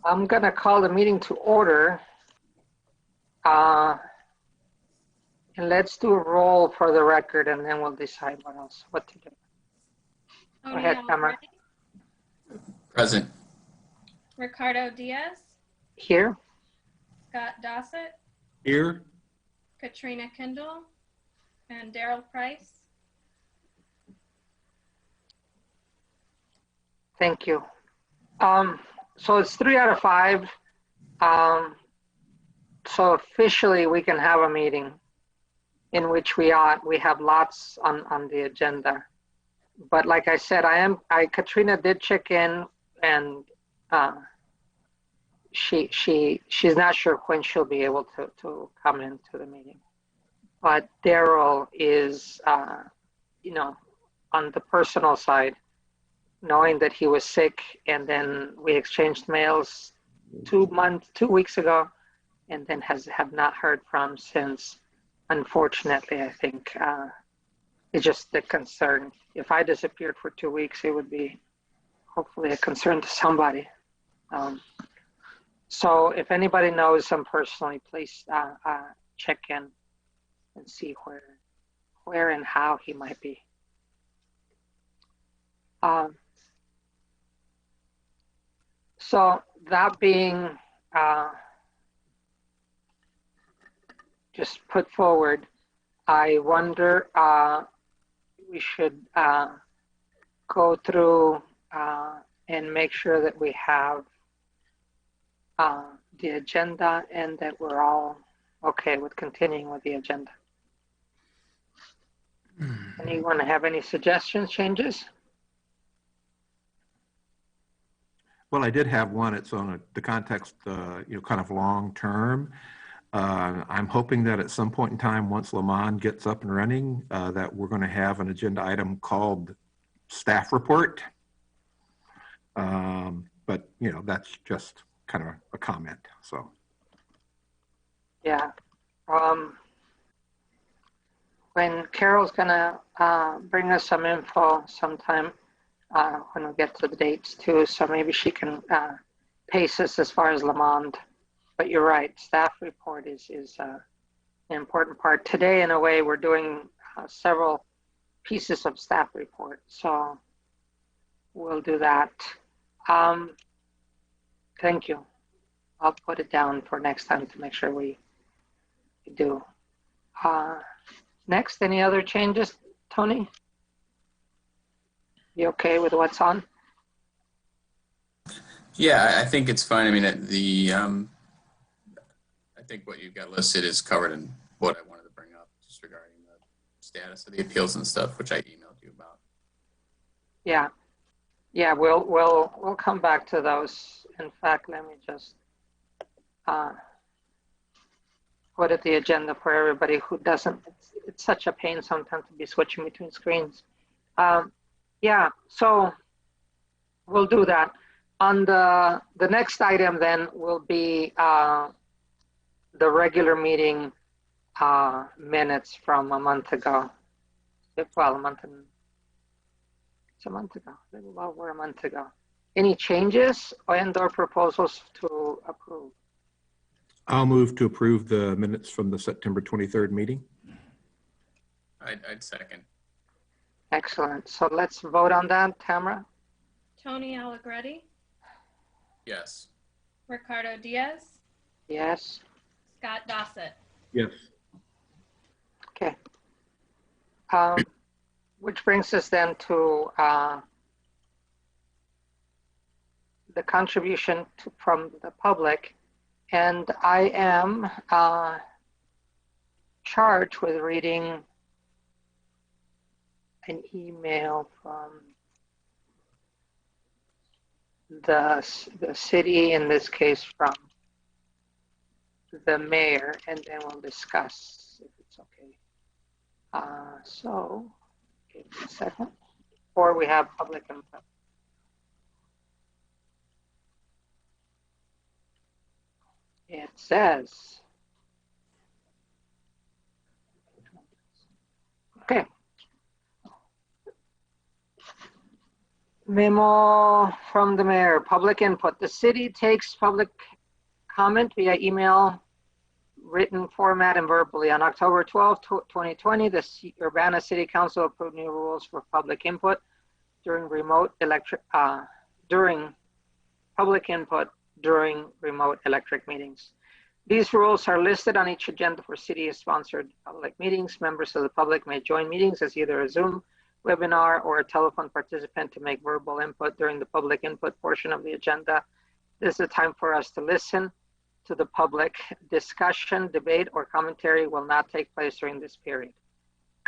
I'm going to call the meeting to order. And let's do a roll for the record, and then we'll decide what to do. Go ahead, Tamara. Present. Ricardo Diaz. Here. Scott Dossett. Here. Katrina Kendall. And Daryl Price. Thank you. So it's 3 out of 5. So officially we can have a meeting in which we have lots on the agenda. But like I said, Katrina did check in, and she's not sure when she'll be able to come into the meeting. But Daryl is, on the personal side, knowing that he was sick, and then we exchanged mails 2 weeks ago, and then have not heard from since. Unfortunately, I think it's just the concern. If I disappeared for 2 weeks, it would be hopefully a concern to somebody. So if anybody knows him personally, please check in and see where and how he might be. So that being just put forward, I wonder we should go through and make sure that we have the agenda and that we're all okay with continuing with the agenda. Anyone have any suggestions, changes? Well, I did have one. It's on the context, kind of long term. I'm hoping that at some point in time, once Lamont gets up and running, that we're going to have an agenda item called staff report. But that's just kind of a comment. So. Yeah. When Carol's gonna bring us some info sometime when we get to the dates too, so maybe she can pace us as far as Lamont. But you're right, staff report is an important part. Today, in a way, we're doing several pieces of staff report, so we'll do that. Thank you. I'll put it down for next time to make sure we do. Next, any other changes, Tony? You okay with what's on? Yeah, I think it's fine. I mean, I think what you've got listed is covered in what I wanted to bring up, just regarding the status of the appeals and stuff, which I emailed you about. Yeah, we'll come back to those. In fact, let me just put it the agenda for everybody who doesn't. It's such a pain sometimes to be switching between screens. Yeah, so we'll do that. On the next item then will be the regular meeting minutes from a month ago. Well, it's a month ago, a little over a month ago. Any changes and/or proposals to approve? I'll move to approve the minutes from the September 23rd meeting. I'd second. Excellent. So let's vote on that. Tamara? Tony Allegretti. Yes. Ricardo Diaz. Yes. Scott Dossett. Yes. Okay. Which brings us then to the contribution from the public. And I am charged with reading an email from the city, in this case from the mayor, and then we'll discuss if it's okay. So, give me a second. Or we have public input. It says, okay. Memo from the mayor, public input. The city takes public comment via email, written format, and verbally. On October 12th, 2020, the Urbana City Council approved new rules for public input during public input during remote electric meetings. These rules are listed on each agenda for city-sponsored public meetings. Members of the public may join meetings as either a Zoom webinar or a telephone participant to make verbal input during the public input portion of the agenda. This is a time for us to listen to the public. Discussion, debate, or commentary will not take place during this period.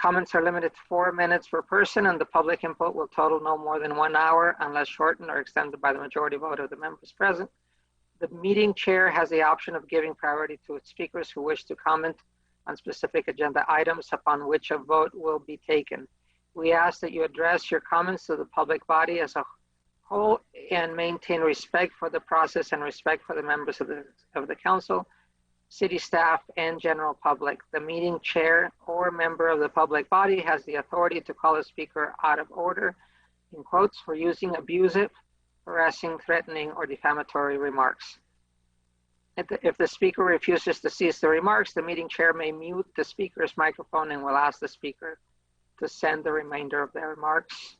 Comments are limited to 4 minutes per person, and the public input will total no more than 1 hour unless shortened or extended by the majority vote of the members present. The meeting chair has the option of giving priority to speakers who wish to comment on specific agenda items upon which a vote will be taken. We ask that you address your comments to the public body as a whole and maintain respect for the process and respect for the members of the council, city staff, and general public. The meeting chair or member of the public body has the authority to call a speaker out of order, in quotes, for using abusive, harassing, threatening, or defamatory remarks. If the speaker refuses to cease the remarks, the meeting chair may mute the speaker's microphone and will ask the speaker to send the remainder of their remarks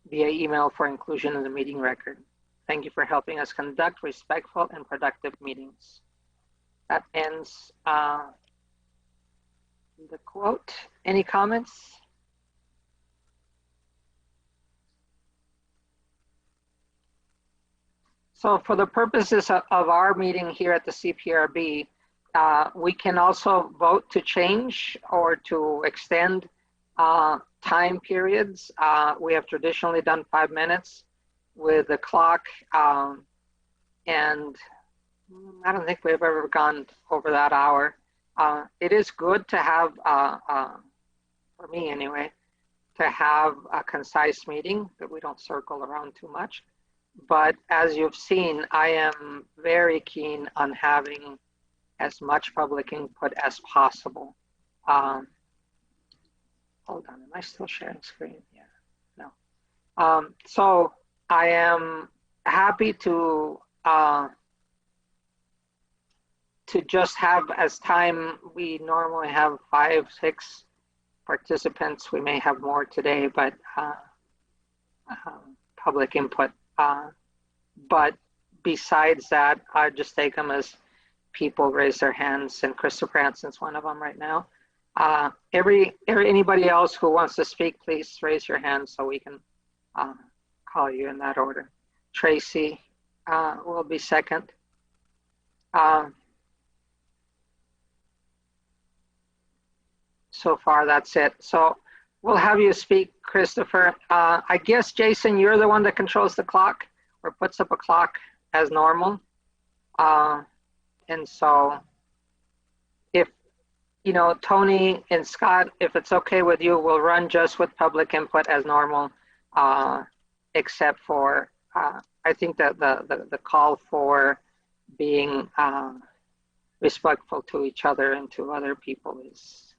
via email for inclusion in the meeting record. Thank you for helping us conduct respectful and productive meetings. That ends the quote. Any comments? So for the purposes of our meeting here at the CPRB, we can also vote to change or to extend time periods. We have traditionally done 5 minutes with the clock, and I don't think we've ever gone over that hour. It is good to have, for me anyway, to have a concise meeting that we don't circle around too much. But as you've seen, I am very keen on having as much public input as possible. Hold on, am I still sharing screen? Yeah, no. So I am happy to just have, as time, we normally have 5, 6 participants. We may have more today, but public input. But besides that, I just take them as people raise their hands, and Christopher Hansen's one of them right now. Anybody else who wants to speak, please raise your hand so we can call you in that order. Tracy will be second. So far, that's it. So we'll have you speak, Christopher. I guess, Jason, you're the one that controls the clock or puts up a clock as normal. And so if, Tony and Scott, if it's okay with you, we'll run just with public input as normal, except for, I think that the call for being respectful to each other and to other people is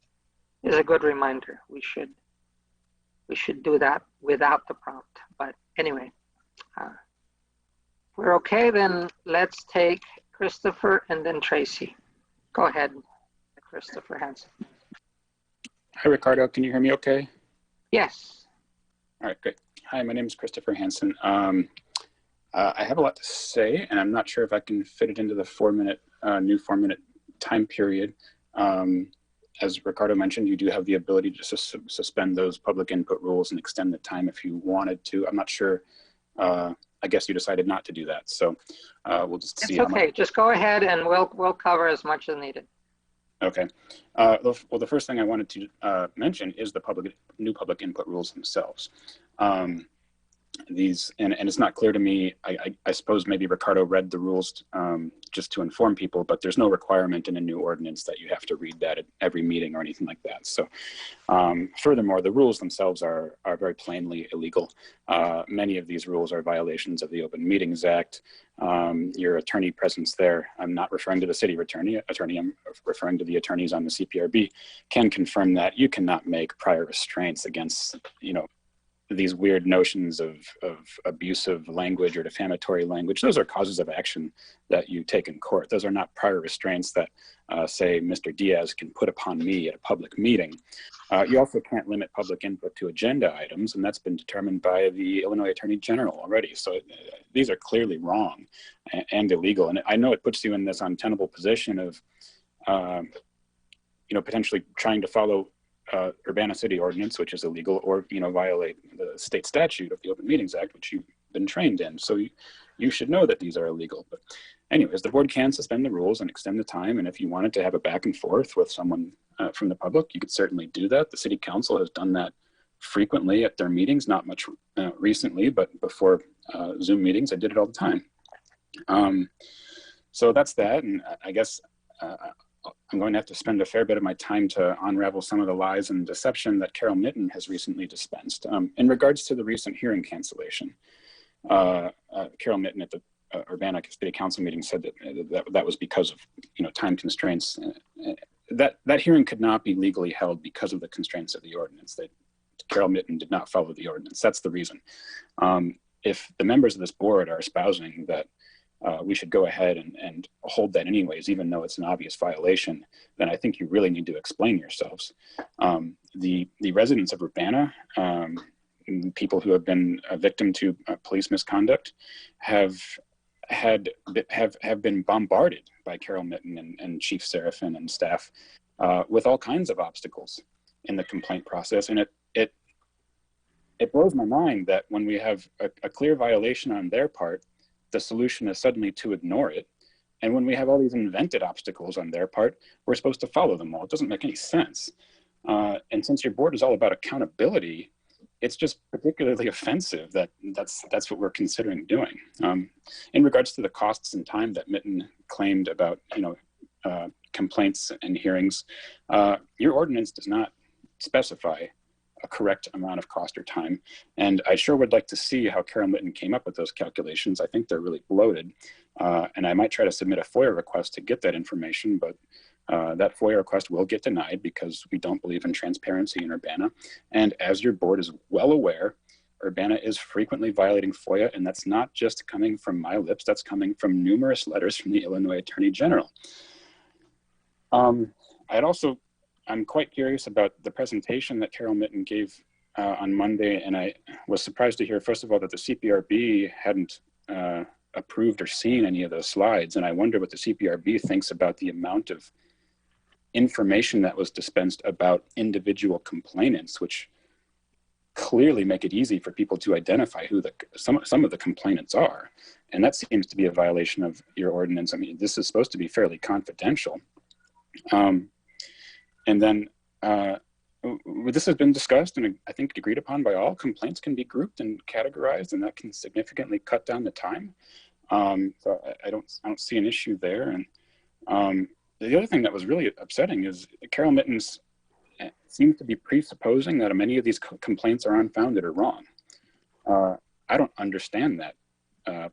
a good reminder. We should do that without the prompt. But anyway, if we're okay, then let's take Christopher and then Tracy. Go ahead, Christopher Hansen. Hi, Ricardo. Can you hear me okay? Yes. All right, great. Hi, my name is Christopher Hansen. I have a lot to say, and I'm not sure if I can fit it into the 4-minute, new 4-minute time period. As Ricardo mentioned, you do have the ability to suspend those public input rules and extend the time if you wanted to. I'm not sure. I guess you decided not to do that. So we'll just see. It's okay. Just go ahead and we'll cover as much as needed. Okay. Well, the first thing I wanted to mention is the new public input rules themselves. These, and it's not clear to me, I suppose maybe Ricardo read the rules just to inform people, but there's no requirement in a new ordinance that you have to read that at every meeting or anything like that. So furthermore, the rules themselves are very plainly illegal. Many of these rules are violations of the Open Meetings Act. Your attorney presence there, I'm not referring to the city attorney, I'm referring to the attorneys on the CPRB, can confirm that you cannot make prior restraints against, these weird notions of abusive language or defamatory language, those are causes of action that you take in court. Those are not prior restraints that, say, Mr. Diaz can put upon me at a public meeting. You also can't limit public input to agenda items, and that's been determined by the Illinois Attorney General already. So these are clearly wrong and illegal. And I know it puts you in this untenable position of, potentially trying to follow Urbana City Ordinance, which is illegal, or violate the state statute of the Open Meetings Act, which you've been trained in. So you should know that these are illegal. But anyways, the board can suspend the rules and extend the time. And if you wanted to have a back and forth with someone from the public, you could certainly do that. The city council has done that frequently at their meetings, not much recently, but before Zoom meetings, I did it all the time. So that's that. And I guess I'm going to have to spend a fair bit of my time to unravel some of the lies and deception that Carol Mitten has recently dispensed. In regards to the recent hearing cancellation, Carol Mitten at the Urbana City Council meeting said that was because of time constraints. That hearing could not be legally held because of the constraints of the ordinance. Carol Mitten did not follow the ordinance. That's the reason. If the members of this board are espousing that we should go ahead and hold that anyways, even though it's an obvious violation, then I think you really need to explain yourselves. The residents of Urbana, people who have been a victim to police misconduct, have been bombarded by Carol Mitten and Chief Seraphin and staff with all kinds of obstacles in the complaint process. And it blows my mind that when we have a clear violation on their part, the solution is suddenly to ignore it. And when we have all these invented obstacles on their part, we're supposed to follow them all. It doesn't make any sense. And since your board is all about accountability, it's just particularly offensive that that's what we're considering doing. In regards to the costs and time that Mitten claimed about complaints and hearings, your ordinance does not specify a correct amount of cost or time. And I sure would like to see how Carol Mitten came up with those calculations. I think they're really bloated. And I might try to submit a FOIA request to get that information, but that FOIA request will get denied because we don't believe in transparency in Urbana. And as your board is well aware, Urbana is frequently violating FOIA, and that's not just coming from my lips, that's coming from numerous letters from the Illinois Attorney General. I'm quite curious about the presentation that Carol Mitten gave on Monday, and I was surprised to hear, first of all, that the CPRB hadn't approved or seen any of those slides, and I wonder what the CPRB thinks about the amount of information that was dispensed about individual complainants, which clearly make it easy for people to identify who some of the complainants are. And that seems to be a violation of your ordinance. I mean, this is supposed to be fairly confidential. And then this has been discussed and I think agreed upon by all. Complaints can be grouped and categorized, and that can significantly cut down the time. So I don't see an issue there. And the other thing that was really upsetting is Carol Mitten seems to be presupposing that many of these complaints are unfounded or wrong. I don't understand that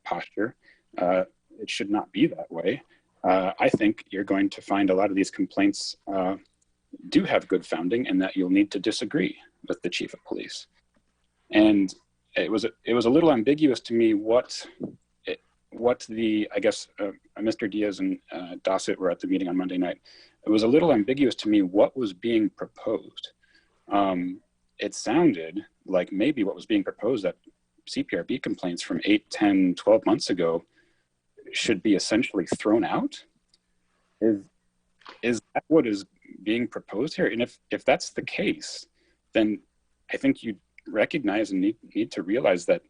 posture. It should not be that way. I think you're going to find a lot of these complaints do have good founding, and that you'll need to disagree with the chief of police. And it was a little ambiguous to me what I guess Mr. Diaz and Dossett were at the meeting on Monday night. It was a little ambiguous to me what was being proposed. It sounded like maybe what was being proposed, that CPRB complaints from 8, 10, 12 months ago should be essentially thrown out. Is that what is being proposed here? And if that's the case, then I think you recognize and need to realize that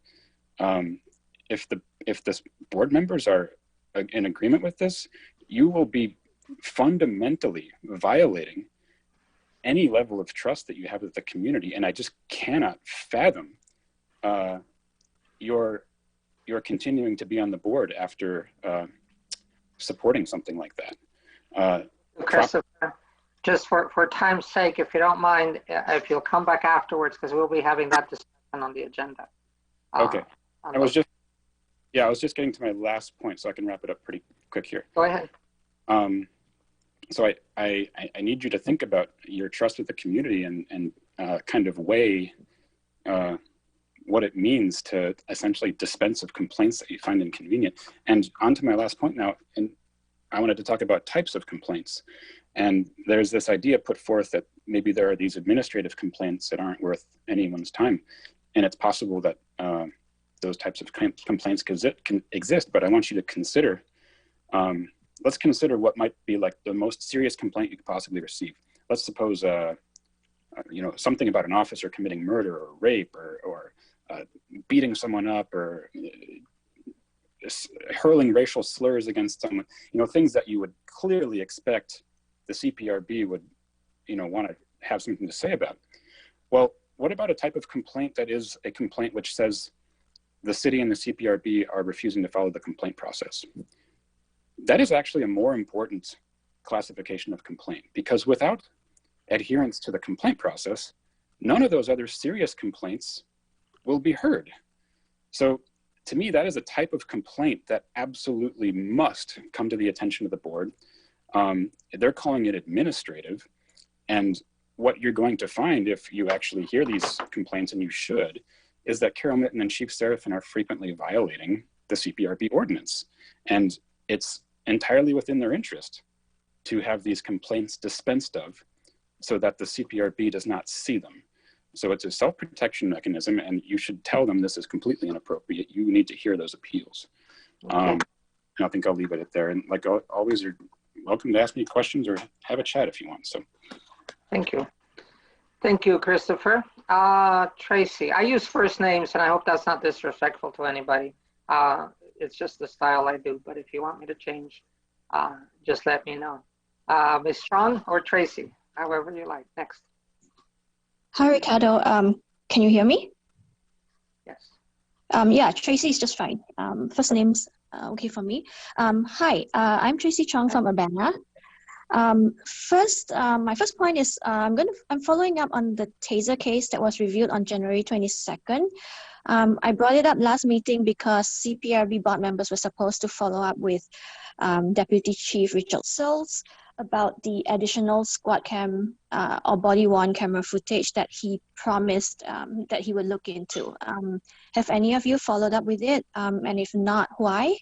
if the board members are in agreement with this, you will be fundamentally violating any level of trust that you have with the community. And I just cannot fathom your continuing to be on the board after supporting something like that. Christopher, just for time's sake, if you don't mind, if you'll come back afterwards, because we'll be having that discussion on the agenda. Okay. I was just getting to my last point, so I can wrap it up pretty quick here. Go ahead. So I need you to think about your trust with the community and kind of weigh what it means to essentially dispense of complaints that you find inconvenient. And on to my last point now, and I wanted to talk about types of complaints. And there's this idea put forth that maybe there are these administrative complaints that aren't worth anyone's time. And it's possible that those types of complaints can exist, but I want you to consider, let's consider what might be like the most serious complaint you could possibly receive. Let's suppose, something about an officer committing murder or rape or beating someone up or hurling racial slurs against someone, things that you would clearly expect the CPRB would, want to have something to say about. Well, what about a type of complaint that is a complaint which says the city and the CPRB are refusing to follow the complaint process? That is actually a more important classification of complaint, because without adherence to the complaint process, none of those other serious complaints will be heard. So to me, that is a type of complaint that absolutely must come to the attention of the board. They're calling it administrative. And what you're going to find if you actually hear these complaints, and you should, is that Carol Mitten and Chief Serafin are frequently violating the CPRB ordinance. And it's entirely within their interest to have these complaints dispensed of so that the CPRB does not see them. So it's a self-protection mechanism, and you should tell them this is completely inappropriate. You need to hear those appeals. Okay. And I think I'll leave it at there. And like always, you're welcome to ask me questions or have a chat if you want. So Thank you. Thank you, Christopher. Tracy, I use first names, and I hope that's not disrespectful to anybody. It's just the style I do, but if you want me to change, just let me know. Ms. Strong or Tracy, however you like. Next. Hi, Ricardo. Can you hear me? Yes. Yeah, Tracy is just fine. First name's okay for me. Hi, I'm Tracy Chong from Urbana. My first point is I'm following up on the taser case that was reviewed on January 22nd. I brought it up last meeting because CPRB board members were supposed to follow up with Deputy Chief Richard Sills about the additional squad cam or body-worn camera footage that he promised that he would look into. Have any of you followed up with it? And if not, why?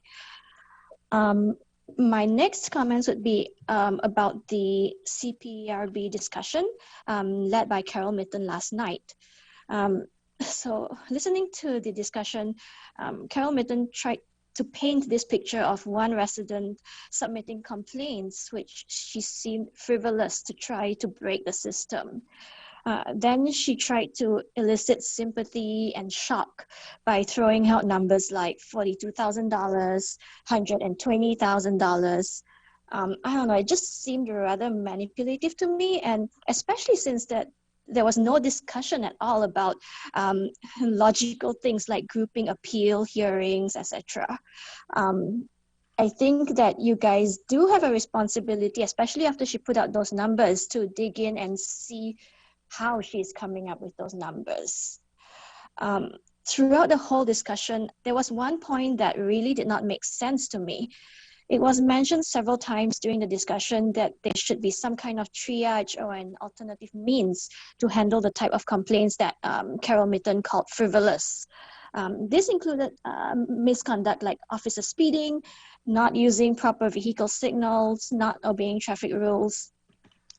My next comments would be about the CPRB discussion led by Carol Mitten last night. So listening to the discussion, Carol Mitten tried to paint this picture of one resident submitting complaints, which she seemed frivolous to try to break the system. Then she tried to elicit sympathy and shock by throwing out numbers like $42,000, $120,000. I don't know, it just seemed rather manipulative to me, and especially since there was no discussion at all about logical things like grouping appeal hearings, etc. I think that you guys do have a responsibility, especially after she put out those numbers, to dig in and see how she's coming up with those numbers. Throughout the whole discussion, there was one point that really did not make sense to me. It was mentioned several times during the discussion that there should be some kind of triage or an alternative means to handle the type of complaints that Carol Mitten called frivolous. This included misconduct like officer speeding, not using proper vehicle signals, not obeying traffic rules.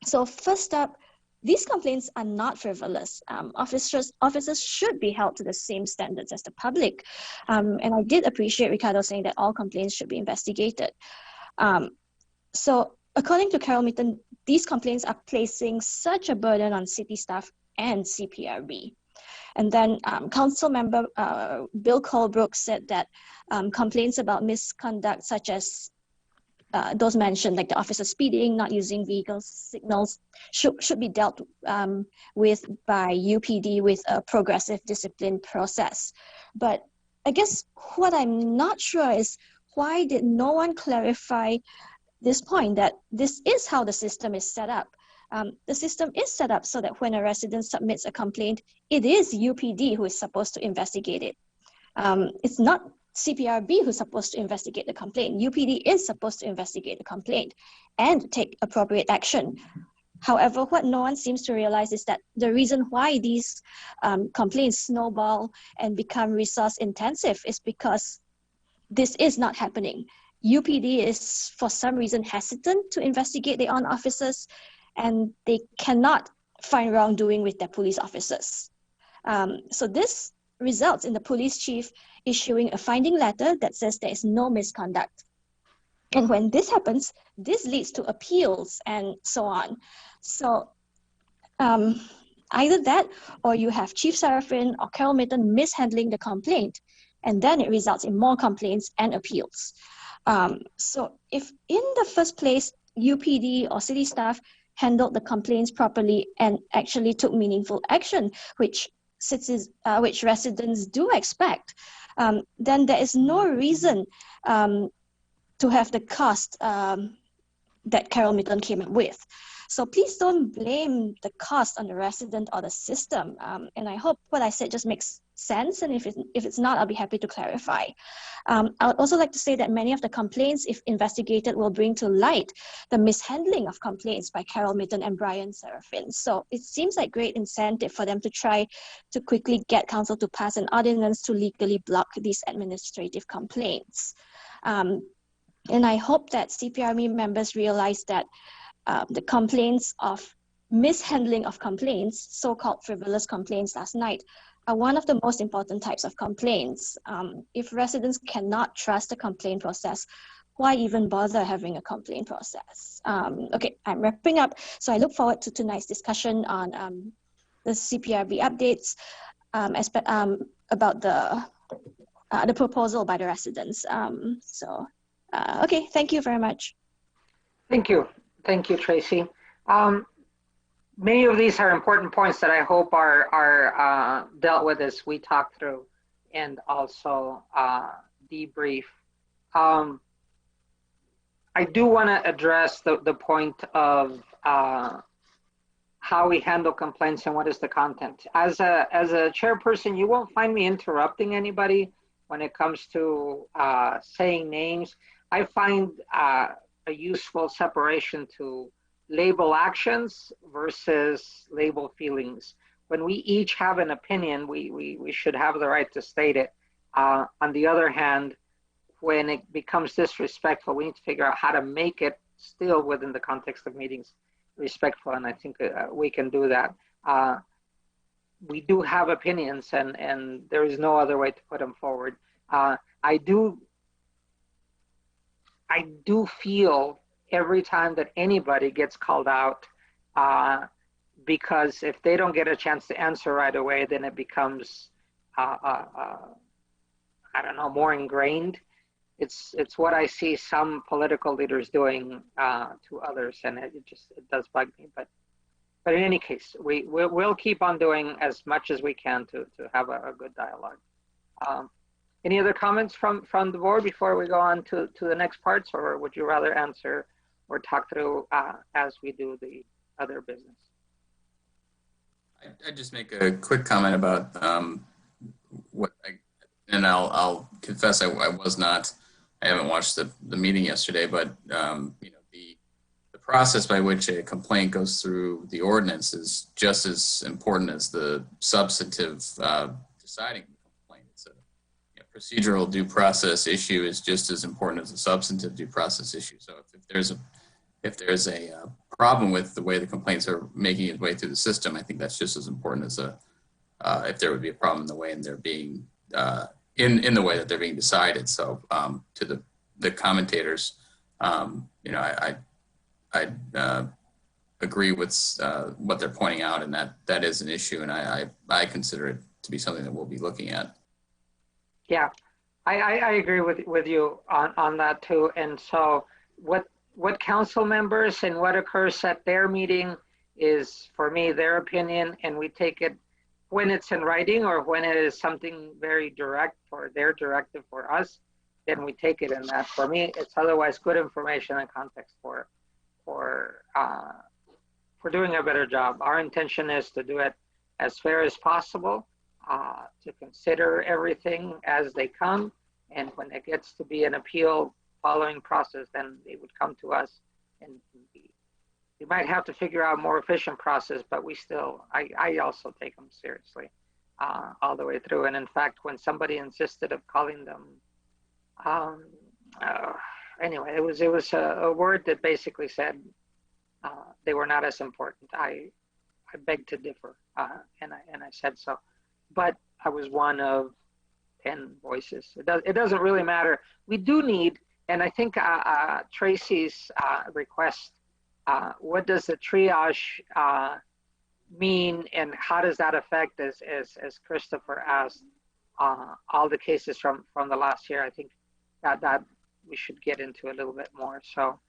So first up, these complaints are not frivolous. Officers should be held to the same standards as the public. And I did appreciate Ricardo saying that all complaints should be investigated. So according to Carol Mitten, these complaints are placing such a burden on city staff and CPRB. And then Council Member Bill Colebrook said that complaints about misconduct such as those mentioned, like the officer speeding, not using vehicle signals, should be dealt with by UPD with a progressive discipline process. But I guess what I'm not sure is why did no one clarify this point that this is how the system is set up. The system is set up so that when a resident submits a complaint, it is UPD who is supposed to investigate it. It's not CPRB who's supposed to investigate the complaint. UPD is supposed to investigate the complaint and take appropriate action. However, what no one seems to realize is that the reason why these complaints snowball and become resource intensive is because this is not happening. UPD is, for some reason, hesitant to investigate their own officers, and they cannot find wrongdoing with their police officers. So this results in the police chief issuing a finding letter that says there is no misconduct. And when this happens, this leads to appeals and so on. So either that, or you have Chief Seraphin or Carol Mitton mishandling the complaint, and then it results in more complaints and appeals. So if in the first place, UPD or city staff handled the complaints properly and actually took meaningful action, which residents do expect, then there is no reason to have the cost that Carol Mitton came up with. So please don't blame the cost on the resident or the system. And I hope what I said just makes sense. And if it's not, I'll be happy to clarify. I would also like to say that many of the complaints, if investigated, will bring to light the mishandling of complaints by Carol Mitton and Brian Seraphin. So it seems like great incentive for them to try to quickly get council to pass an ordinance to legally block these administrative complaints. And I hope that CPRME members realize that the complaints of mishandling of complaints, so-called frivolous complaints last night, are one of the most important types of complaints. If residents cannot trust the complaint process, why even bother having a complaint process? Okay, I'm wrapping up. So I look forward to tonight's discussion on the CPRB updates about the proposal by the residents. Okay, thank you very much. Thank you. Thank you, Tracy. Many of these are important points that I hope are dealt with as we talk through and also debrief. I do want to address the point of how we handle complaints and what is the content. As a chairperson, you won't find me interrupting anybody when it comes to saying names. I find a useful separation to label actions versus label feelings. When we each have an opinion, we should have the right to state it. On the other hand, when it becomes disrespectful, we need to figure out how to make it still within the context of meetings respectful, and I think we can do that. We do have opinions, and there is no other way to put them forward. I do feel every time that anybody gets called out, because if they don't get a chance to answer right away, then it becomes, I don't know, more ingrained. It's what I see some political leaders doing to others, and it does bug me. But in any case, we'll keep on doing as much as we can to have a good dialogue. Any other comments from the board before we go on to the next parts, or would you rather answer or talk through as we do the other business? I just make a quick comment about I'll confess I haven't watched the meeting yesterday, but the process by which a complaint goes through the ordinance is just as important as the substantive deciding the complaint. It's a procedural due process issue is just as important as a substantive due process issue. So if there's a problem with the way the complaints are making its way through the system, I think that's just as important as if there would be a problem in the way they're being in the way that they're being decided. So to the commentators, I agree with what they're pointing out, and that is an issue, and I consider it to be something that we'll be looking at. Yeah, I agree with you on that too. And so what council members and what occurs at their meeting is, for me, their opinion, and we take it when it's in writing or when it is something very direct or their directive for us, then we take it in that. For me, it's otherwise good information and context for doing a better job. Our intention is to do it as fair as possible, to consider everything as they come, and when it gets to be an appeal following process, then they would come to us and be we might have to figure out a more efficient process, but I also take them seriously all the way through. And in fact, when somebody insisted of calling them, anyway, it was a word that basically said they were not as important. I beg to differ, and I said so. But I was one of 10 voices. It doesn't really matter. We do need, and I think Tracy's request, what does the triage mean, and how does that affect, as Christopher asked, all the cases from the last year? I think that we should get into a little bit more. So,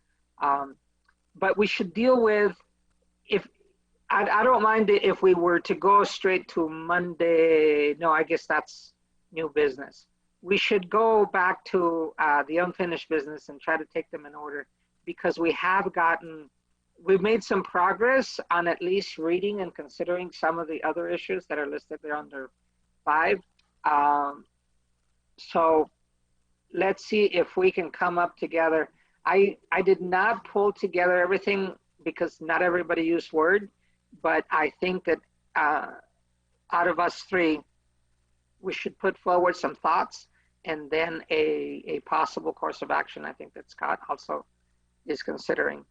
but we should deal with, if I don't mind if we were to go straight to Monday. No, I guess that's new business. We should go back to the unfinished business and try to take them in order, because we've made some progress on at least reading and considering some of the other issues that are listed there under 5. So let's see if we can come up together. I did not pull together everything because not everybody used Word, but I think that out of us 3, we should put forward some thoughts and then a possible course of action. I think that Scott also is considering.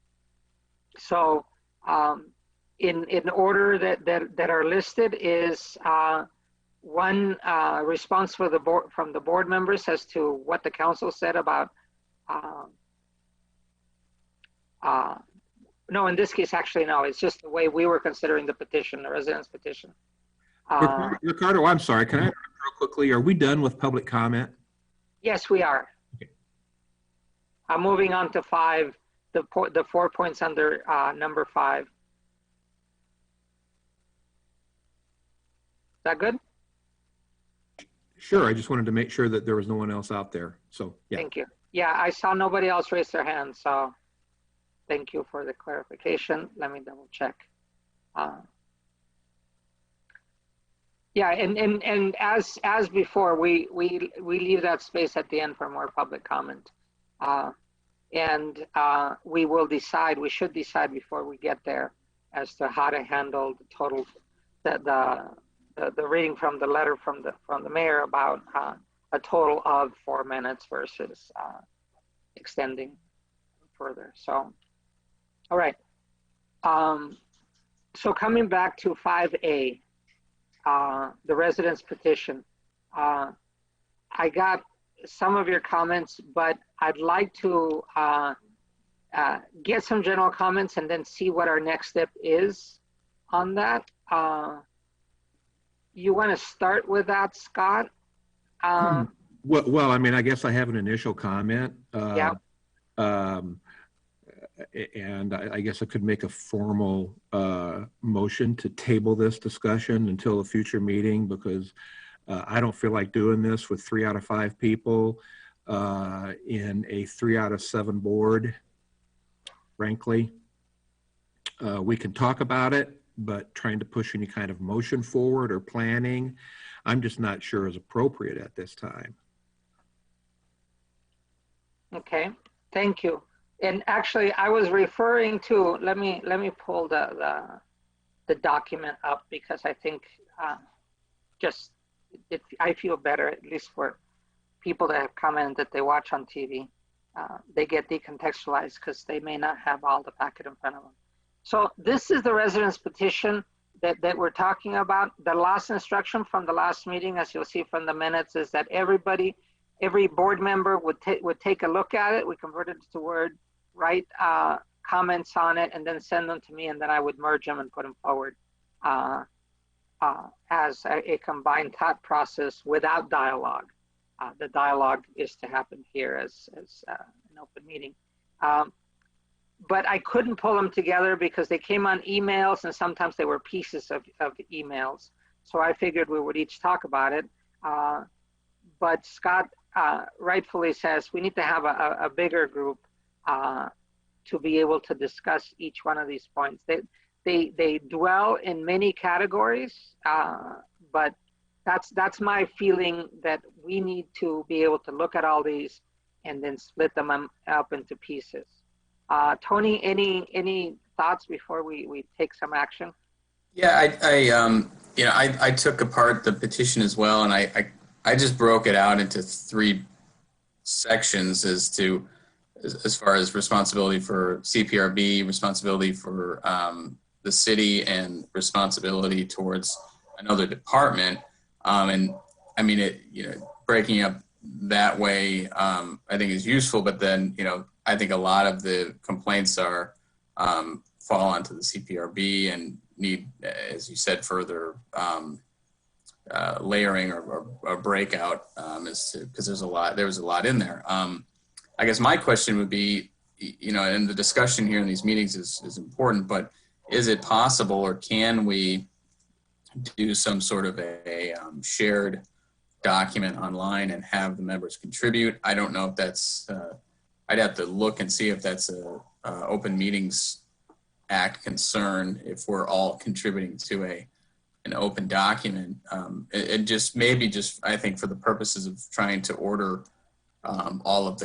So in order that are listed is one response for the board, from the board members, as to what the council said about no, in this case, actually, no, it's just the way we were considering the petition, the residence petition. Ricardo, I'm sorry, can I interrupt real quickly? Are we done with public comment? Yes, we are. Okay. I'm moving on to 5, the 4 points under number 5. Is that good? Sure, I just wanted to make sure that there was no one else out there. So, yeah. Thank you. Yeah, I saw nobody else raise their hand, so thank you for the clarification. Let me double check. Yeah, and as before, we leave that space at the end for more public comment. And we will decide, we should decide before we get there as to how to handle the total, the reading from the letter from the mayor about a total of 4 minutes versus extending further. So, all right. So coming back to 5A, the residence petition. I got some of your comments, but I'd like to get some general comments and then see what our next step is on that. You want to start with that, Scott? Well, I mean, I guess I have an initial comment. Yeah. And I guess I could make a formal motion to table this discussion until a future meeting, because I don't feel like doing this with 3 out of 5 people in a 3 out of 7 board, frankly. We can talk about it, but trying to push any kind of motion forward or planning, I'm just not sure is appropriate at this time. Okay, thank you. And actually, I was referring to, let me pull the document up, because I think I feel better, at least for people that have commented that they watch on TV. They get decontextualized because they may not have all the packet in front of them. So this is the residence petition that we're talking about. The last instruction from the last meeting, as you'll see from the minutes, is that every board member would take a look at it. We converted it to Word, write comments on it, and then send them to me, and then I would merge them and put them forward as a combined thought process without dialogue. The dialogue is to happen here as an open meeting. But I couldn't pull them together because they came on emails, and sometimes they were pieces of emails. So I figured we would each talk about it. But Scott rightfully says we need to have a bigger group to be able to discuss each one of these points. They dwell in many categories, but that's my feeling, that we need to be able to look at all these and then split them up into pieces. Tony, any thoughts before we take some action? Yeah, I took apart the petition as well, and I just broke it out into 3 sections as far as responsibility for CPRB, responsibility for the city, and responsibility towards another department. And I mean, breaking up that way, I think is useful. But then, I think a lot of the complaints fall onto the CPRB and need, as you said, further layering or breakout, because there was a lot in there. I guess my question would be, and the discussion here in these meetings is important, but is it possible, or can we do some sort of a shared document online and have the members contribute? I don't know if that's, I'd have to look and see if that's a Open Meetings Act concern, if we're all contributing to an open document. It just I think for the purposes of trying to order all of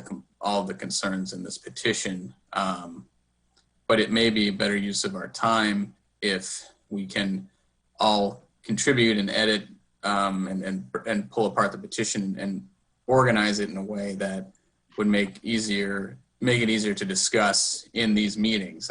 the concerns in this petition, but it may be a better use of our time if we can all contribute and edit and pull apart the petition and organize it in a way that would make it easier to discuss in these meetings.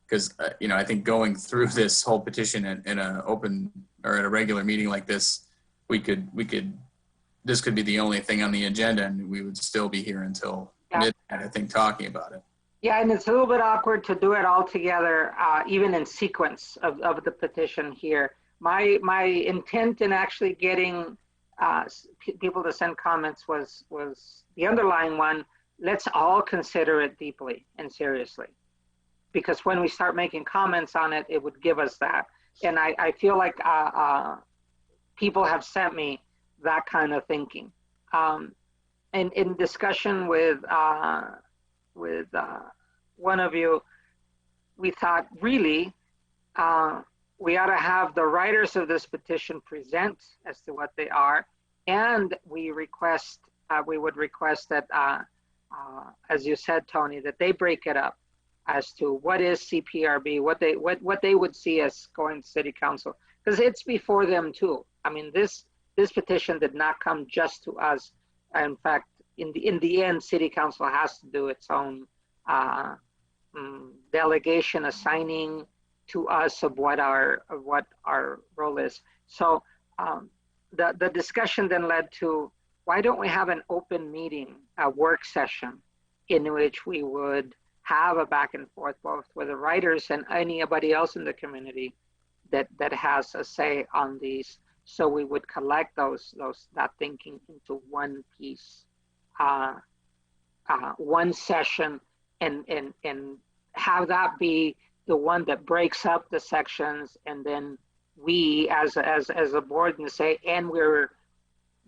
Because I think going through this whole petition in an open or at a regular meeting like this, this could be the only thing on the agenda, and we would still be here until midnight, I think, talking about it. Yeah, and it's a little bit awkward to do it all together, even in sequence of the petition here. My intent in actually getting people to send comments was the underlying one. Let's all consider it deeply and seriously, because when we start making comments on it, it would give us that. And I feel like people have sent me that kind of thinking. And in discussion with one of you, we thought really we ought to have the writers of this petition present as to what they are, and we would request that, as you said, Tony, that they break it up as to what is CPRB, what they would see as going to City Council, because it's before them too. I mean, this petition did not come just to us. In fact, in the end, City Council has to do its own delegation assigning to us of what our role is. So the discussion then led to, why don't we have an open meeting, a work session, in which we would have a back and forth both with the writers and anybody else in the community that has a say on these. So we would collect that thinking into one piece, one session, and have that be the one that breaks up the sections, and then we as a board can say, and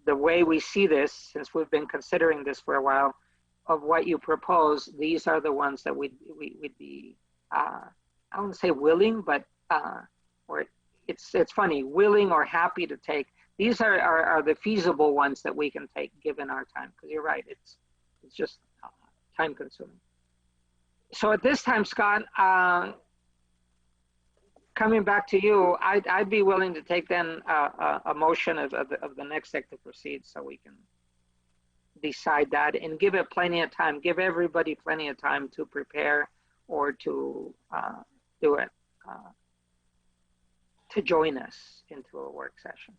the way we see this, since we've been considering this for a while, of what you propose, these are the ones that we'd be, I wouldn't say willing, but or it's funny, willing or happy to take. These are the feasible ones that we can take given our time, because you're right, it's just time consuming. So at this time, Scott, coming back to you, I'd be willing to take then a motion of the next step to proceed, so we can decide that and give it plenty of time, give everybody plenty of time to prepare or to do it, to join us into a work session.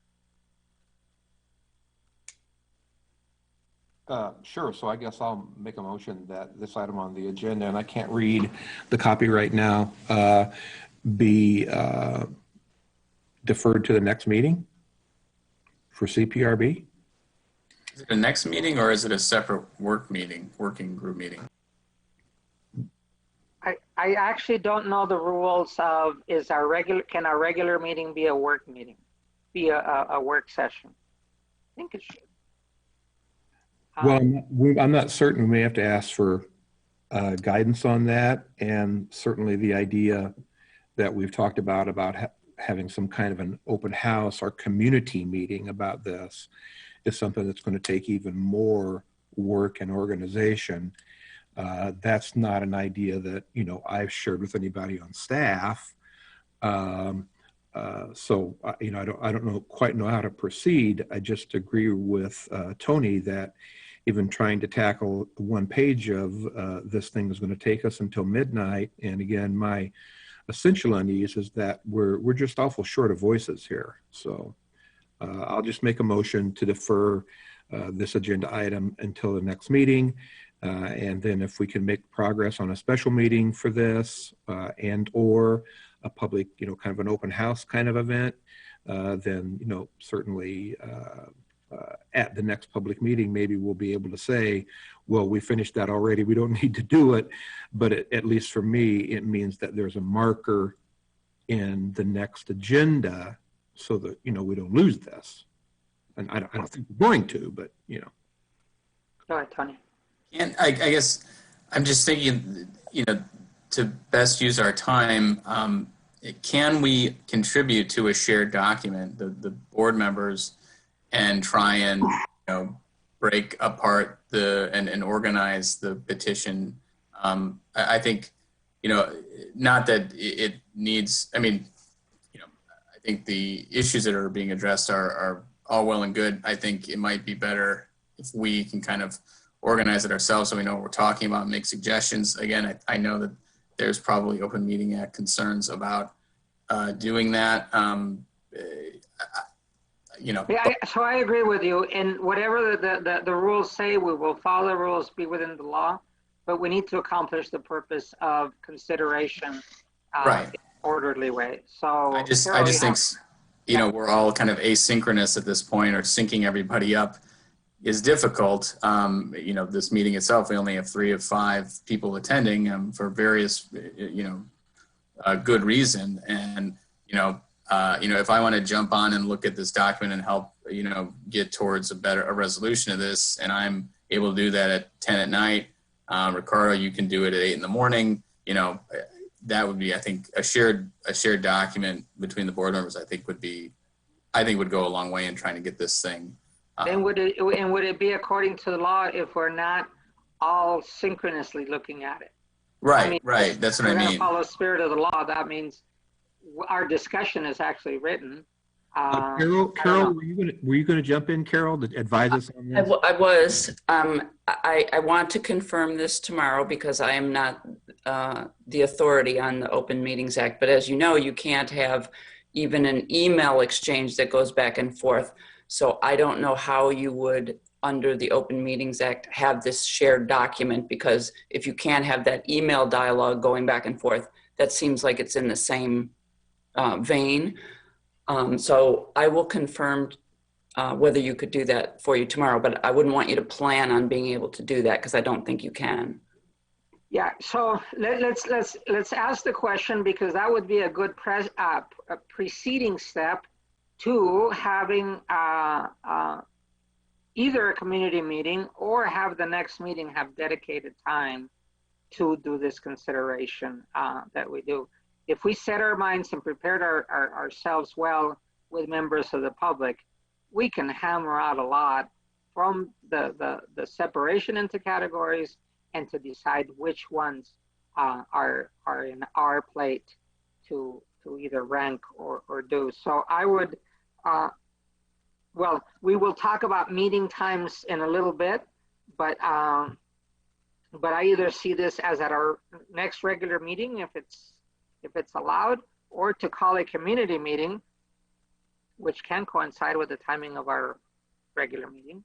Sure. So I guess I'll make a motion that this item on the agenda, and I can't read the copy right now, be deferred to the next meeting for CPRB. Is it a next meeting, or is it a separate working group meeting? I actually don't know the rules of, can our regular meeting be a work meeting, be a work session? I think it should. Well, I'm not certain. We may have to ask for guidance on that, and certainly the idea that we've talked about having some kind of an open house or community meeting about this is something that's going to take even more work and organization. That's not an idea that, I've shared with anybody on staff. I don't quite know how to proceed. I just agree with Tony that even trying to tackle one page of this thing is going to take us until midnight. And again, my essential unease is that we're just awful short of voices here. So I'll just make a motion to defer this agenda item until the next meeting. And then if we can make progress on a special meeting for this and or a public, kind of an open house kind of event, then, certainly at the next public meeting, maybe we'll be able to say, well, we finished that already. We don't need to do it. But at least for me, it means that there's a marker in the next agenda so that, we don't lose this. And I don't think we're going to, but, Go ahead, Tony. And I guess I'm just thinking, to best use our time, can we contribute to a shared document, the board members, and try and break apart and organize the petition? I think not that it needs. I mean, I think the issues that are being addressed are all well and good. I think it might be better if we can kind of organize it ourselves so we know what we're talking about and make suggestions. Again, I know that there's probably Open Meeting Act concerns about doing that. So I agree with you. And whatever the rules say, we will follow the rules, be within the law, but we need to accomplish the purpose of consideration Right. in an orderly way. So I just think, we're all kind of asynchronous at this point, or syncing everybody up is difficult. This meeting itself, we only have 3 of 5 people attending for various, good reason. And, if I want to jump on and look at this document and help, get towards a resolution of this, and I'm able to do that at 10 at night, Ricardo, you can do it at 8 in the morning, that would be, I think, a shared document between the board members, I think would go a long way in trying to get this thing. Then would it be according to the law if we're not all synchronously looking at it? Right, right. That's what I mean. Follow the spirit of the law. That means our discussion is actually written. Carol, were you going to jump in, Carol, to advise us on this? I was. I want to confirm this tomorrow because I am not the authority on the Open Meetings Act. But as you know, you can't have even an email exchange that goes back and forth. So I don't know how you would, under the Open Meetings Act, have this shared document, because if you can't have that email dialogue going back and forth, that seems like it's in the same vein. So I will confirm whether you could do that for you tomorrow, but I wouldn't want you to plan on being able to do that because I don't think you can. Yeah, so let's ask the question, because that would be a good preceding step to having either a community meeting or have the next meeting have dedicated time to do this consideration that we do. If we set our minds and prepared ourselves well with members of the public, we can hammer out a lot from the separation into categories and to decide which ones are in our plate to either rank or do. So I would, well, we will talk about meeting times in a little bit, but I either see this as at our next regular meeting, if it's allowed, or to call a community meeting, which can coincide with the timing of our regular meeting,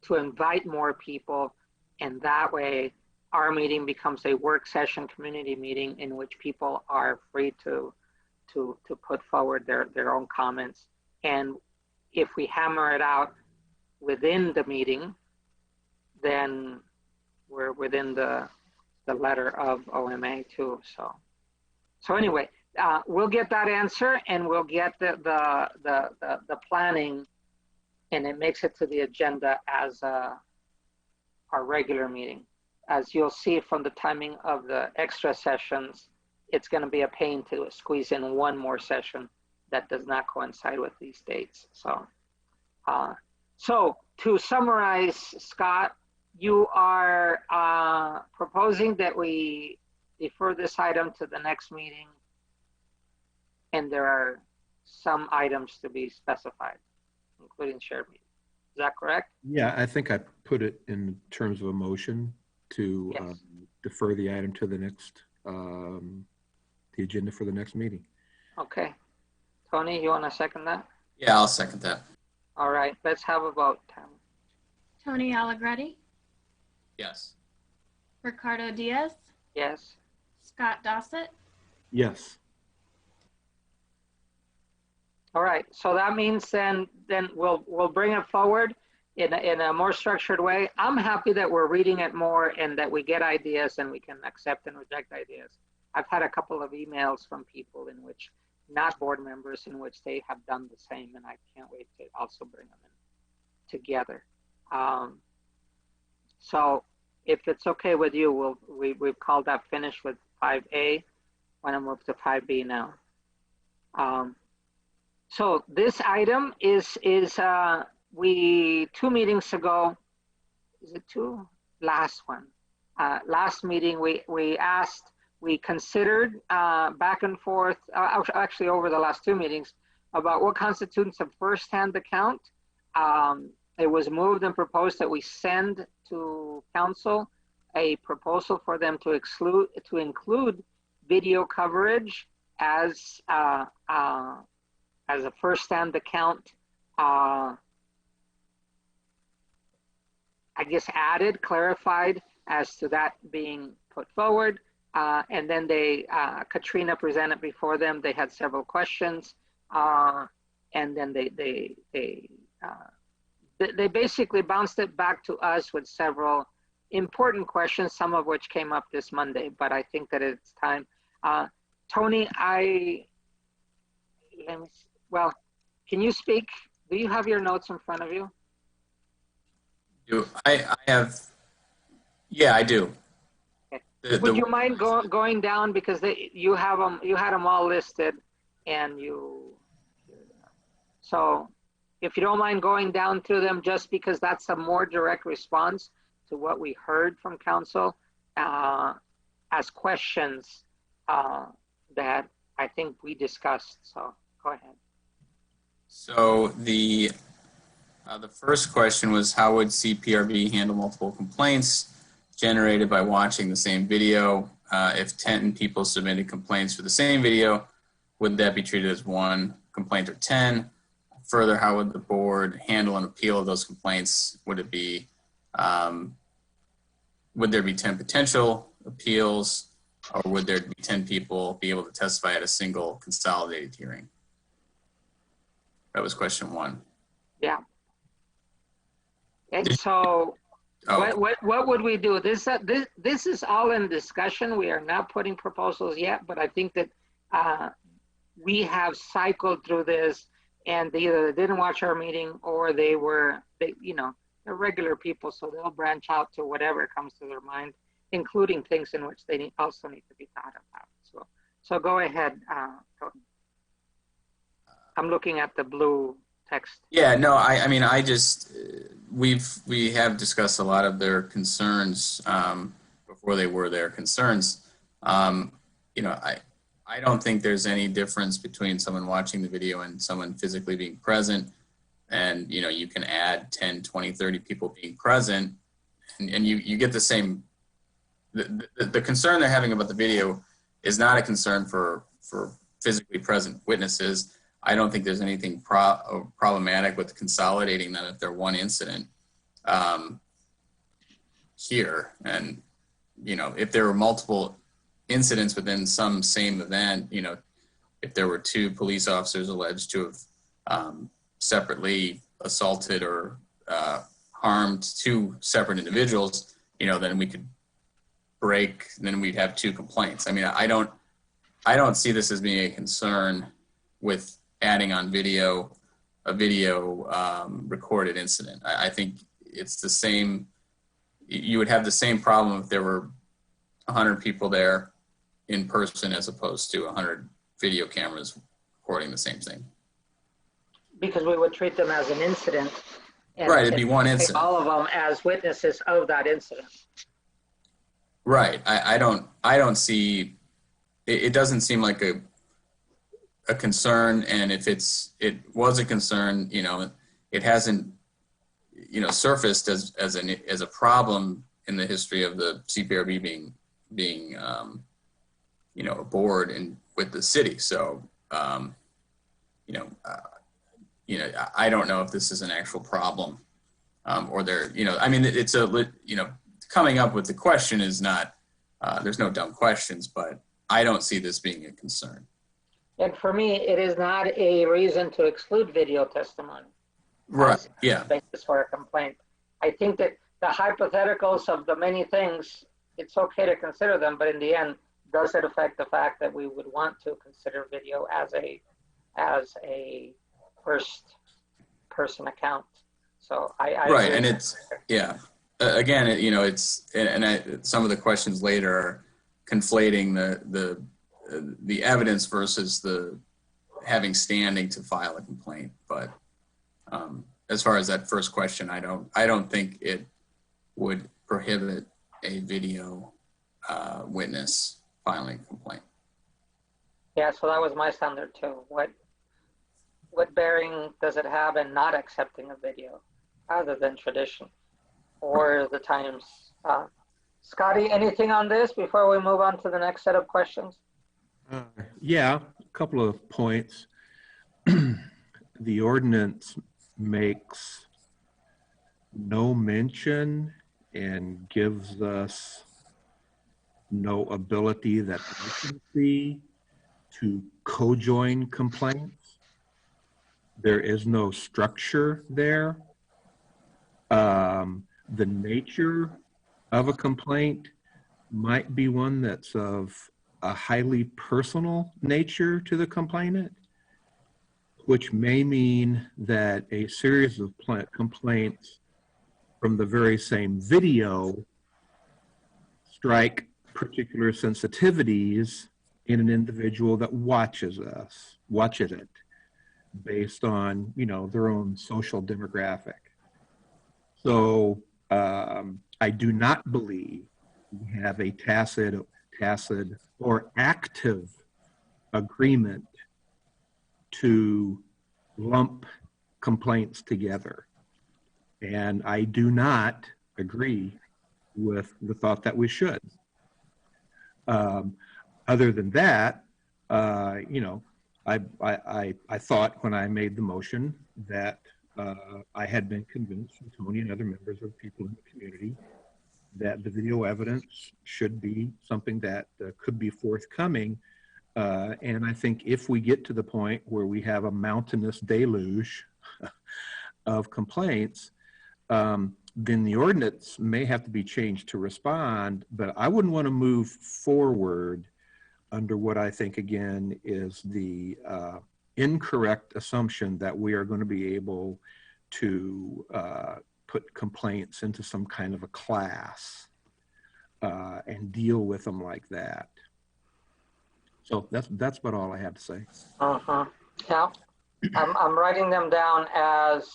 to invite more people, and that way our meeting becomes a work session community meeting in which people are free to put forward their own comments. And if we hammer it out within the meeting, then we're within the letter of OMA too. So anyway, we'll get that answer, and we'll get the planning, and it makes it to the agenda as our regular meeting. As you'll see from the timing of the extra sessions, it's going to be a pain to squeeze in one more session that does not coincide with these dates. So to summarize, Scott, you are proposing that we defer this item to the next meeting, and there are some items to be specified, including shared meeting. Is that correct? Yeah, I think I put it in terms of a motion to Yes. defer the item to the next, the agenda for the next meeting. Okay. Tony, you want to second that? Yeah, I'll second that. All right, let's have a vote. Tony Allegretti, Yes. Ricardo Diaz, Yes. Scott Dossett, Yes. All right, so that means then we'll bring it forward in a more structured way. I'm happy that we're reading it more and that we get ideas and we can accept and reject ideas. I've had a couple of emails from people in which, not board members, in which they have done the same, and I can't wait to also bring them in together. So if it's okay with you, we've called that finished with 5A. Want to move to 5B now. So this item is 2 meetings ago, is it 2? Last one. Last meeting, we considered back and forth, actually over the last 2 meetings, about what constitutes a first-hand account. It was moved and proposed that we send to council a proposal for them to include video coverage as a first-hand account, I guess added, clarified as to that being put forward. And then Katrina presented before them. They had several questions, and then they basically bounced it back to us with several important questions, some of which came up this Monday. But I think that it's time. Tony, well, can you speak? Do you have your notes in front of you? I have, yeah, I do. Okay. Would you mind going down, because you had them all listed, and so if you don't mind going down through them, just because that's a more direct response to what we heard from council as questions that I think we discussed. So go ahead. So the first question was, how would CPRB handle multiple complaints generated by watching the same video? If 10 people submitted complaints for the same video, would that be treated as 1 complaint or 10? Further, how would the board handle an appeal of those complaints? Would it be, would there be 10 potential appeals, or would there be 10 people be able to testify at a single consolidated hearing? That was question 1. Yeah. And so what would we do? This is all in discussion. We are not putting proposals yet, but I think that we have cycled through this, and either they didn't watch our meeting, or they're regular people, so they'll branch out to whatever comes to their mind, including things in which they also need to be thought about. So go ahead, Tony. I'm looking at the blue text. Yeah, no, I mean, I just, we have discussed a lot of their concerns before they were their concerns. I don't think there's any difference between someone watching the video and someone physically being present. And, you can add 10, 20, 30 people being present, and you get the same, the concern they're having about the video is not a concern for physically present witnesses. I don't think there's anything problematic with consolidating them if they're one incident here. And, if there were multiple incidents within some same event, if there were 2 police officers alleged to have separately assaulted or harmed 2 separate individuals, then we could then we'd have 2 complaints. I mean, I don't see this as being a concern with adding on a video recorded incident. I think it's the same. You would have the same problem if there were 100 people there in person as opposed to 100 video cameras recording the same thing. Because we would treat them as an incident, And Right, it'd be one take incident. all of them as witnesses of that incident. Right. I don't see, it doesn't seem like a concern. And if it was a concern, it hasn't, surfaced as a problem in the history of the CPRB being a board and with the city. So, I don't know if this is an actual problem, or there, it's coming up with the question is not, there's no dumb questions, but I don't see this being a concern. And for me, it is not a reason to exclude video testimony. Right. Yeah. Basis for a complaint. I think that the hypotheticals of the many things, it's okay to consider them, but in the end, does it affect the fact that we would want to consider video as a first person account? So I right, and it's again, some of the questions later are conflating the evidence versus the having standing to file a complaint. But as far as that first question, I don't think it would prohibit a video witness filing a complaint. Yeah, so that was my standard too. What bearing does it have in not accepting a video other than tradition or the times? Scotty, anything on this before we move on to the next set of questions? Yeah, a couple of points. The ordinance makes no mention and gives us no ability that I can see to co-join complaints. There is no structure there. The nature of a complaint might be one that's of a highly personal nature to the complainant, which may mean that a series of complaints from the very same video strike particular sensitivities in an individual that watches it based on, their own social demographic. So I do not believe we have a tacit or active agreement to lump complaints together. And I do not agree with the thought that we should. Other than that, I thought when I made the motion that I had been convinced from Tony and other members of people in the community that the video evidence should be something that could be forthcoming. And I think if we get to the point where we have a mountainous deluge of complaints, then the ordinance may have to be changed to respond, but I wouldn't want to move forward under what I think, again, is the incorrect assumption that we are going to be able to put complaints into some kind of a class and deal with them like that. So that's about all I have to say. Yeah, I'm writing them down as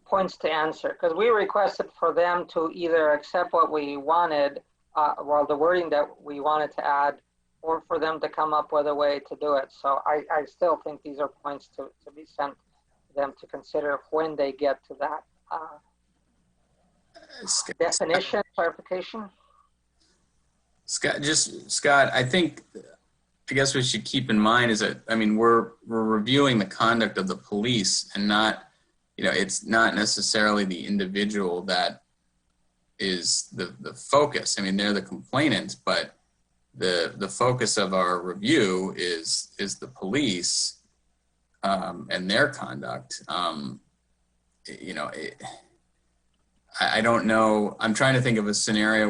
points to answer, because we requested for them to either accept what we wanted, well, the wording that we wanted to add, or for them to come up with a way to do it. So I still think these are points to be sent to them to consider when they get to that definition, clarification. Scott, I guess we should keep in mind is that, we're reviewing the conduct of the police and not, it's not necessarily the individual that is the focus. They're the complainant, but the focus of our review is the police and their conduct. I don't know. I'm trying to think of a scenario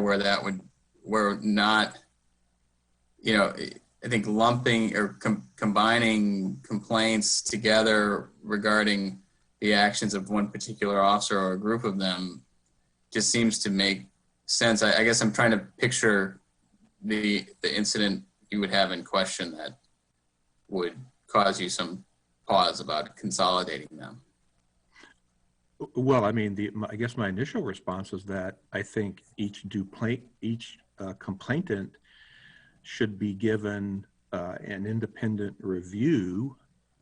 where not, I think lumping or combining complaints together regarding the actions of one particular officer or a group of them just seems to make sense. I guess I'm trying to picture the incident you would have in question that would cause you some pause about consolidating them. Well, I mean, I guess my initial response is that I think each complainant should be given an independent review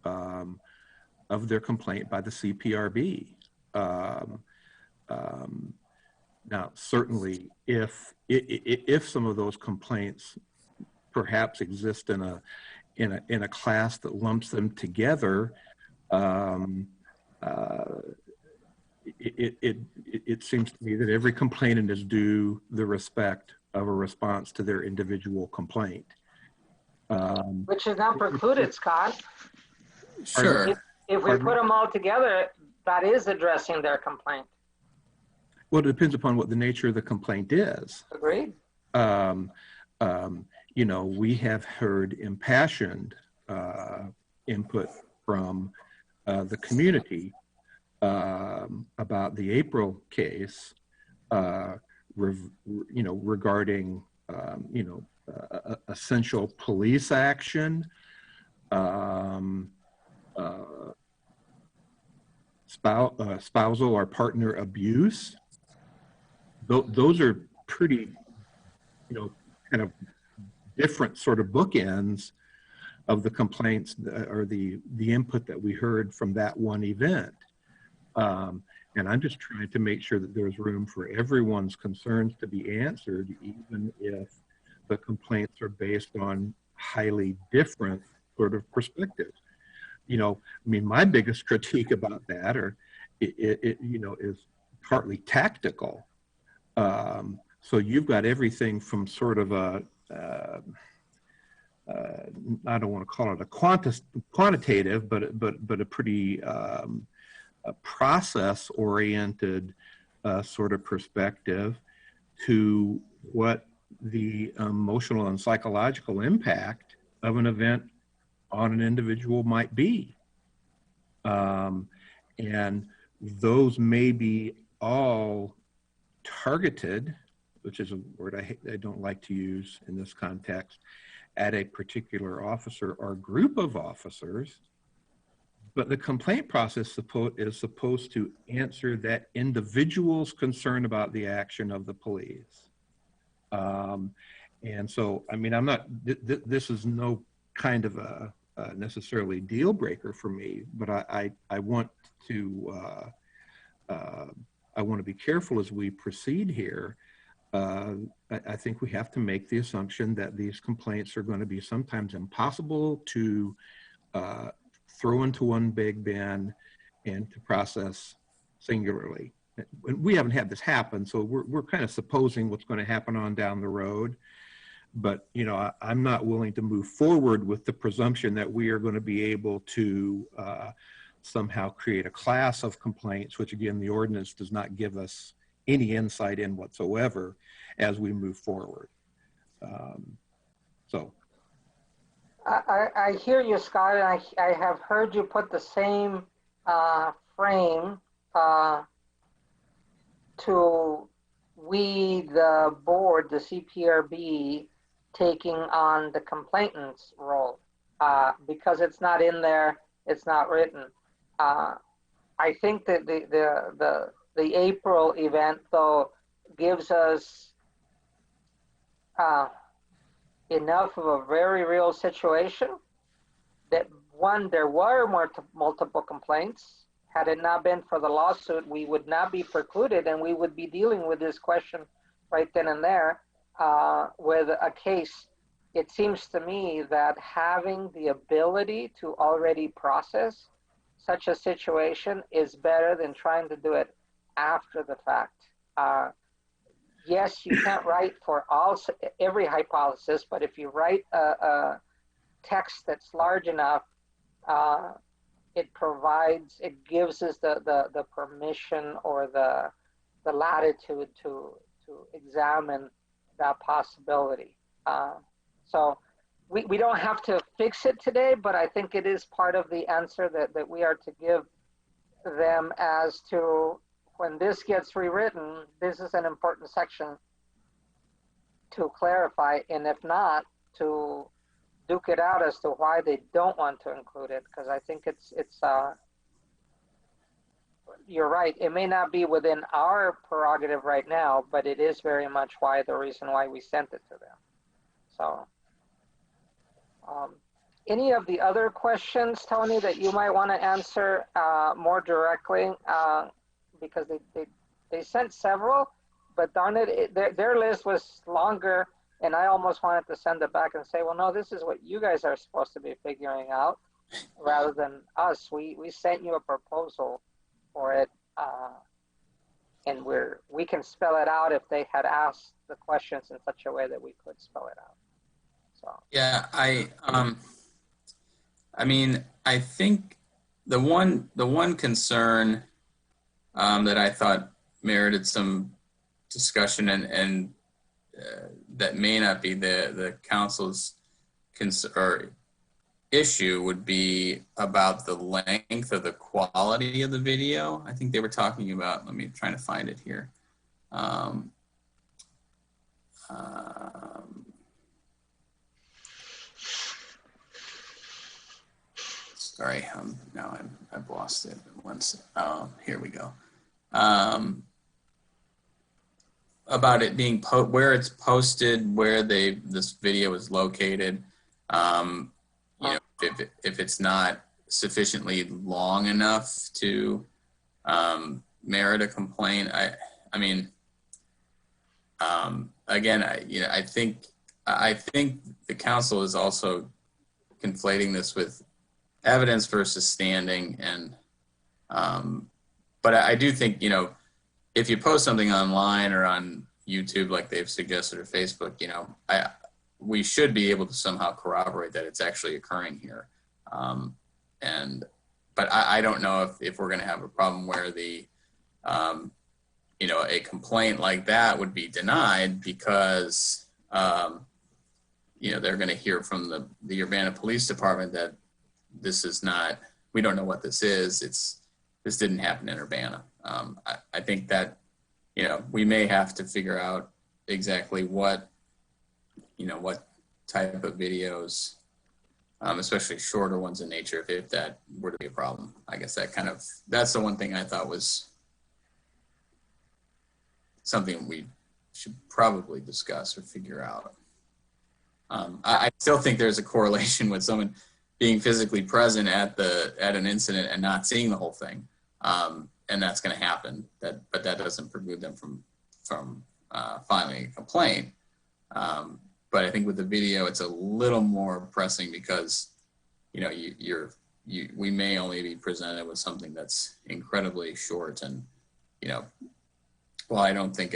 of their complaint by the CPRB. Now, certainly, if some of those complaints perhaps exist in a class that lumps them together, it seems to me that every complainant is due the respect of a response to their individual complaint. Which is not precluded, Scott. Sure. If we put them all together, that is addressing their complaint. Well, it depends upon what the nature of the complaint is. Agreed. You know, we have heard impassioned input from the community about the April case, regarding, essential police action, spousal or partner abuse. Those are pretty, kind of different sort of bookends of the complaints or the input that we heard from that one event. And I'm just trying to make sure that there's room for everyone's concerns to be answered, even if the complaints are based on highly different sort of perspectives. I mean, my biggest critique about that is partly tactical. So you've got everything from sort of a, I don't want to call it a quantitative, but a pretty process-oriented sort of perspective to what the emotional and psychological impact of an event on an individual might be. And those may be all targeted, which is a word I don't like to use in this context, at a particular officer or group of officers, but the complaint process is supposed to answer that individual's concern about the action of the police. And so, I mean, this is no kind of a necessarily deal breaker for me, but I want to be careful as we proceed here. I think we have to make the assumption that these complaints are going to be sometimes impossible to throw into one big bin and to process singularly. We haven't had this happen, so we're kind of supposing what's going to happen on down the road. But, I'm not willing to move forward with the presumption that we are going to be able to somehow create a class of complaints, which again, the ordinance does not give us any insight in whatsoever as we move forward. I hear you, Scott, and I have heard you put the same frame to we, the board, the CPRB, taking on the complainant's role. Because it's not in there, it's not written. I think that the April event, though, gives us enough of a very real situation that, one, there were multiple complaints. Had it not been for the lawsuit, we would not be precluded, and we would be dealing with this question right then and there with a case. It seems to me that having the ability to already process such a situation is better than trying to do it after the fact. Yes, you can't write for every hypothesis, but if you write a text that's large enough, it gives us the permission or the latitude to examine that possibility. So we don't have to fix it today, but I think it is part of the answer that we are to give them as to when this gets rewritten, this is an important section to clarify, and if not, to duke it out as to why they don't want to include it, because I think it's you're right. It may not be within our prerogative right now, but it is very much the reason why we sent it to them. So, any of the other questions, Tony, that you might want to answer more directly? Because they sent several, but darn it, their list was longer, and I almost wanted to send it back and say, well, no, this is what you guys are supposed to be figuring out, rather than us. We sent you a proposal for it, and we can spell it out if they had asked the questions in such a way that we could spell it out. So Yeah, I mean, I think the one concern that I thought merited some discussion and that may not be the council's or issue would be about the length or the quality of the video. I think they were talking about, let me try to find it here. Sorry, now I've lost it. Once, here we go. About it being where it's posted, where this video is located. You know, if it's not sufficiently long enough to merit a complaint. I mean, again, I think the council is also conflating this with evidence versus standing, and but I do think, you know, if you post something online or on YouTube like they've suggested, or Facebook, you know, we should be able to somehow corroborate that it's actually occurring here. But I don't know if we're going to have a problem where the you know, a complaint like that would be denied because you know, they're going to hear from the Urbana Police Department that this is not, we don't know what this is. This didn't happen in Urbana. I think that, you know, we may have to figure out exactly what, you know, what type of videos, especially shorter ones in nature, if that were to be a problem. I guess that's the one thing I thought was something we should probably discuss or figure out. I still think there's a correlation with someone being physically present at an incident and not seeing the whole thing, and that's going to happen. But that doesn't preclude them from filing a complaint. But I think with the video, it's a little more pressing because, you know, we may only be presented with something that's incredibly short, and, you know, well, I don't think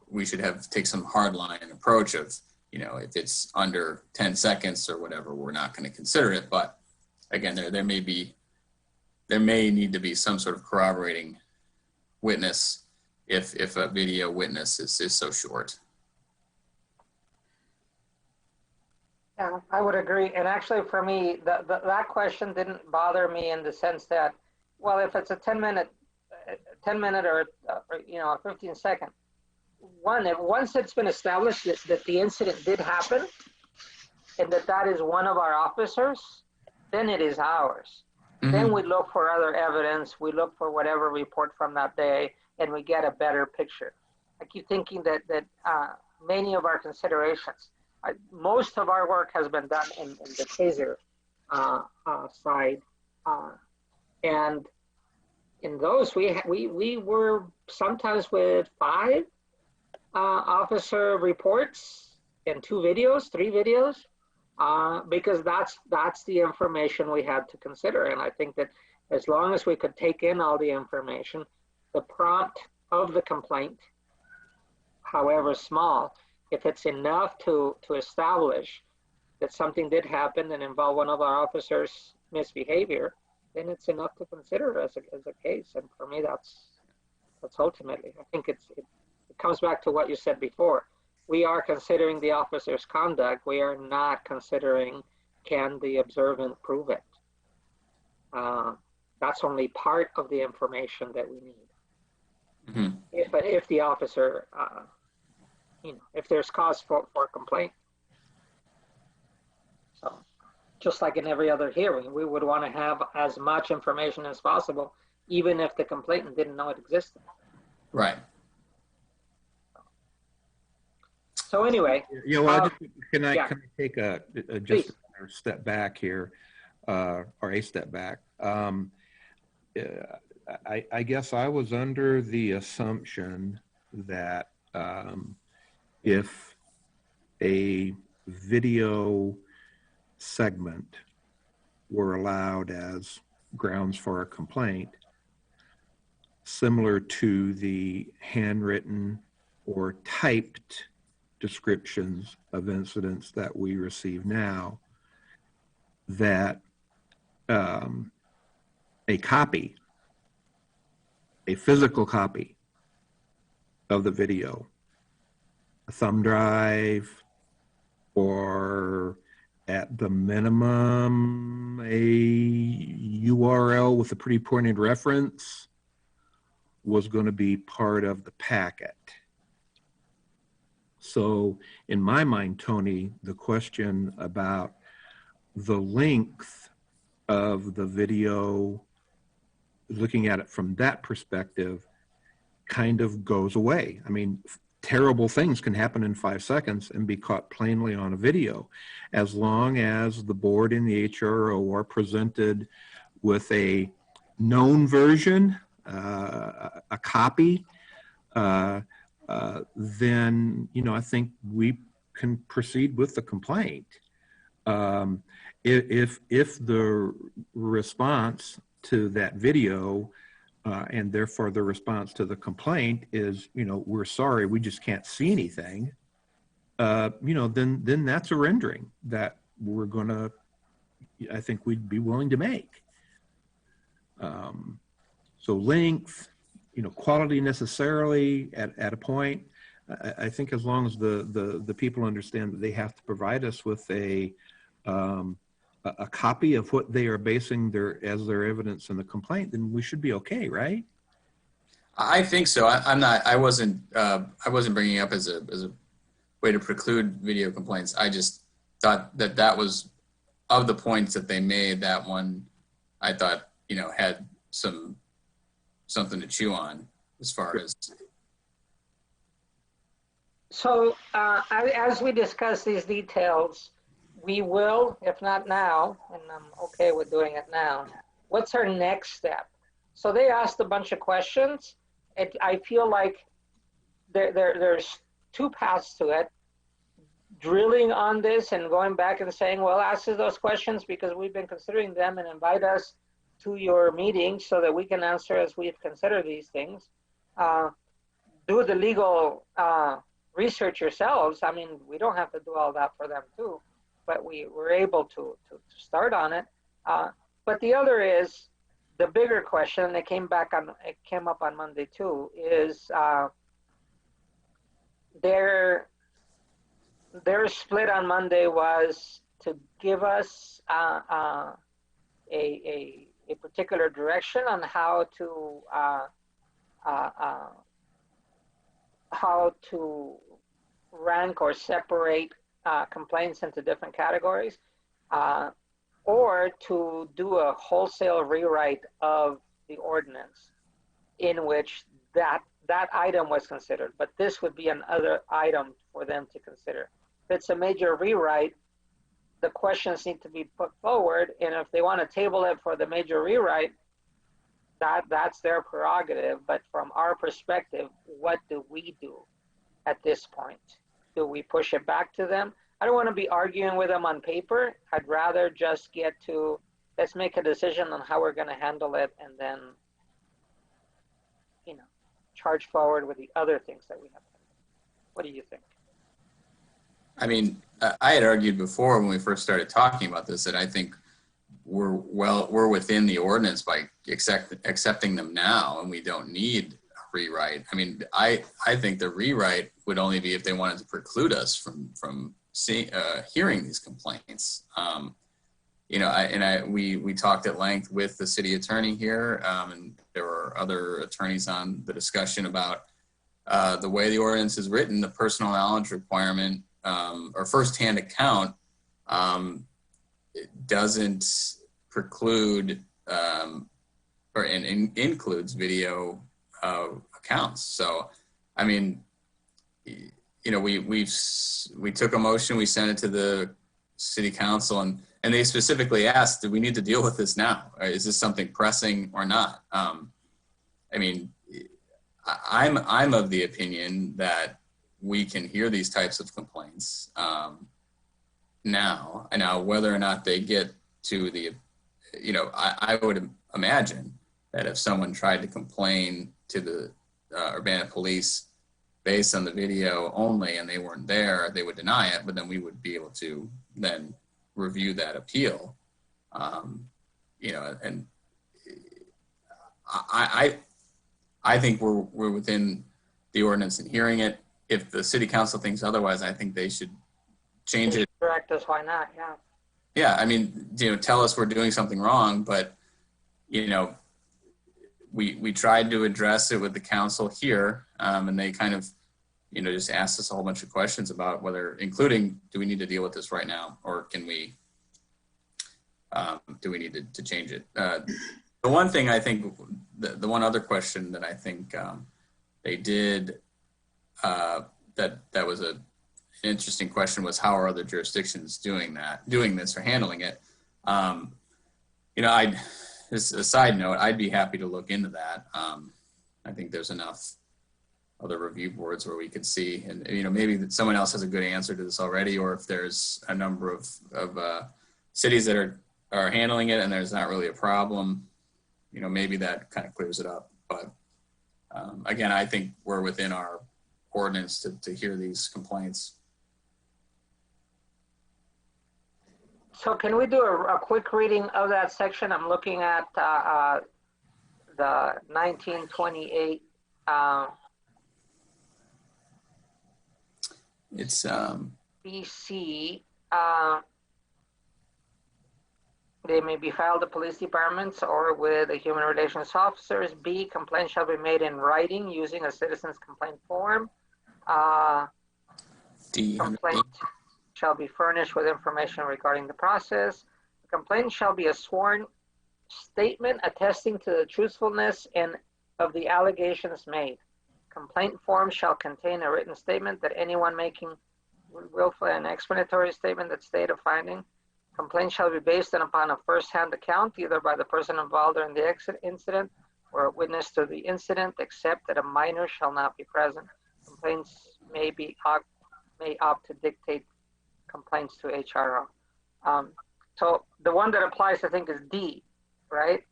we should take some hardline approach of, you know, if it's under 10 seconds or whatever, we're not going to consider it. But again, there may need to be some sort of corroborating witness if a video witness is so short. yeah, I would agree. And actually, for me, that question didn't bother me in the sense that, well, if it's a 10-minute or you know, a 15-second. Once it's been established that the incident did happen and that is one of our officers, then it is ours. Mm-hmm. Then we look for other evidence. We look for whatever report from that day, and we get a better picture. I keep thinking that many of our considerations, most of our work has been done in the taser side, and in those we were sometimes with 5 officer reports and 3 videos, because that's the information we had to consider. And I think that as long as we could take in all the information, the prompt of the complaint, however small, if it's enough to establish that something did happen and involve one of our officers' misbehavior, then it's enough to consider as a case. And for me, that's ultimately, I think it comes back to what you said before. We are considering the officer's conduct. We are not considering, can the observant prove it? That's only part of the information that we need. Mm-hmm. If the officer, you know, if there's cause for complaint. So just like in every other hearing, we would want to have as much information as possible even if the complainant didn't know it existed. Right. So anyway, Yeah, well, can I yeah. take a Please. just a step back here, or a step back? I guess I was under the assumption that if a video segment were allowed as grounds for a complaint, similar to the handwritten or typed descriptions of incidents that we receive now, that a copy, a physical copy of the video, a thumb drive, or at the minimum, a URL with a pretty pointed reference was going to be part of the packet. So in my mind, Tony, the question about the length of the video, looking at it from that perspective, kind of goes away. I mean, terrible things can happen in 5 seconds and be caught plainly on a video. As long as the board and the HRO are presented with a known version, a copy, then, you know, I think we can proceed with the complaint. If the response to that video and therefore the response to the complaint is, you know, we're sorry, we just can't see anything, you know, then that's a rendering that we're going to, I think we'd be willing to make. So length, you know, quality necessarily at a point, I think as long as the people understand that they have to provide us with a copy of what they are basing their evidence in the complaint, then we should be okay, right? I think so. I wasn't bringing it up as a way to preclude video complaints. I just thought that was, of the points that they made, that one I thought, you know, had something to chew on as far as. So as we discuss these details, we will, if not now, and I'm okay with doing it now, what's our next step? So they asked a bunch of questions. I feel like there's two paths to it. Drilling on this and going back and saying, well, ask us those questions because we've been considering them, and invite us to your meeting so that we can answer as we've considered these things. Do the legal research yourselves. I mean, we don't have to do all that for them too, but we were able to start on it. But the other is the bigger question that came up on Monday too, is their split on Monday was to give us a particular direction on how to rank or separate complaints into different categories, or to do a wholesale rewrite of the ordinance in which that item was considered. But this would be another item for them to consider. If it's a major rewrite, the questions need to be put forward, and if they want to table it for the major rewrite, that's their prerogative. But from our perspective, what do we do at this point? Do we push it back to them? I don't want to be arguing with them on paper. I'd rather just get to, let's make a decision on how we're going to handle it, and then, you know, charge forward with the other things that we have to do. What do you think? I mean, I had argued before when we first started talking about this that I think we're within the ordinance by accepting them now, and we don't need a rewrite. I mean, I think the rewrite would only be if they wanted to preclude us from hearing these complaints. You know, we talked at length with the city attorney here, and there were other attorneys on the discussion about the way the ordinance is written. The personal knowledge requirement or firsthand account it doesn't preclude includes video accounts. So, I mean, you know, we took a motion, we sent it to the city council, and they specifically asked, do we need to deal with this now? Or is this something pressing or not? I mean, I'm of the opinion that we can hear these types of complaints now. And now whether or not they get to the, you know, I would imagine that if someone tried to complain to the Urbana police based on the video only and they weren't there, they would deny it, but then we would be able to then review that appeal. You know, and I think we're within the ordinance in hearing it. If the city council thinks otherwise, I think they should change it. Correct us, why not? Yeah. Yeah, I mean, you know, tell us we're doing something wrong, but, you know, we tried to address it with the council here, and they kind of, you know, just asked us a whole bunch of questions about whether, including, do we need to deal with this right now, or can we, do we need to change it? The one thing I think, the one other question that I think they did, that was an interesting question, was how are other jurisdictions doing this or handling it? You know, as a side note, I'd be happy to look into that. I think there's enough other review boards where we could see, and, you know, maybe that someone else has a good answer to this already, or if there's a number of cities that are handling it and there's not really a problem, you know, maybe that kind of clears it up. But again, I think we're within our ordinance to hear these complaints. So can we do a quick reading of that section? I'm looking at the 1928. It's BC. They may be filed to police departments or with the human relations officers. B, complaints shall be made in writing using a citizen's complaint form. D. Complaint shall be furnished with information regarding the process. The complaint shall be a sworn statement attesting to the truthfulness and of the allegations made. Complaint form shall contain a written statement that anyone making willful and explanatory statement that state of finding. Complaint shall be based upon a first-hand account, either by the person involved in the incident or a witness to the incident, except that a minor shall not be present. Complaints may opt to dictate complaints to HRO. So the one that applies, I think, is D, right?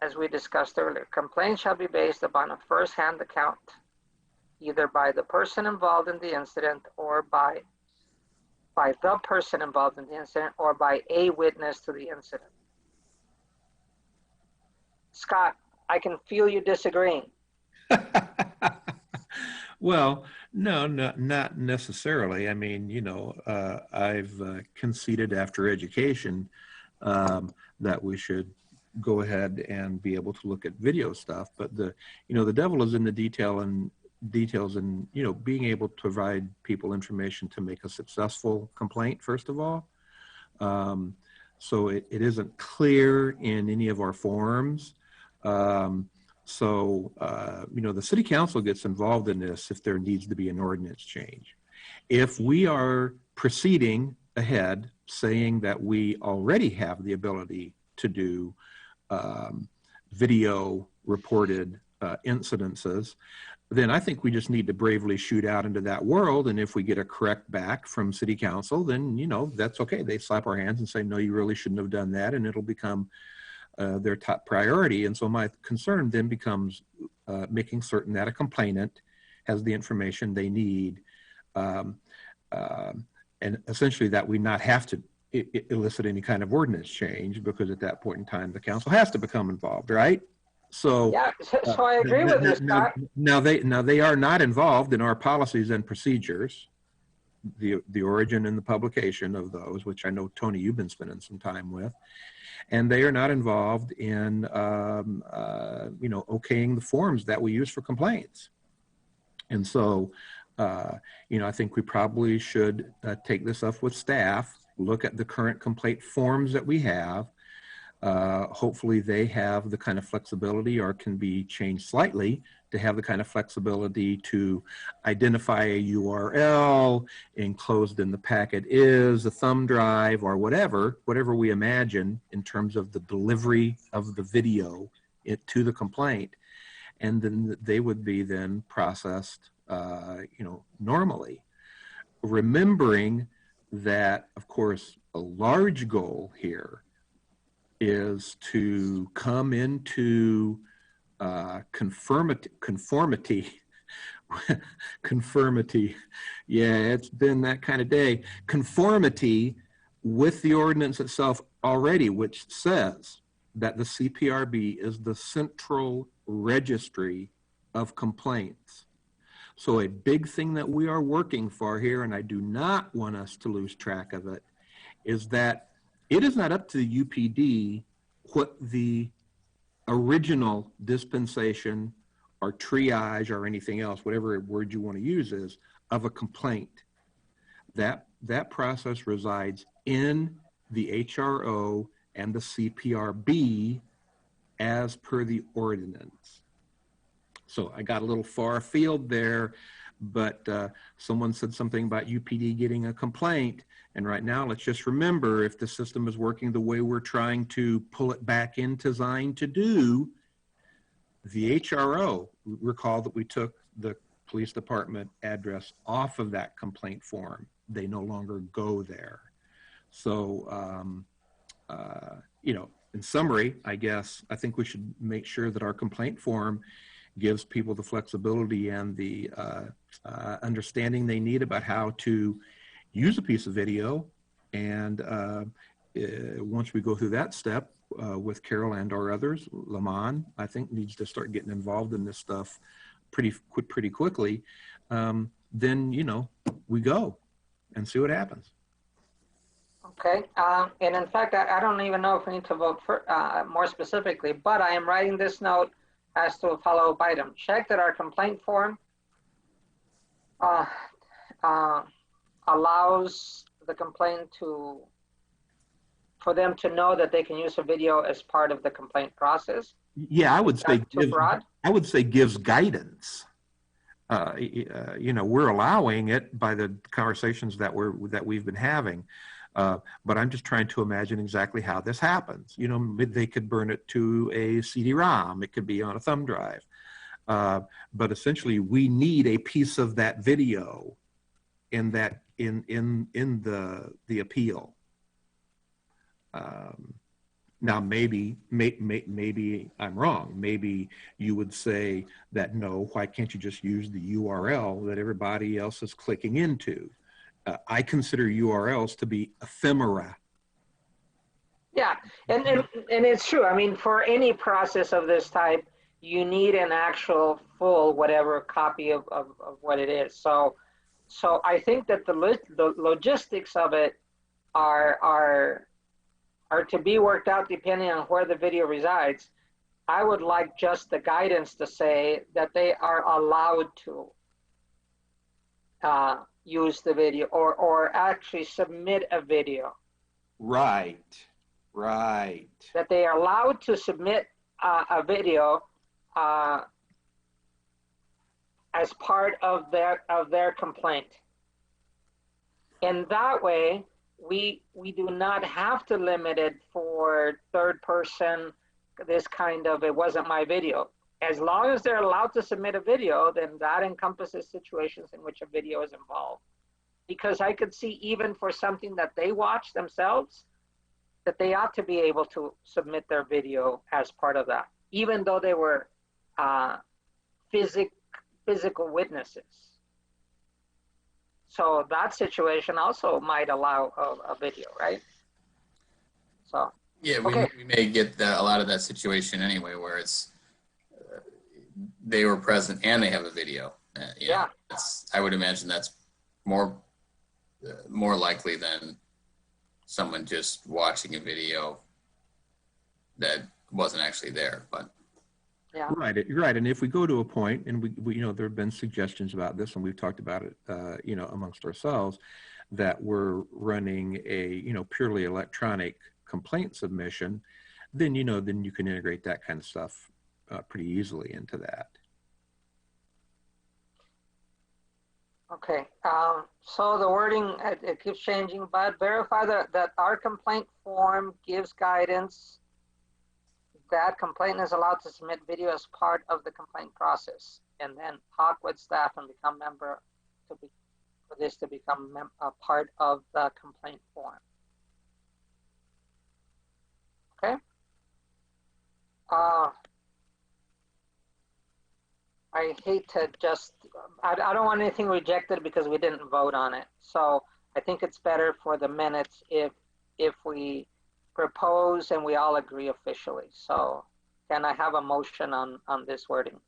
As we discussed earlier, complaint shall be based upon a first-hand account, either by the person involved in the incident or by the person involved in the incident or by a witness to the incident. Scott, I can feel you disagreeing. Well, no, not necessarily. I mean, you know, I've conceded after education that we should go ahead and be able to look at video stuff, but the devil is in the details and, you know, being able to provide people information to make a successful complaint, first of all. So it isn't clear in any of our forms. So, you know, the city council gets involved in this if there needs to be an ordinance change. If we are proceeding ahead saying that we already have the ability to do video reported incidences, then I think we just need to bravely shoot out into that world. And if we get a correct back from city council, then, you know, that's okay. They slap our hands and say, no, you really shouldn't have done that. And it'll become their top priority. And so my concern then becomes making certain that a complainant has the information they need. And essentially that we not have to elicit any kind of ordinance change, because at that point in time, the council has to become involved, right? So, yeah, so I agree with you, Scott. Now they are not involved in our policies and procedures, the origin and the publication of those, which I know, Tony, you've been spending some time with, and they are not involved in, you know, okaying the forms that we use for complaints. And so, you know, I think we probably should take this up with staff, look at the current complaint forms that we have, Hopefully they have the kind of flexibility, or can be changed slightly to have the kind of flexibility to identify a URL enclosed in the packet is a thumb drive or whatever we imagine in terms of the delivery of the video to the complaint. And then they would be then processed, normally. Remembering that, of course, a large goal here is to come into conformity. Conformity. Yeah, it's been that kind of day. Conformity with the ordinance itself already, which says that the CPRB is the central registry of complaints. So a big thing that we are working for here, and I do not want us to lose track of it, is that it is not up to the UPD what the original dispensation or triage or anything else, whatever word you want to use, is of a complaint. That process resides in the HRO and the CPRB as per the ordinance. So I got a little far afield there, but someone said something about UPD getting a complaint. And right now, let's just remember, if the system is working the way we're trying to pull it back into design to do, the HRO, recall that we took the police department address off of that complaint form. They no longer go there. So, in summary, I guess, I think we should make sure that our complaint form gives people the flexibility and the understanding they need about how to use a piece of video. And once we go through that step with Carol and or others, Lamont, I think, needs to start getting involved in this stuff pretty quickly. Then, we go and see what happens. Okay, and in fact, I don't even know if we need to vote for more specifically, but I am writing this note as to a follow-up item. Check that our complaint form allows the complaint for them to know that they can use a video as part of the complaint process. Yeah, I would say too broad? I would say gives guidance. We're allowing it by the conversations that we've been having. But I'm just trying to imagine exactly how this happens. They could burn it to a CD-ROM. It could be on a thumb drive. But essentially, we need a piece of that video in the appeal. Now, maybe I'm wrong. Maybe you would say that, no, why can't you just use the URL that everybody else is clicking into? I consider URLs to be ephemera. Yeah, and it's true. I mean, for any process of this type, you need an actual full whatever copy of what it is. So I think that the logistics of it are to be worked out depending on where the video resides. I would like just the guidance to say that they are allowed to use the video or actually submit a video. Right. That they are allowed to submit a video as part of their complaint. And that way, we do not have to limit it for third person, this kind of, it wasn't my video. As long as they're allowed to submit a video, then that encompasses situations in which a video is involved. Because I could see, even for something that they watch themselves, that they ought to be able to submit their video as part of that, even though they were physical witnesses. So that situation also might allow a video, right? So yeah, okay. we may get a lot of that situation anyway, where it's they were present and they have a video. Yeah, I would imagine that's more likely than someone just watching a video that wasn't actually there. But yeah, right. And if we go to a point, and we there have been suggestions about this, and we've talked about it, amongst ourselves, that we're running a purely electronic complaint submission, then, you know, then you can integrate that kind of stuff pretty easily into that. Okay, so the wording, it keeps changing, but verify that our complaint form gives guidance that complainant is allowed to submit video as part of the complaint process, and then talk with staff and become member for this to become a part of the complaint form. Okay. I hate to just, I don't want anything rejected because we didn't vote on it. So I think it's better for the minutes if we propose and we all agree officially. So can I have a motion on this wording?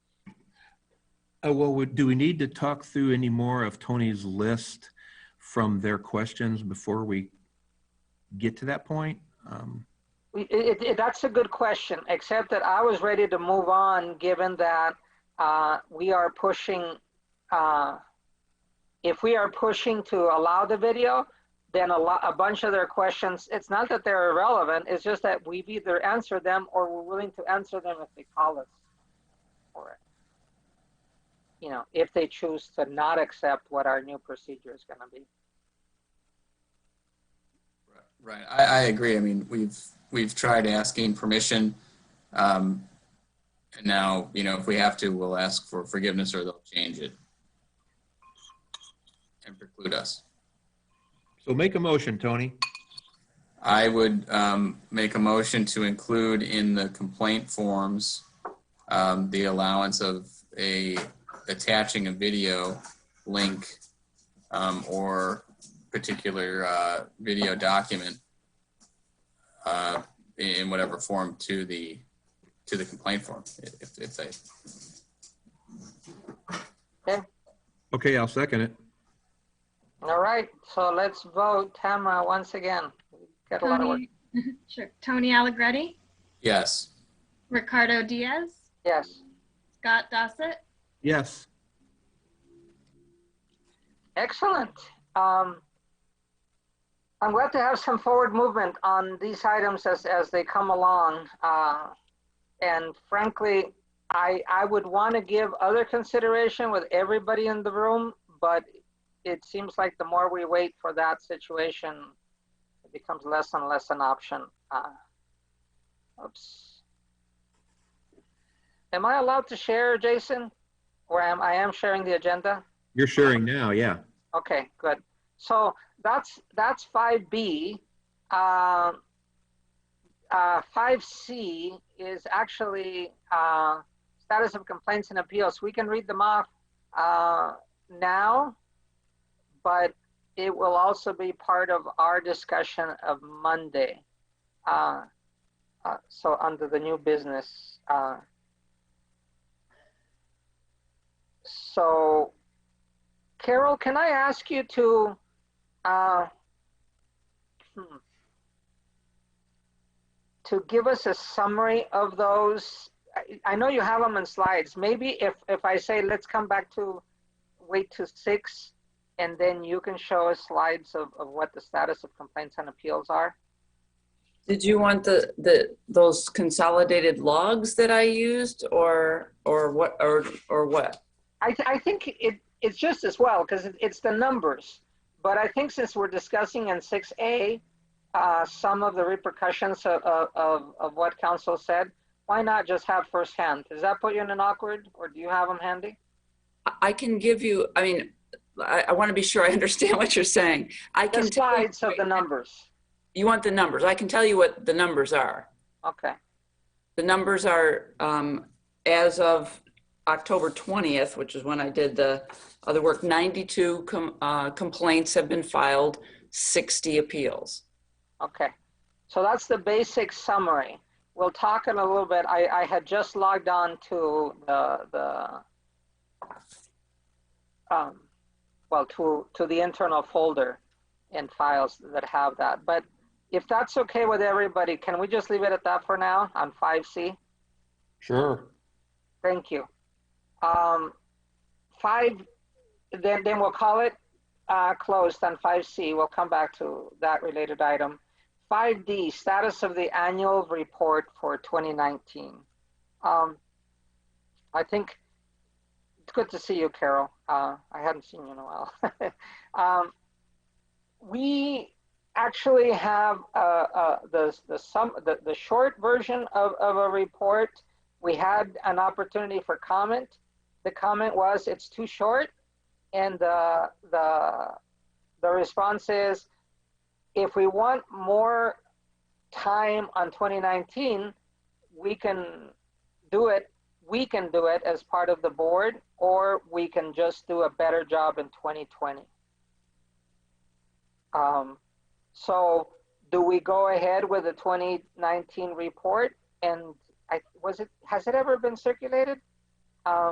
Well, do we need to talk through any more of Tony's list from their questions before we get to that point? That's a good question, except that I was ready to move on given that we are pushing, if we are pushing to allow the video, then a bunch of their questions, it's not that they're irrelevant, it's just that we've either answered them or we're willing to answer them if they call us for it. You know, if they choose to not accept what our new procedure is going to be. Right. I agree. I mean, we've tried asking permission, and now, you know, if we have to, we'll ask for forgiveness or they'll change it and preclude us. So make a motion, Tony. I would make a motion to include in the complaint forms the allowance of attaching a video link or particular video document in whatever form to the complaint form, if they. Okay. Okay, I'll second it. All right, so let's vote. Tamara, once again. Got a lot of work. Sure. Tony Allegretti, Yes. Ricardo Diaz, Yes. Scott Dossett, Yes. Excellent. I'm glad to have some forward movement on these items as they come along. And frankly, I would want to give other consideration with everybody in the room, but it seems like the more we wait for that situation, it becomes less and less an option. Oops. Am I allowed to share, Jason? Or I am sharing the agenda? You're sharing now, yeah. Okay, good. So that's 5B. 5C is actually status of complaints and appeals. We can read them off now, but it will also be part of our discussion of Monday. So under the new business. So Carol, can I ask you to give us a summary of those? I know you have them in slides. Maybe if I say, let's come back to wait to 6, and then you can show us slides of what the status of complaints and appeals are. Did you want those consolidated logs that I used, or what, or what? I think it's just as well because it's the numbers. But I think since we're discussing in 6A some of the repercussions of what council said, why not just have firsthand? Does that put you in an awkward, or do you have them handy? I can give you, I mean, I want to be sure I understand what you're saying. I can The slides of the numbers. You want the numbers? I can tell you what the numbers are. Okay. The numbers are as of October 20th, which is when I did the other work, 92 complaints have been filed, 60 appeals. Okay. So that's the basic summary. We'll talk in a little bit. I had just logged on to to the internal folder in files that have that. But if that's okay with everybody, can we just leave it at that for now on 5C? Sure. Thank you. 5, then we'll call it closed on 5C. We'll come back to that related item. 5D, status of the annual report for 2019. I think it's good to see you, Carol. I hadn't seen you in a while. We actually have the short version of a report. We had an opportunity for comment. The comment was it's too short, and the response is, if we want more time on 2019, we can do it. We can do it as part of the board, or we can just do a better job in 2020. So do we go ahead with the 2019 report? And has it ever been circulated? I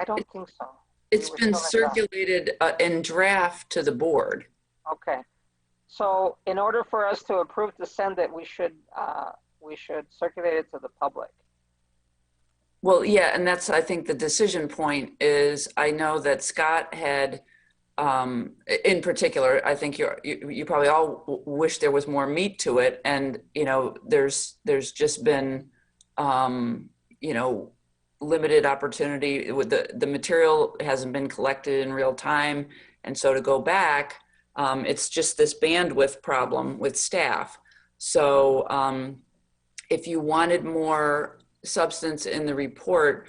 don't think so. It's been circulated in draft to the board. Okay. So in order for us to approve to send it, we should circulate it to the public. Well, yeah, and that's, I think the decision point is, I know that Scott had, in particular, I think you probably all wish there was more meat to it. And, you know, there's just been, you know, limited opportunity with the material hasn't been collected in real time. And so to go back, it's just this bandwidth problem with staff. So if you wanted more substance in the report,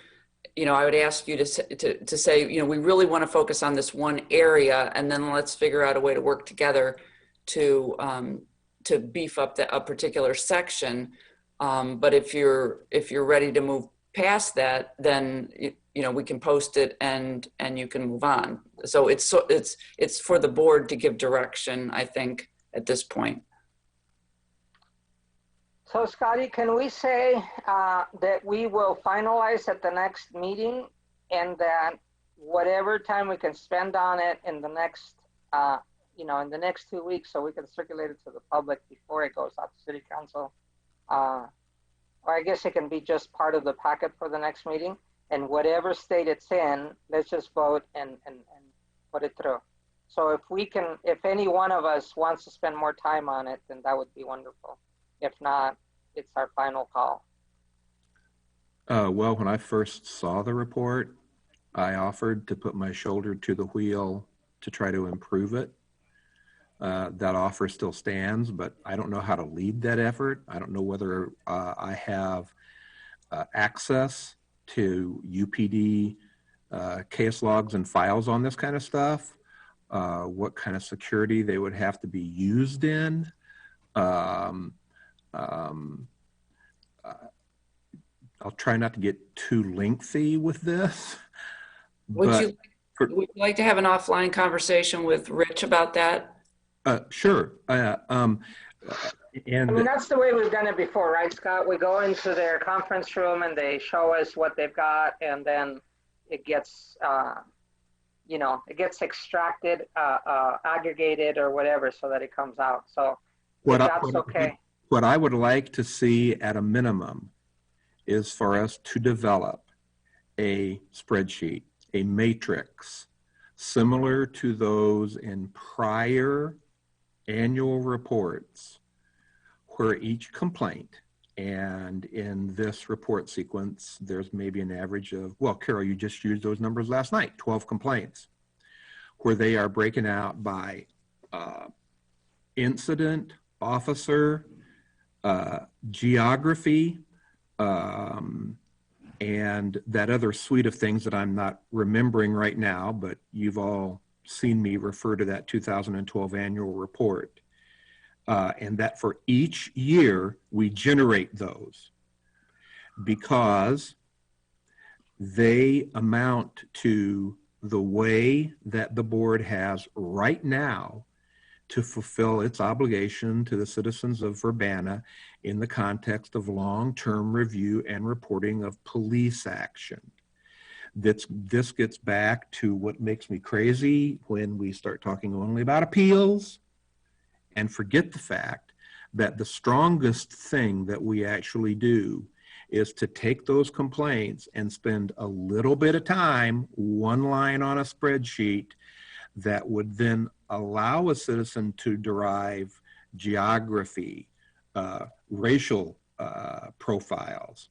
you know, I would ask you to say, you know, we really want to focus on this one area, and then let's figure out a way to work together to beef up a particular section. But if you're ready to move past that, then you know, we can post it and you can move on. So it's for the board to give direction, I think, at this point. So Scotty, can we say that we will finalize at the next meeting, and that whatever time we can spend on it in the next, you know, in the next 2 weeks, so we can circulate it to the public before it goes out to City Council, or I guess it can be just part of the packet for the next meeting, and whatever state it's in, let's just vote and put it through. So if any one of us wants to spend more time on it, then that would be wonderful. If not, it's our final call. Well, when I first saw the report, I offered to put my shoulder to the wheel to try to improve it. That offer still stands, but I don't know how to lead that effort. I don't know whether I have access to UPD case logs and files on this kind of stuff, what kind of security they would have to be used in. I'll try not to get too lengthy with this. Would you like to have an offline conversation with Rich about that? Sure. And I mean, that's the way we've done it before, right, Scott? We go into their conference room and they show us what they've got, and then it gets, you know, it gets extracted, aggregated or whatever, so that it comes out. So that's okay. What I would like to see at a minimum is for us to develop a spreadsheet, a matrix, similar to those in prior annual reports, where each complaint, and in this report sequence, there's maybe an average of, well, Carol, you just used those numbers last night, 12 complaints, where they are breaking out by incident, officer, geography, and that other suite of things that I'm not remembering right now, but you've all seen me refer to that 2012 annual report. And that for each year, we generate those because they amount to the way that the board has right now to fulfill its obligation to the citizens of Urbana in the context of long-term review and reporting of police action. This gets back to what makes me crazy when we start talking only about appeals and forget the fact that the strongest thing that we actually do is to take those complaints and spend a little bit of time, one line on a spreadsheet, that would then allow a citizen to derive geography, racial profiles,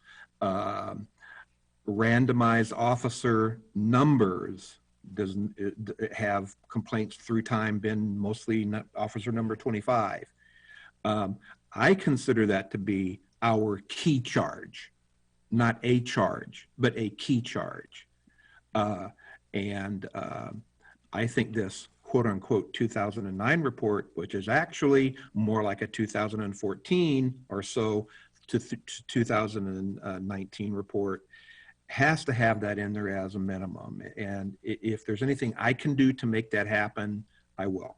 randomized officer numbers. Does it have complaints through time been mostly not officer number 25? I consider that to be our key charge, not a charge, but a key charge. I think this quote unquote 2009 report, which is actually more like a 2014 or so to 2019 report, has to have that in there as a minimum. And if there's anything I can do to make that happen, I will.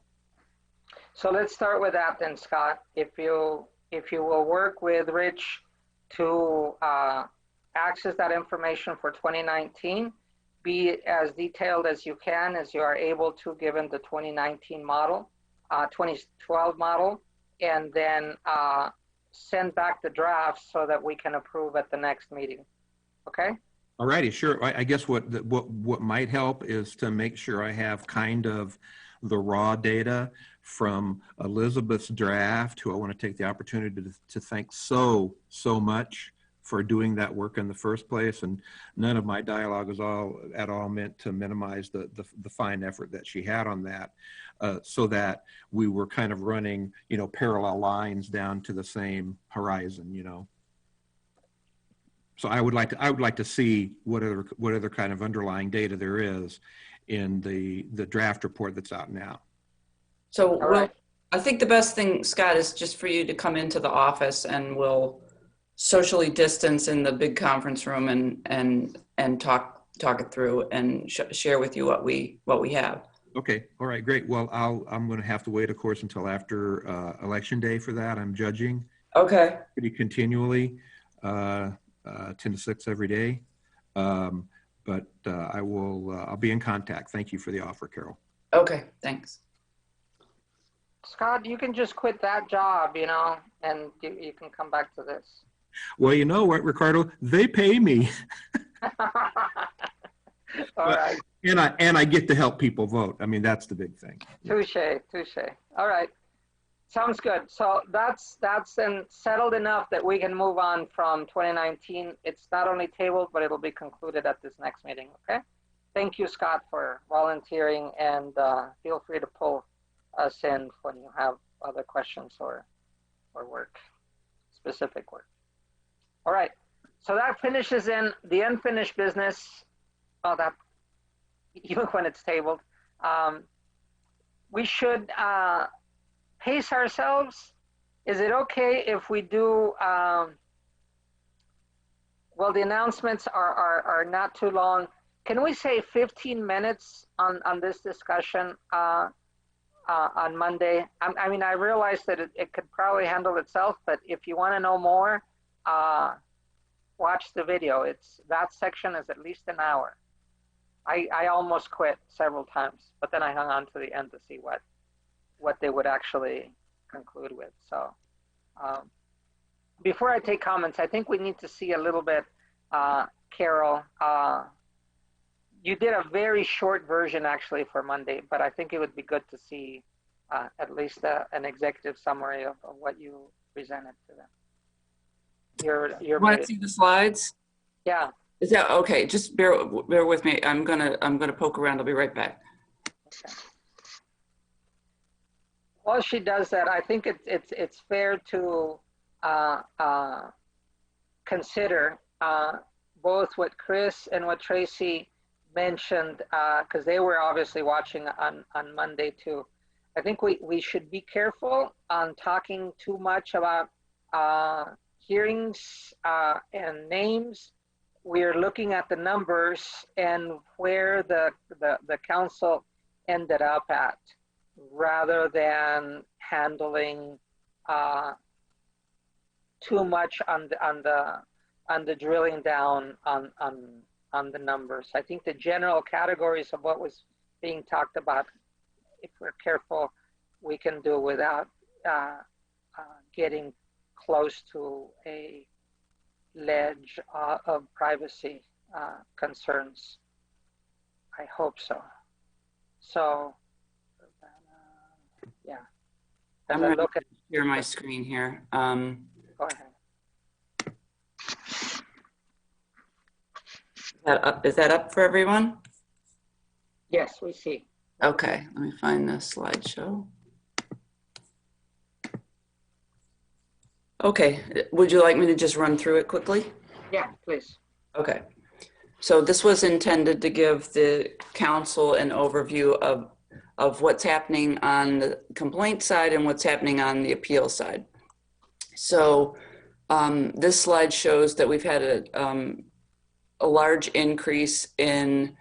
So let's start with that then, Scott. If you will work with Rich to access that information for 2019, be as detailed as you can, as you are able to, given the 2019 model, 2012 model, and then send back the draft so that we can approve at the next meeting. Okay? All righty, sure. I guess what might help is to make sure I have kind of the raw data from Elizabeth's draft, who I want to take the opportunity to thank so much for doing that work in the first place. And none of my dialogue is at all meant to minimize the fine effort that she had on that, so that we were kind of running, parallel lines down to the same horizon, So I would like to see what other kind of underlying data there is in the draft report that's out now. So right. I think the best thing, Scott, is just for you to come into the office, and we'll socially distance in the big conference room and talk it through and share with you what we have. Okay. All right. Great. Well, I'm going to have to wait, of course, until after election day for that. I'm judging. Okay. Pretty continually, 10 to 6 every day. But I'll be in contact. Thank you for the offer, Carol. Okay. Thanks. Scott, you can just quit that job, and you can come back to this. Well, you know what, Ricardo? They pay me. All right. And I get to help people vote. I mean, that's the big thing. Touche. All right. Sounds good. So that's then settled enough that we can move on from 2019. It's not only tabled, but it'll be concluded at this next meeting. Okay. Thank you, Scott, for volunteering, and feel free to pull us in when you have other questions or work, specific work. All right. So that finishes in the unfinished business. Oh, that even when it's tabled, we should pace ourselves. Is it okay if we do, well, the announcements are not too long. Can we say 15 minutes on this discussion on Monday? I mean, I realize that it could probably handle itself, but if you want to know more, watch the video. That section is at least an hour. I almost quit several times, but then I hung on to the end to see what they would actually conclude with. So before I take comments, I think we need to see a little bit, Carol, you did a very short version actually for Monday, but I think it would be good to see at least an executive summary of what you presented to them. You want to see the slides? Yeah. Is that okay? Just bear with me. I'm gonna poke around. I'll be right back. Okay. While she does that, I think it's fair to consider both what Chris and what Tracy mentioned, because they were obviously watching on Monday too. I think we should be careful on talking too much about hearings and names. We're looking at the numbers and where the council ended up at, rather than handling too much on the drilling down on the numbers. I think the general categories of what was being talked about, if we're careful, we can do without getting close to a ledge of privacy concerns. I hope so. So, yeah, I'm So going to look at, share my screen here. go ahead. Is that up for everyone? Yes, we see. Okay, let me find the slideshow. Okay, would you like me to just run through it quickly? Yeah, please. Okay, so this was intended to give the council an overview of what's happening on the complaint side and what's happening on the appeal side. So this slide shows that we've had a large increase in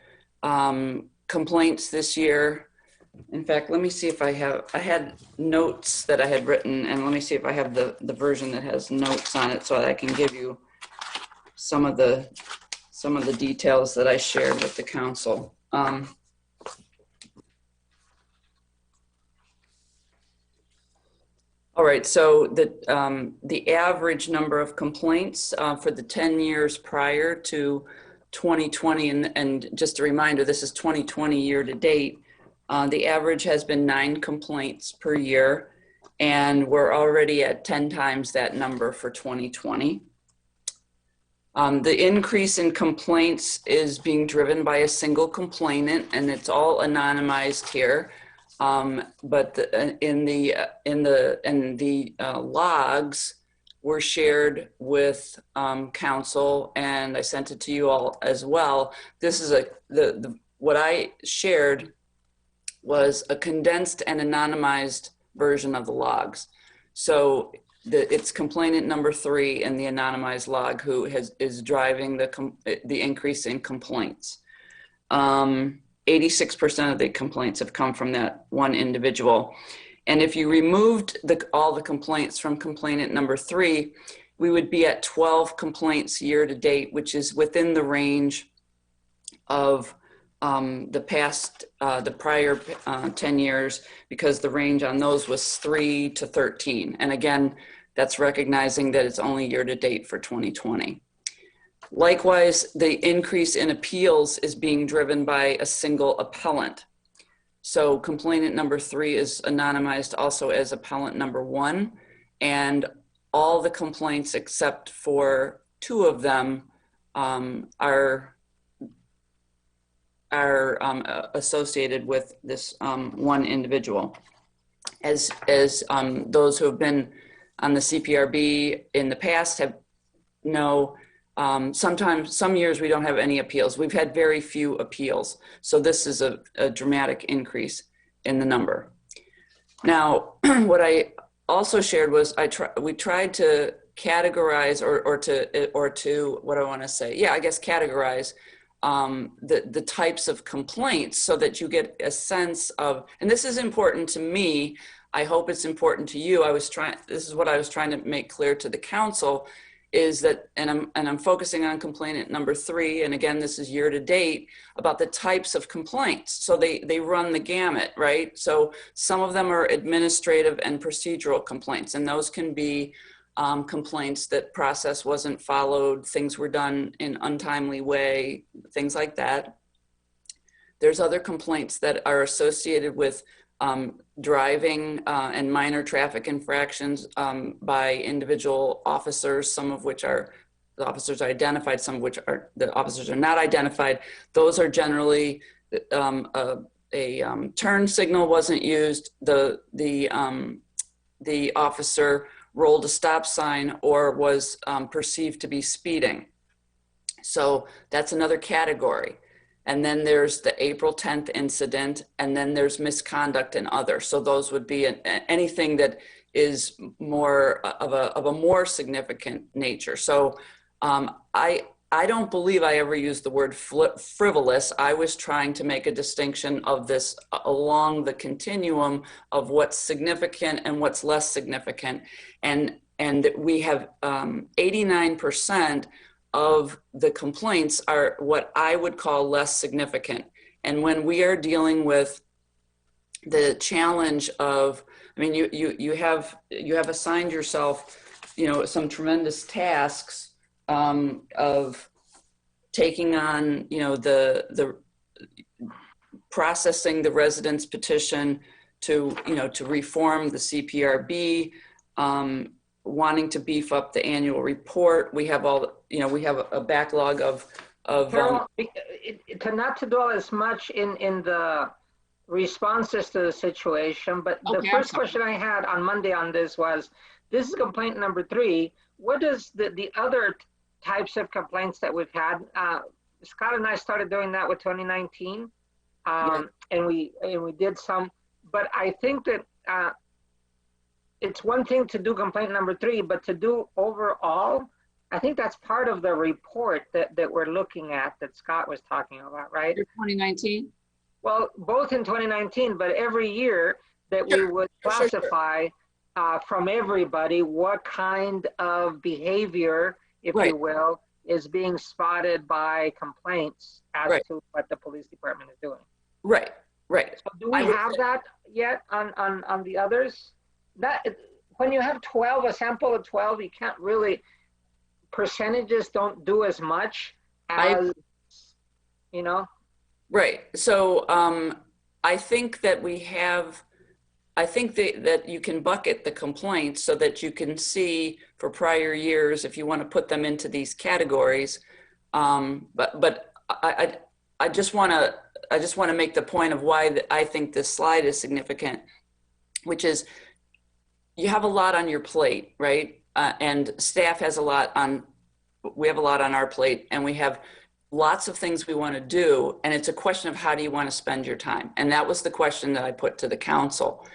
complaints this year. In fact, let me see if I had notes that I had written, and let me see if I have the version that has notes on it so that I can give you some of the details that I shared with the council. All right, so the average number of complaints for the 10 years prior to 2020, and just a reminder, this is 2020 year to date, the average has been 9 complaints per year, and we're already at 10 times that number for 2020. The increase in complaints is being driven by a single complainant, and it's all anonymized here. But in the logs were shared with council, and I sent it to you all as well. This is what I shared was a condensed and anonymized version of the logs. So it's complainant number 3 in the anonymized log who is driving the increase in complaints. 86% of the complaints have come from that one individual. And if you removed all the complaints from complainant number 3, we would be at 12 complaints year to date, which is within the range of the prior 10 years, because the range on those was 3 to 13. And again, that's recognizing that it's only year to date for 2020. Likewise, the increase in appeals is being driven by a single appellant. So complainant number 3 is anonymized also as appellant number 1, and all the complaints except for 2 of them are associated with this one individual. As those who have been on the CPRB in the past know, sometimes some years we don't have any appeals. We've had very few appeals. So this is a dramatic increase in the number. Now, what I also shared was we tried to categorize or to what I want to say. Yeah, I guess categorize the types of complaints so that you get a sense of, and this is important to me, I hope it's important to you. This is what I was trying to make clear to the council, is that, and I'm focusing on complainant number 3, and again, this is year to date, about the types of complaints. So they run the gamut, right? So some of them are administrative and procedural complaints, and those can be complaints that process wasn't followed, things were done in untimely way, things like that. There's other complaints that are associated with driving and minor traffic infractions by individual officers, some of which are the officers are identified, some of which are the officers are not identified. Those are generally a turn signal wasn't used, the officer rolled a stop sign or was perceived to be speeding. So that's another category. And then there's the April 10th incident, and then there's misconduct and other. So those would be anything that is more of a more significant nature. So I don't believe I ever used the word frivolous. I was trying to make a distinction of this along the continuum of what's significant and what's less significant. And we have 89% of the complaints are what I would call less significant. And when we are dealing with the challenge of, I mean, you have assigned yourself, some tremendous tasks of taking on, the processing the resident's petition to, you know, to reform the CPRB, wanting to beef up the annual report. We have all, you know, we have a backlog of Carol, not to dwell as much in the responses to the situation, but the Okay, first question I had on Monday on this was, this is complaint number 3. What does the other types of complaints that we've had? Scott and I started doing that with 2019, and we did some. But I think that it's one thing to do complaint number 3, but to do overall, I think that's part of the report that we're looking at that Scott was talking about, right? 2019? Well, both in 2019, but every year that we would classify from everybody what kind of behavior, if you will, is being spotted by complaints as to what the police department is doing. Right. So do we have that yet on the others? That when you have 12, a sample of 12, you can't really, percentages don't do as much as, you know? Right. So I think that we have, I think that you can bucket the complaints so that you can see for prior years if you want to put them into these categories. But I just want to make the point of why I think this slide is significant, which is you have a lot on your plate, right? And staff has a lot on, we have a lot on our plate, and we have lots of things we want to do. And it's a question of how do you want to spend your time? And that was the question that I put to the council.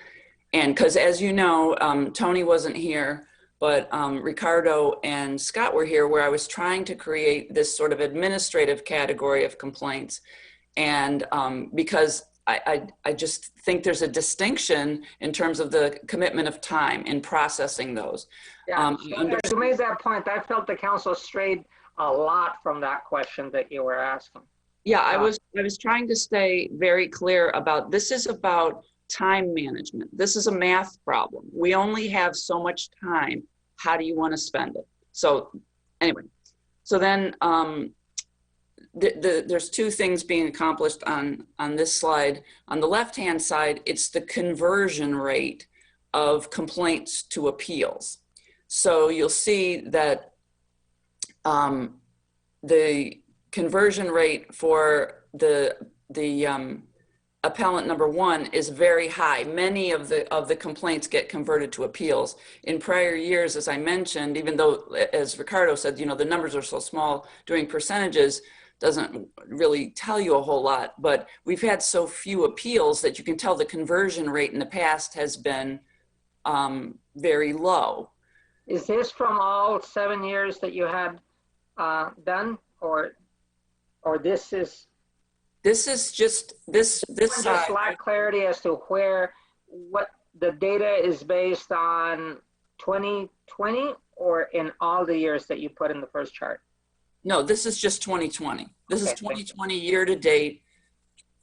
And because as you know, Tony wasn't here, but Ricardo and Scott were here, where I was trying to create this sort of administrative category of complaints. And because I just think there's a distinction in terms of the commitment of time in processing those. Yeah, you made that point. I felt the council strayed a lot from that question that you were asking. Yeah, I was trying to stay very clear about, this is about time management. This is a math problem. We only have so much time. How do you want to spend it? So anyway, so then there's 2 things being accomplished on this slide. On the left-hand side, it's the conversion rate of complaints to appeals. So you'll see that the conversion rate for the appellant number 1 is very high. Many of the complaints get converted to appeals. In prior years, as I mentioned, even though, as Ricardo said, you know, the numbers are so small, doing percentages doesn't really tell you a whole lot, but we've had so few appeals that you can tell the conversion rate in the past has been very low. Is this from all 7 years that you had done, or this is? This is just this. Just lack clarity as to what the data is based on 2020 or in all the years that you put in the first chart. No, this is just 2020. This is 2020 year to date,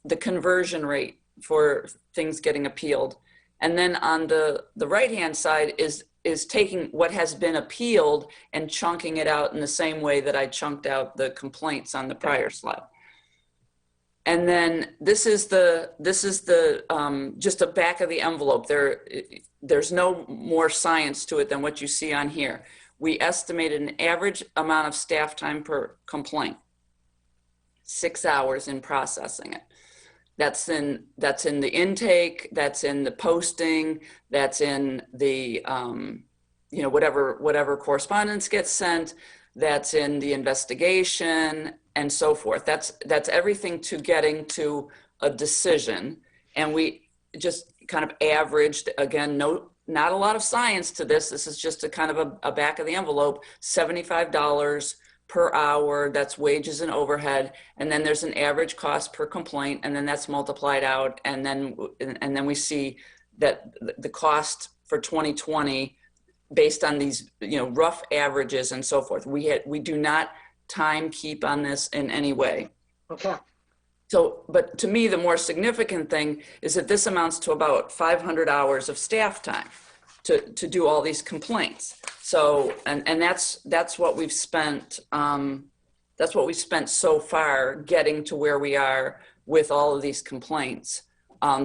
the conversion rate for things getting appealed. And then on the right-hand side is taking what has been appealed and chunking it out in the same way that I chunked out the complaints on the prior slide. And then this is the just a back of the envelope. There's no more science to it than what you see on here. We estimated an average amount of staff time per complaint, 6 hours in processing it. That's in the intake, that's in the posting, that's in the you know, whatever correspondence gets sent, that's in the investigation and so forth. That's everything to getting to a decision. And we just kind of averaged, again, not a lot of science to this. This is just a kind of a back of the envelope, $75 per hour. That's wages and overhead. And then there's an average cost per complaint, and then that's multiplied out. And then we see that the cost for 2020, based on these, you know, rough averages and so forth, we do not time keep on this in any way. Okay. So, but to me, the more significant thing is that this amounts to about 500 hours of staff time to do all these complaints. So, and that's what we've spent. That's what we spent so far getting to where we are with all of these complaints.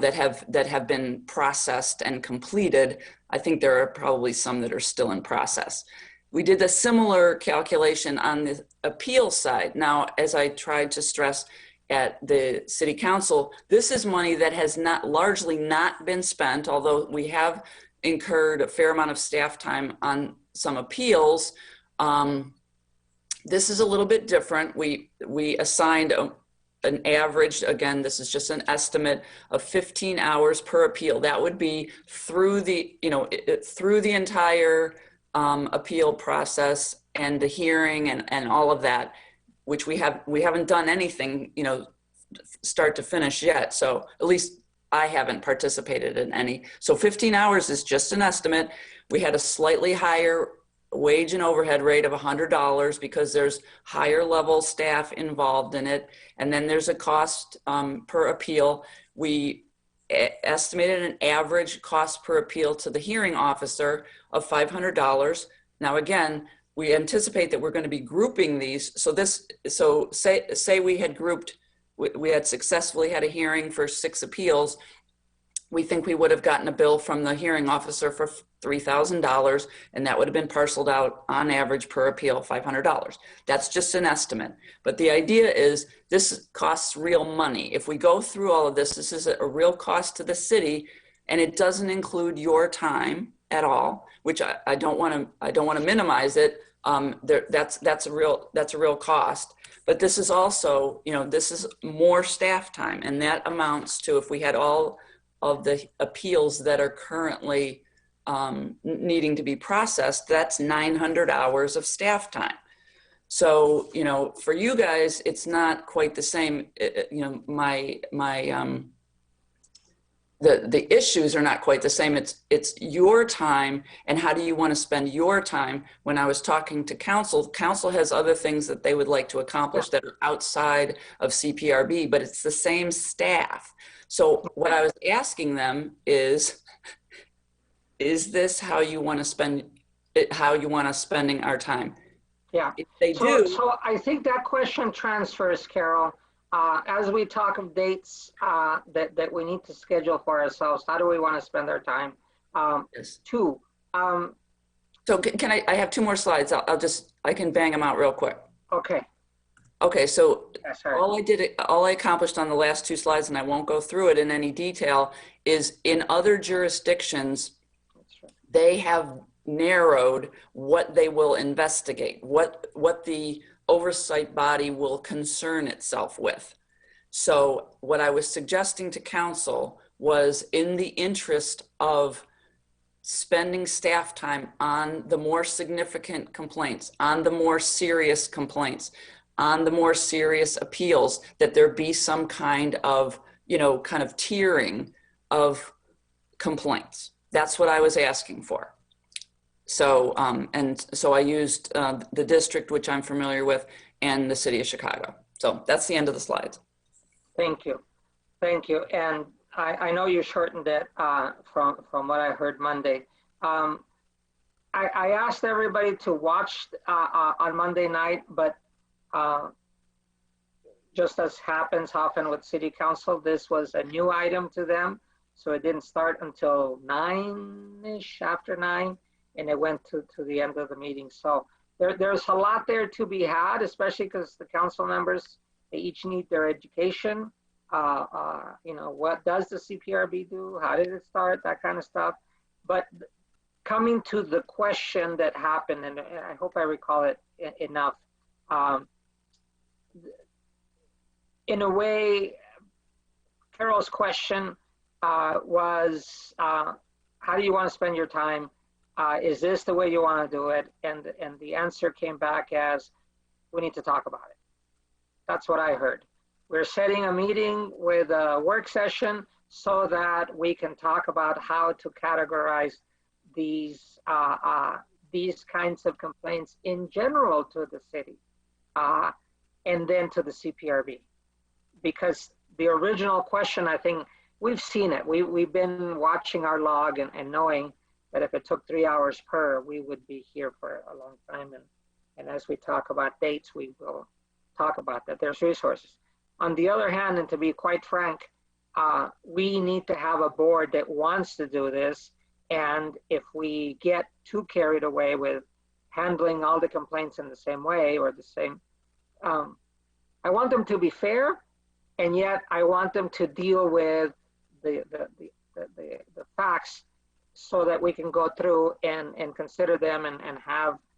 that have been processed and completed. I think there are probably some that are still in process. We did a similar calculation on the appeal side. Now, as I tried to stress at the city council, this is money that has largely not been spent, although we have incurred a fair amount of staff time on some appeals. This is a little bit different. We assigned an average, again, this is just an estimate of 15 hours per appeal. That would be through the, through the entire appeal process and the hearing and all of that, which we haven't done anything, start to finish yet. So at least I haven't participated in any. So 15 hours is just an estimate. We had a slightly higher wage and overhead rate of $100 because there's higher level staff involved in it. And then there's a cost per appeal. We estimated an average cost per appeal to the hearing officer of $500. Now, again, we anticipate that we're going to be grouping these. So say we had grouped, we had successfully had a hearing for 6 appeals. We think we would have gotten a bill from the hearing officer for $3,000, and that would have been parceled out on average per appeal, $500. That's just an estimate. But the idea is this costs real money. If we go through all of this, this is a real cost to the city, and it doesn't include your time at all, which I don't want to minimize it. That's a real cost. But this is also, this is more staff time, and that amounts to, if we had all of the appeals that are currently needing to be processed, that's 900 hours of staff time. So, for you guys, it's not quite the same. The issues are not quite the same. It's your time, and how do you want to spend your time? When I was talking to council has other things that they would like to accomplish that are outside of CPRB, but it's the same staff. So what I was asking them is this how you want to spend it, how you want us spending our time? Yeah. If they do. So I think that question transfers, Carol. As we talk of dates that we need to schedule for ourselves, how do we want to spend our time? Yes. 2. So can I have 2 more slides? I can bang them out real quick. Okay. Okay, so Yes, all I accomplished on the last 2 slides, and I won't go through it in any detail, is in other jurisdictions, they have narrowed what they will investigate, what the oversight body will concern itself with. So what I was suggesting to council was, in the interest of spending staff time on the more significant complaints, on the more serious complaints, on the more serious appeals, that there be some kind of tiering of complaints. That's what I was asking for. So, so I used the district, which I'm familiar with, and the city of Chicago. So that's the end of the slides. Thank you. Thank you. And I know you shortened it from what I heard Monday. I asked everybody to watch on Monday night, but just as happens often with city council, this was a new item to them. So it didn't start until 9-ish, after 9, and it went to the end of the meeting. So there's a lot there to be had, especially because the council members, they each need their education. What does the CPRB do? How did it start? That kind of stuff. But coming to the question that happened, and I hope I recall it enough. In a way, Carol's question was, how do you want to spend your time? Is this the way you want to do it? And the answer came back as, we need to talk about it. That's what I heard. We're setting a meeting with a work session so that we can talk about how to categorize these kinds of complaints in general to the city, and then to the CPRB. Because the original question, I think we've seen it. We've been watching our log and knowing that if it took 3 hours per, we would be here for a long time. And as we talk about dates, we will talk about that. There's resources. On the other hand, and to be quite frank, we need to have a board that wants to do this. And if we get too carried away with handling all the complaints in the same way or the same, I want them to be fair, and yet I want them to deal with the facts so that we can go through and consider them and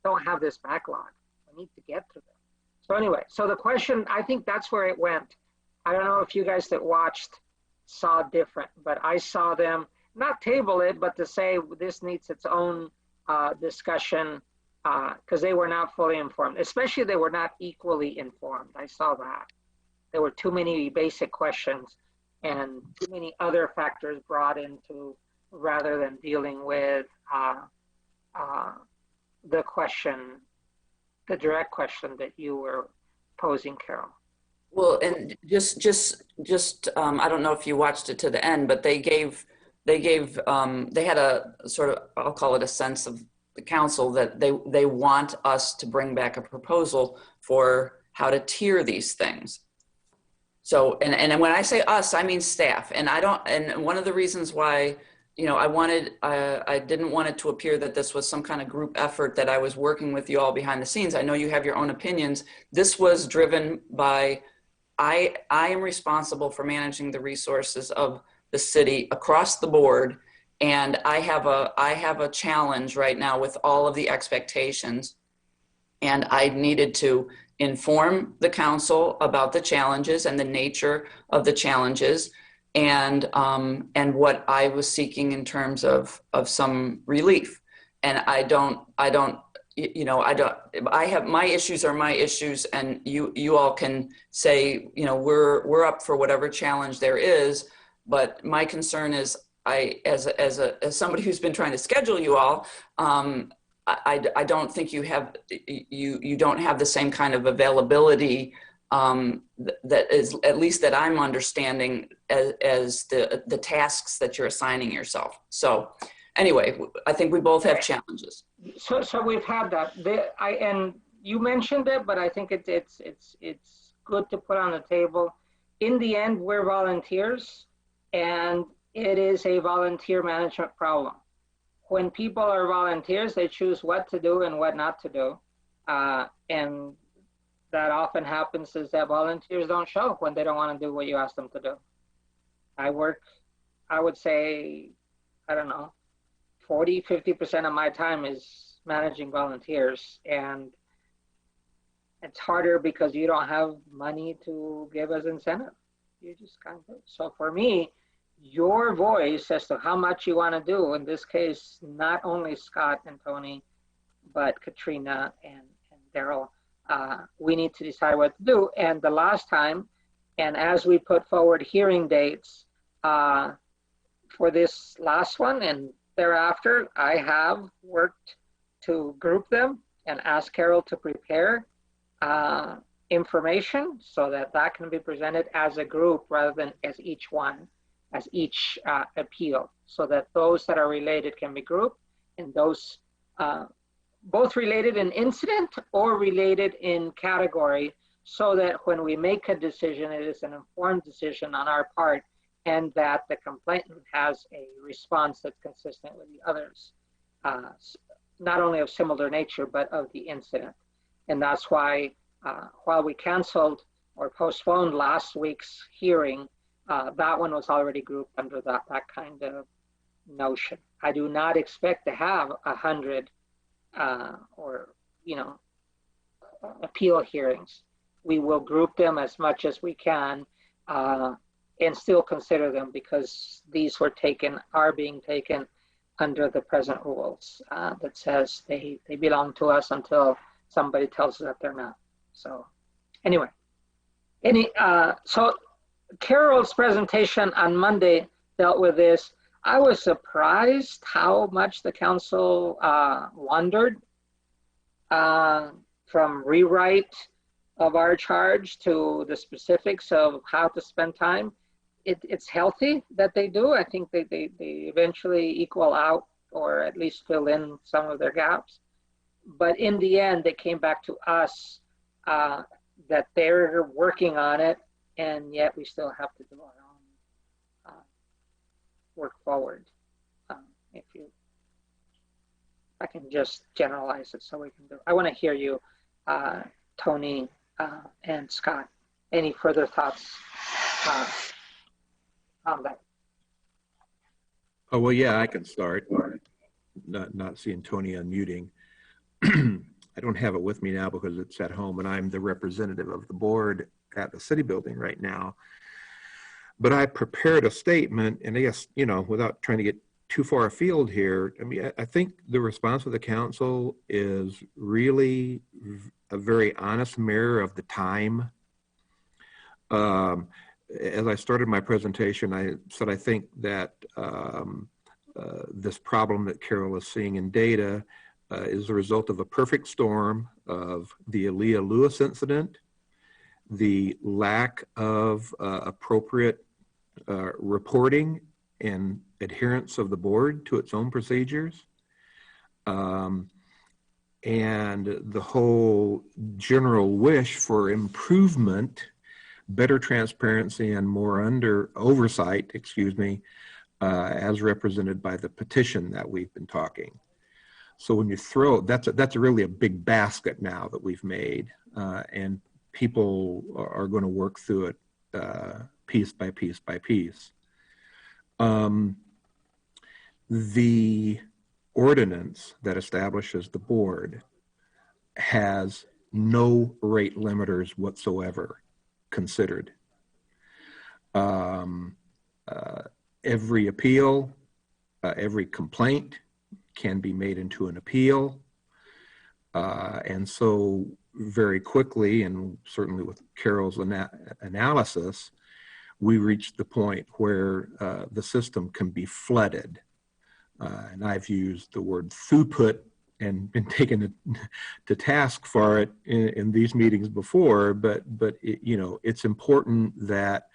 don't have this backlog. We need to get through them. So anyway, so the question, I think that's where it went. I don't know if you guys that watched saw different, but I saw them not table it, but to say this needs its own discussion because they were not fully informed, especially they were not equally informed. I saw that. There were too many basic questions and too many other factors brought into rather than dealing with the question, the direct question that you were posing, Carol. Well, and just I don't know if you watched it to the end, but they had a sort of, I'll call it a sense of the council that they want us to bring back a proposal for how to tier these things. So, and when I say us, I mean staff. And one of the reasons why, I didn't want it to appear that this was some kind of group effort that I was working with you all behind the scenes. I know you have your own opinions. This was driven by, I am responsible for managing the resources of the city across the board. And I have a challenge right now with all of the expectations. And I needed to inform the council about the challenges and the nature of the challenges and what I was seeking in terms of some relief. And I have, my issues are my issues, and you all can say, we're up for whatever challenge there is. But my concern is, as somebody who's been trying to schedule you all, I don't think you don't have the same kind of availability that is, at least that I'm understanding, as the tasks that you're assigning yourself. So anyway, I think we both have challenges. So we've had that. And you mentioned it, but I think it's good to put on the table. In the end, we're volunteers, and it is a volunteer management problem. When people are volunteers, they choose what to do and what not to do. And that often happens is that volunteers don't show when they don't want to do what you ask them to do. I would say, I don't know, 40, 50% of my time is managing volunteers. And it's harder because you don't have money to give as incentive. You just can't do it. So for me, your voice as to how much you want to do, in this case, not only Scott and Tony, but Katrina and Daryl, we need to decide what to do. And the last time, and as we put forward hearing dates for this last one and thereafter, I have worked to group them and ask Carol to prepare information so that can be presented as a group rather than as each one. As each appeal, so that those that are related can be grouped, and those both related in incident or related in category, so that when we make a decision, it is an informed decision on our part, and that the complainant has a response that's consistent with the others, not only of similar nature, but of the incident. And that's why while we canceled or postponed last week's hearing, that one was already grouped under that kind of notion. I do not expect to have 100 appeal hearings. We will group them as much as we can and still consider them, because these are being taken under the present rules that says they belong to us until somebody tells us that they're not. So anyway, so Carol's presentation on Monday dealt with this. I was surprised how much the council wandered from rewrite of our charge to the specifics of how to spend time. It's healthy that they do. I think they eventually equal out or at least fill in some of their gaps. But in the end, they came back to us that they're working on it, and yet we still have to do our own work forward. If I can just generalize it so we can do. I want to hear you, Tony and Scott. Any further thoughts on that? Oh, well, yeah, I can start. Not seeing Tony unmuting. I don't have it with me now because it's at home and I'm the representative of the board at the city building right now. But I prepared a statement, and I guess, you know, without trying to get too far afield here, I mean, I think the response of the council is really a very honest mirror of the time. As I started my presentation, I said I think that this problem that Carol is seeing in data is the result of a perfect storm of the Aaliyah Lewis incident, the lack of appropriate reporting and adherence of the board to its own procedures, and the whole general wish for improvement, better transparency, and more oversight, as represented by the petition that we've been talking. So when you throw, that's really a big basket now that we've made, and people are going to work through it piece by piece by piece. The ordinance that establishes the board has no rate limiters whatsoever considered. Every appeal, every complaint can be made into an appeal. And so very quickly, and certainly with Carol's analysis, we reached the point where the system can be flooded. And I've used the word throughput and been taken to task for it in these meetings before, but you know, it's important that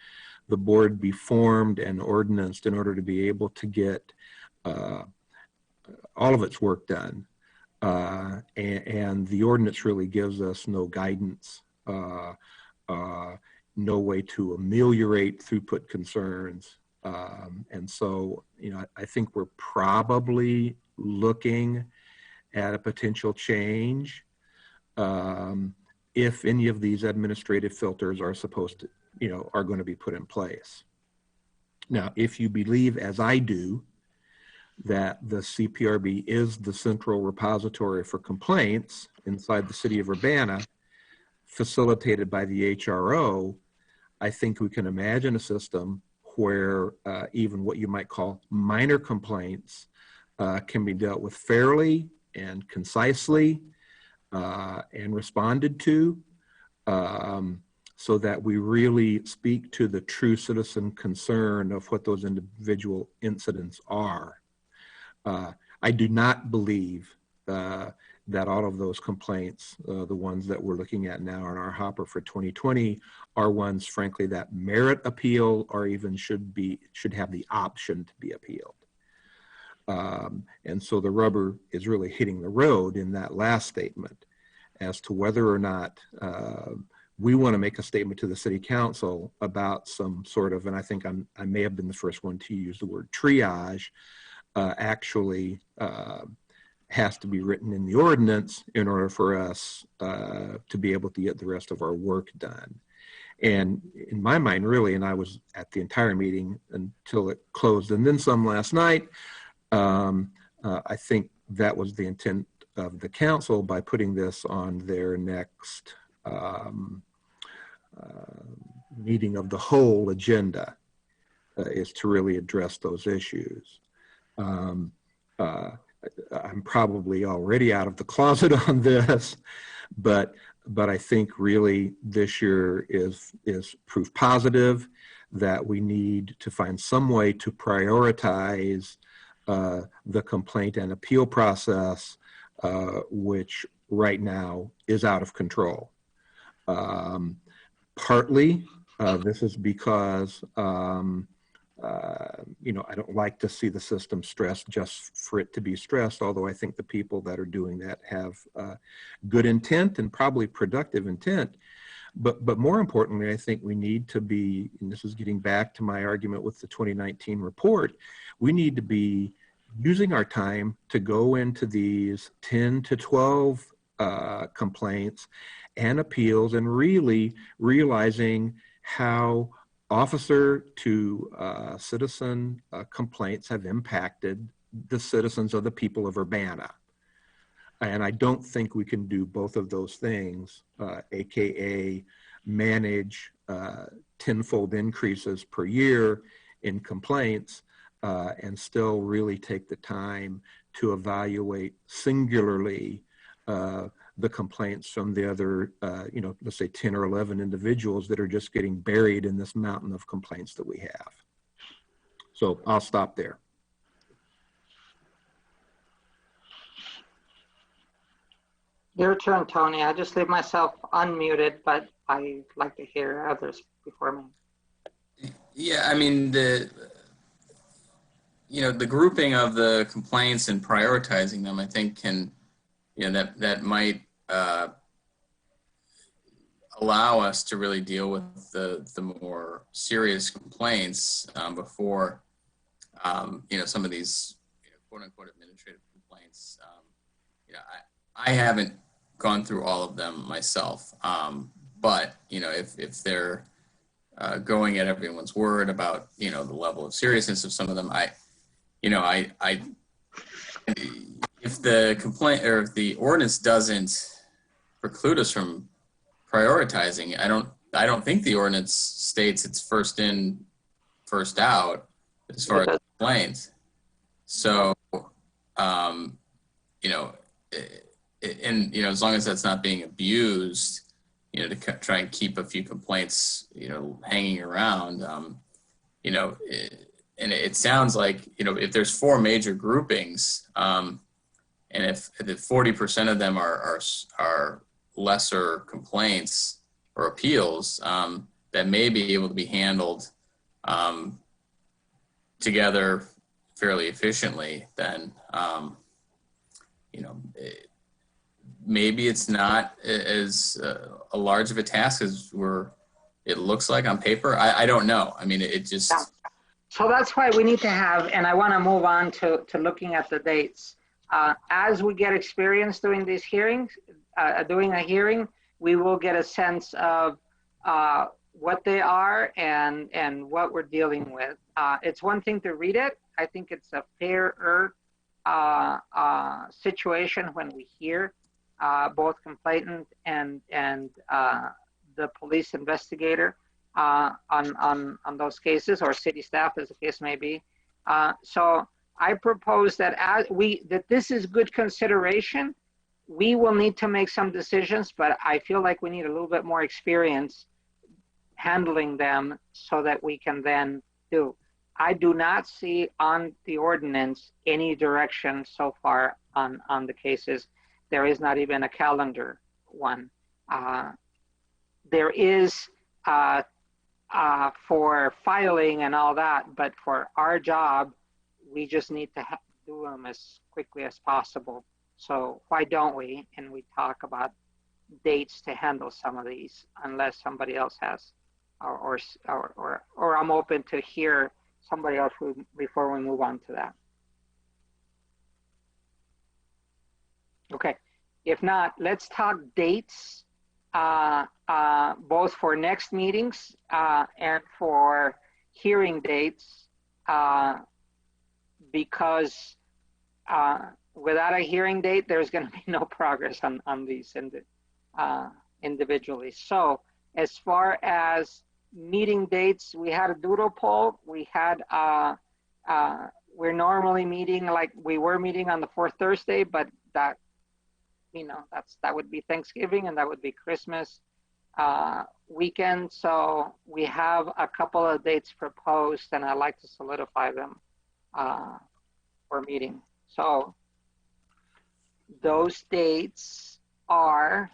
the board be formed and ordinanced in order to be able to get all of its work done. And the ordinance really gives us no guidance, no way to ameliorate throughput concerns. And so, you know, I think we're probably looking at a potential change if any of these administrative filters are supposed to, you know, are going to be put in place. Now, if you believe, as I do, that the CPRB is the central repository for complaints inside the city of Urbana, facilitated by the HRO, I think we can imagine a system where even what you might call minor complaints can be dealt with fairly and concisely and responded to, so that we really speak to the true citizen concern of what those individual incidents are. I do not believe that all of those complaints, the ones that we're looking at now in our hopper for 2020, are ones, frankly, that merit appeal or even should have the option to be appealed. And so the rubber is really hitting the road in that last statement as to whether or not we want to make a statement to the city council about some sort of, and I think I may have been the first one to use the word triage, actually has to be written in the ordinance in order for us to be able to get the rest of our work done. And in my mind, really, and I was at the entire meeting until it closed and then some last night, I think that was the intent of the council by putting this on their next meeting of the whole agenda, is to really address those issues. I'm probably already out of the closet on this, but I think really this year is proof positive that we need to find some way to prioritize the complaint and appeal process, which right now is out of control. Partly, this is because you know, I don't like to see the system stressed just for it to be stressed, although I think the people that are doing that have good intent and probably productive intent. But more importantly, I think we need to be, and this is getting back to my argument with the 2019 report, we need to be using our time to go into these 10 to 12 complaints and appeals and really realizing how officer to citizen complaints have impacted the citizens of the people of Urbana. And I don't think we can do both of those things, AKA manage tenfold increases per year in complaints and still really take the time to evaluate singularly the complaints from the other, let's say 10 or 11 individuals that are just getting buried in this mountain of complaints that we have. So I'll stop there. Your turn, Tony. I just leave myself unmuted, but I like to hear others before me. Yeah, I mean, the grouping of the complaints and prioritizing them, I think can, that might allow us to really deal with the more serious complaints before, some of these, quote unquote administrative complaints. I haven't gone through all of them myself, but if they're going at everyone's word about the level of seriousness of some of them, if the complaint or if the ordinance doesn't preclude us from prioritizing, I don't think the ordinance states it's first in, first out as far as complaints. So, and as long as that's not being abused, to try and keep a few complaints, hanging around, and it sounds like, if there's 4 major groupings, and if 40% of them are lesser complaints or appeals, that may be able to be handled together fairly efficiently, then, maybe it's not as a large of a task as it looks like on paper. I don't know. I mean, it just... Yeah. So that's why we need to have, and I want to move on to looking at the dates. As we get experience doing these hearings, doing a hearing, we will get a sense of what they are and what we're dealing with. It's one thing to read it. I think it's a fairer situation when we hear both complainant and the police investigator on those cases, or city staff, as the case may be. So I propose that that this is good consideration. We will need to make some decisions, but I feel like we need a little bit more experience handling them so that we can then do. I do not see on the ordinance any direction so far on the cases. There is not even a calendar one. There is for filing and all that, but for our job, we just need to do them as quickly as possible. So why don't we? And we talk about dates to handle some of these, unless somebody else has, or I'm open to hear somebody else before we move on to that. Okay, if not, let's talk dates, both for next meetings and for hearing dates, because without a hearing date, there's going to be no progress on these individually. So as far as meeting dates, we had a doodle poll. We had, we're normally meeting like we were meeting on the 4th Thursday, but that, that would be Thanksgiving and that would be Christmas weekend. So we have a couple of dates proposed and I'd like to solidify them for meeting. So those dates are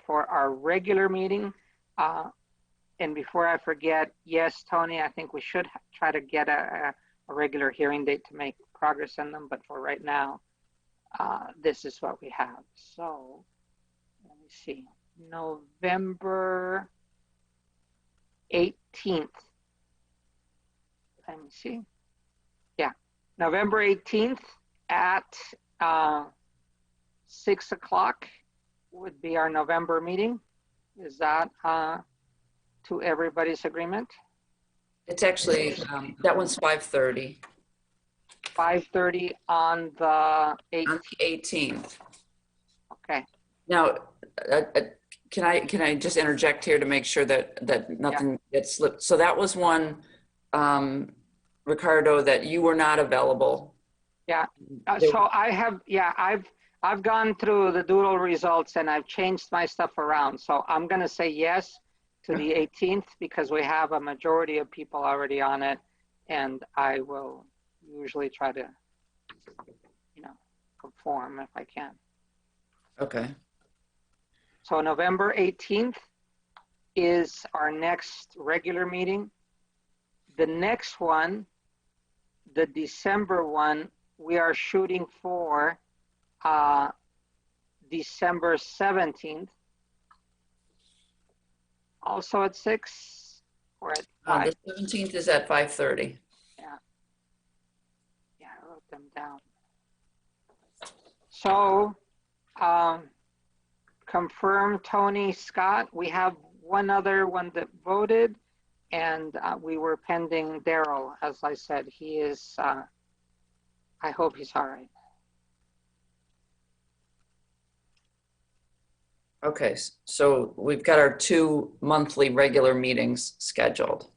for our regular meeting. And before I forget, yes, Tony, I think we should try to get a regular hearing date to make progress in them. But for right now, this is what we have. So let me see. November 18th. Let me see. Yeah, November 18th at 6 o'clock would be our November meeting. Is that to everybody's agreement? It's actually, that one's 5:30 5:30 on the on 18th. the 18th. Okay. Now, can I just interject here to make sure that nothing gets slipped? So that was one, Ricardo, that you were not available. Yeah. So I've gone through the doodle results and I've changed my stuff around. So I'm going to say yes to the 18th because we have a majority of people already on it, and I will usually try to, conform if I can. Okay. So November 18th is our next regular meeting. The next one, the December one, we are shooting for December 17th. Also at 6 or at 5? The 17th is at 5:30. Yeah, I wrote them down. So, confirm Tony Scott. We have one other one that voted, and we were pending Daryl. As I said, he is, I hope he's all right. Okay, so we've got our 2 monthly regular meetings scheduled.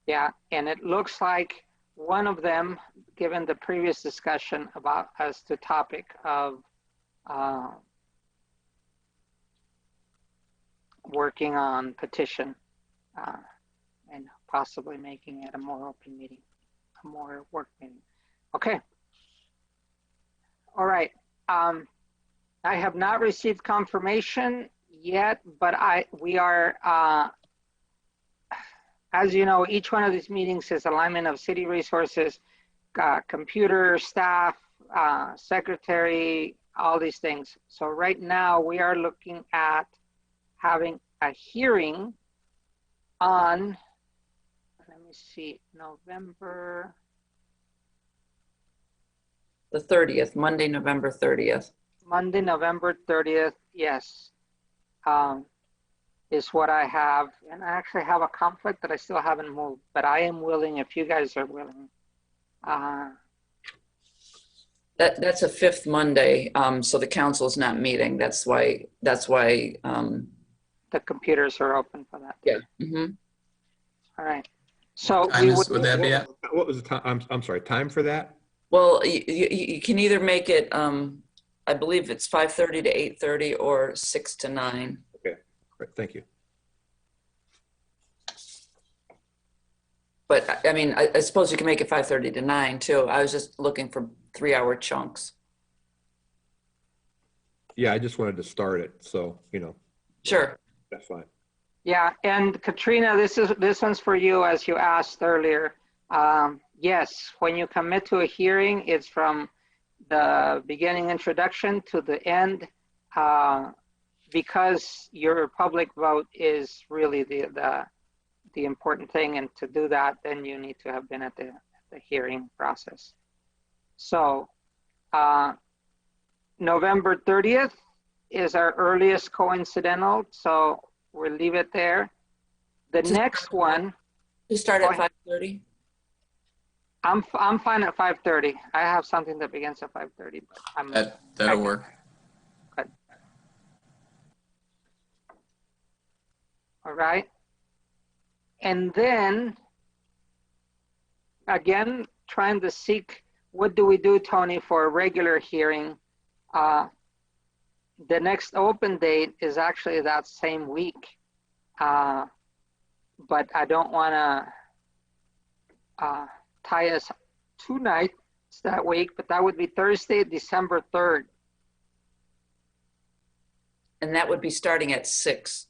Yeah, and it looks like one of them, given the previous discussion about as the topic of working on petition and possibly making it a more open meeting, a more work meeting. Okay. All right. I have not received confirmation yet, but we are, as you know, each one of these meetings is alignment of city resources, computer, staff, secretary, all these things. So right now we are looking at having a hearing on, let me see, November. The 30th, Monday, November 30th. Monday, November 30th, yes, is what I have. And I actually have a conflict that I still haven't moved, but I am willing if you guys are willing. That's a 5th Monday, so the council's not meeting. That's why. The computers are open for that. Yeah. Mm-hmm. All right. So Would that be at? What was the time? I'm sorry, time for that? Well, you can either make it, I believe it's 5:30 to 8:30 or 6 to 9. Okay, great, thank you. But I mean, I suppose you can make it 5:30 to 9 too. I was just looking for 3-hour chunks. Yeah, I just wanted to start it, so, Sure. that's fine. Yeah, and Katrina, this one's for you, as you asked earlier. Yes, when you commit to a hearing, it's from the beginning introduction to the end, because your public vote is really the important thing. And to do that, then you need to have been at the hearing process. So November 30th is our earliest coincidental, so we'll leave it there. The next one. You start at 5:30? I'm fine at 5:30. I have something that begins at 5:30, but That'll work. Good. All right. And then, again, trying to seek, what do we do, Tony, for a regular hearing? The next open date is actually that same week, but I don't want to tie us 2 nights that week, but that would be Thursday, December 3rd. And that would be starting at 6.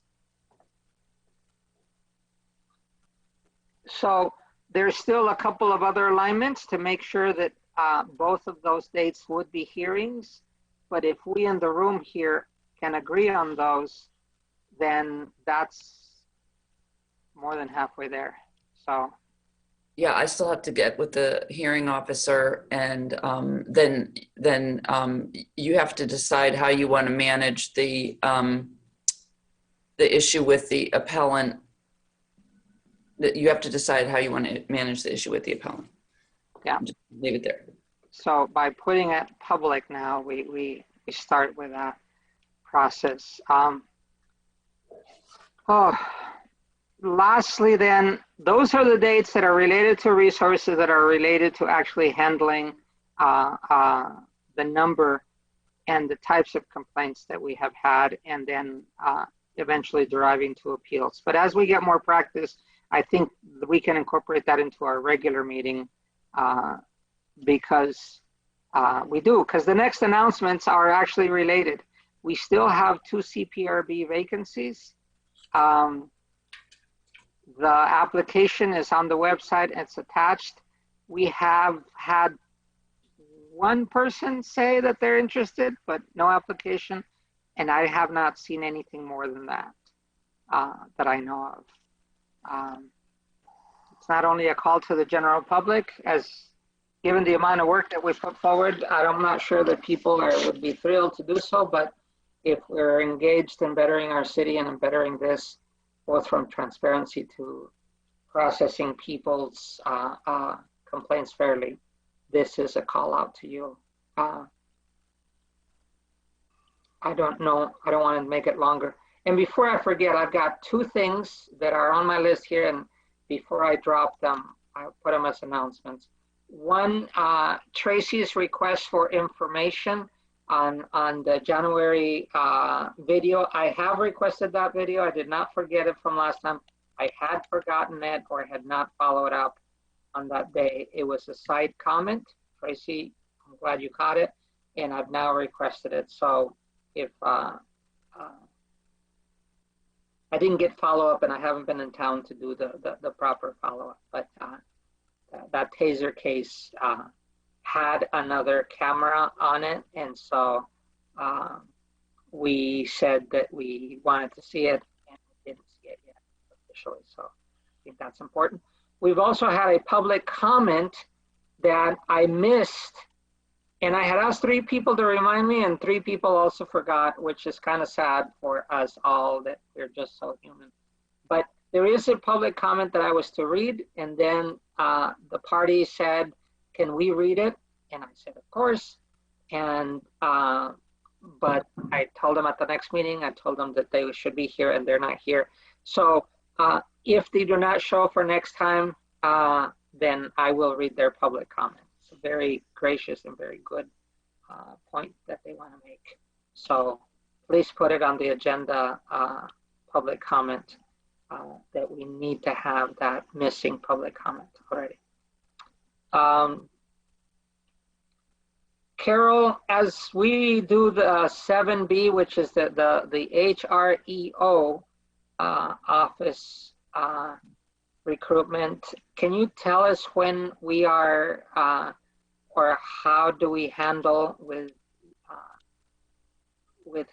So there's still a couple of other alignments to make sure that both of those dates would be hearings. But if we in the room here can agree on those, then that's more than halfway there. So, Yeah, I still have to get with the hearing officer, and then you have to decide how you want to manage the issue with the appellant. That you have to decide how you want to manage the issue with the appellant. yeah. Just leave it there. So by putting it public now, we start with that process. Lastly, then, those are the dates that are related to resources that are related to actually handling the number and the types of complaints that we have had, and then eventually deriving to appeals. But as we get more practice, I think we can incorporate that into our regular meeting because the next announcements are actually related. We still have 2 CPRB vacancies. The application is on the website, it's attached. We have had one person say that they're interested, but no application. And I have not seen anything more than that, that I know of. It's not only a call to the general public, as given the amount of work that we put forward, I'm not sure that people would be thrilled to do so, but if we're engaged in bettering our city and in bettering this, both from transparency to processing people's complaints fairly, this is a call out to you. I don't know, I don't want to make it longer. And before I forget, I've got 2 things that are on my list here, and before I drop them, I'll put them as announcements. One, Tracy's request for information on the January video. I have requested that video. I did not forget it from last time. I had forgotten it or had not followed up on that day. It was a side comment. Tracy, I'm glad you caught it, and I've now requested it. So if I didn't get follow-up, and I haven't been in town to do the proper follow-up, but that taser case had another camera on it, and so we said that we wanted to see it, and we didn't see it yet officially, so I think that's important. We've also had a public comment that I missed, and I had asked 3 people to remind me, and 3 people also forgot, which is kind of sad for us all that we're just so human. But there is a public comment that I was to read, and then the party said, can we read it? And I said, of course. And but I told them at the next meeting, I told them that they should be here, and they're not here. So if they do not show for next time, then I will read their public comment. It's a very gracious and very good point that they want to make. So please put it on the agenda, public comment, that we need to have that missing public comment already. Carol, as we do the 7B, which is the HREO office recruitment, can you tell us when we are, or how do we handle with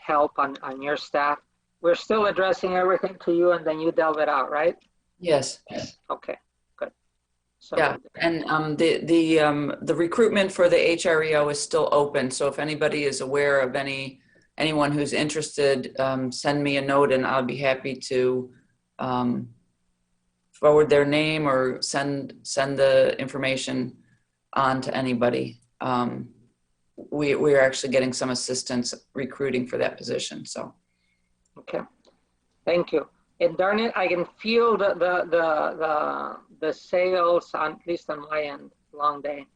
help on your staff? We're still addressing everything to you, and then you delve it out, right? Yes. Okay, good. So, Yeah, and the recruitment for the HREO is still open. So if anybody is aware of anyone who's interested, send me a note, and I'll be happy to forward their name or send the information on to anybody. We're actually getting some assistance recruiting for that position. So. Okay, thank you. And darn it, I can feel the sales, at least on my end, long day,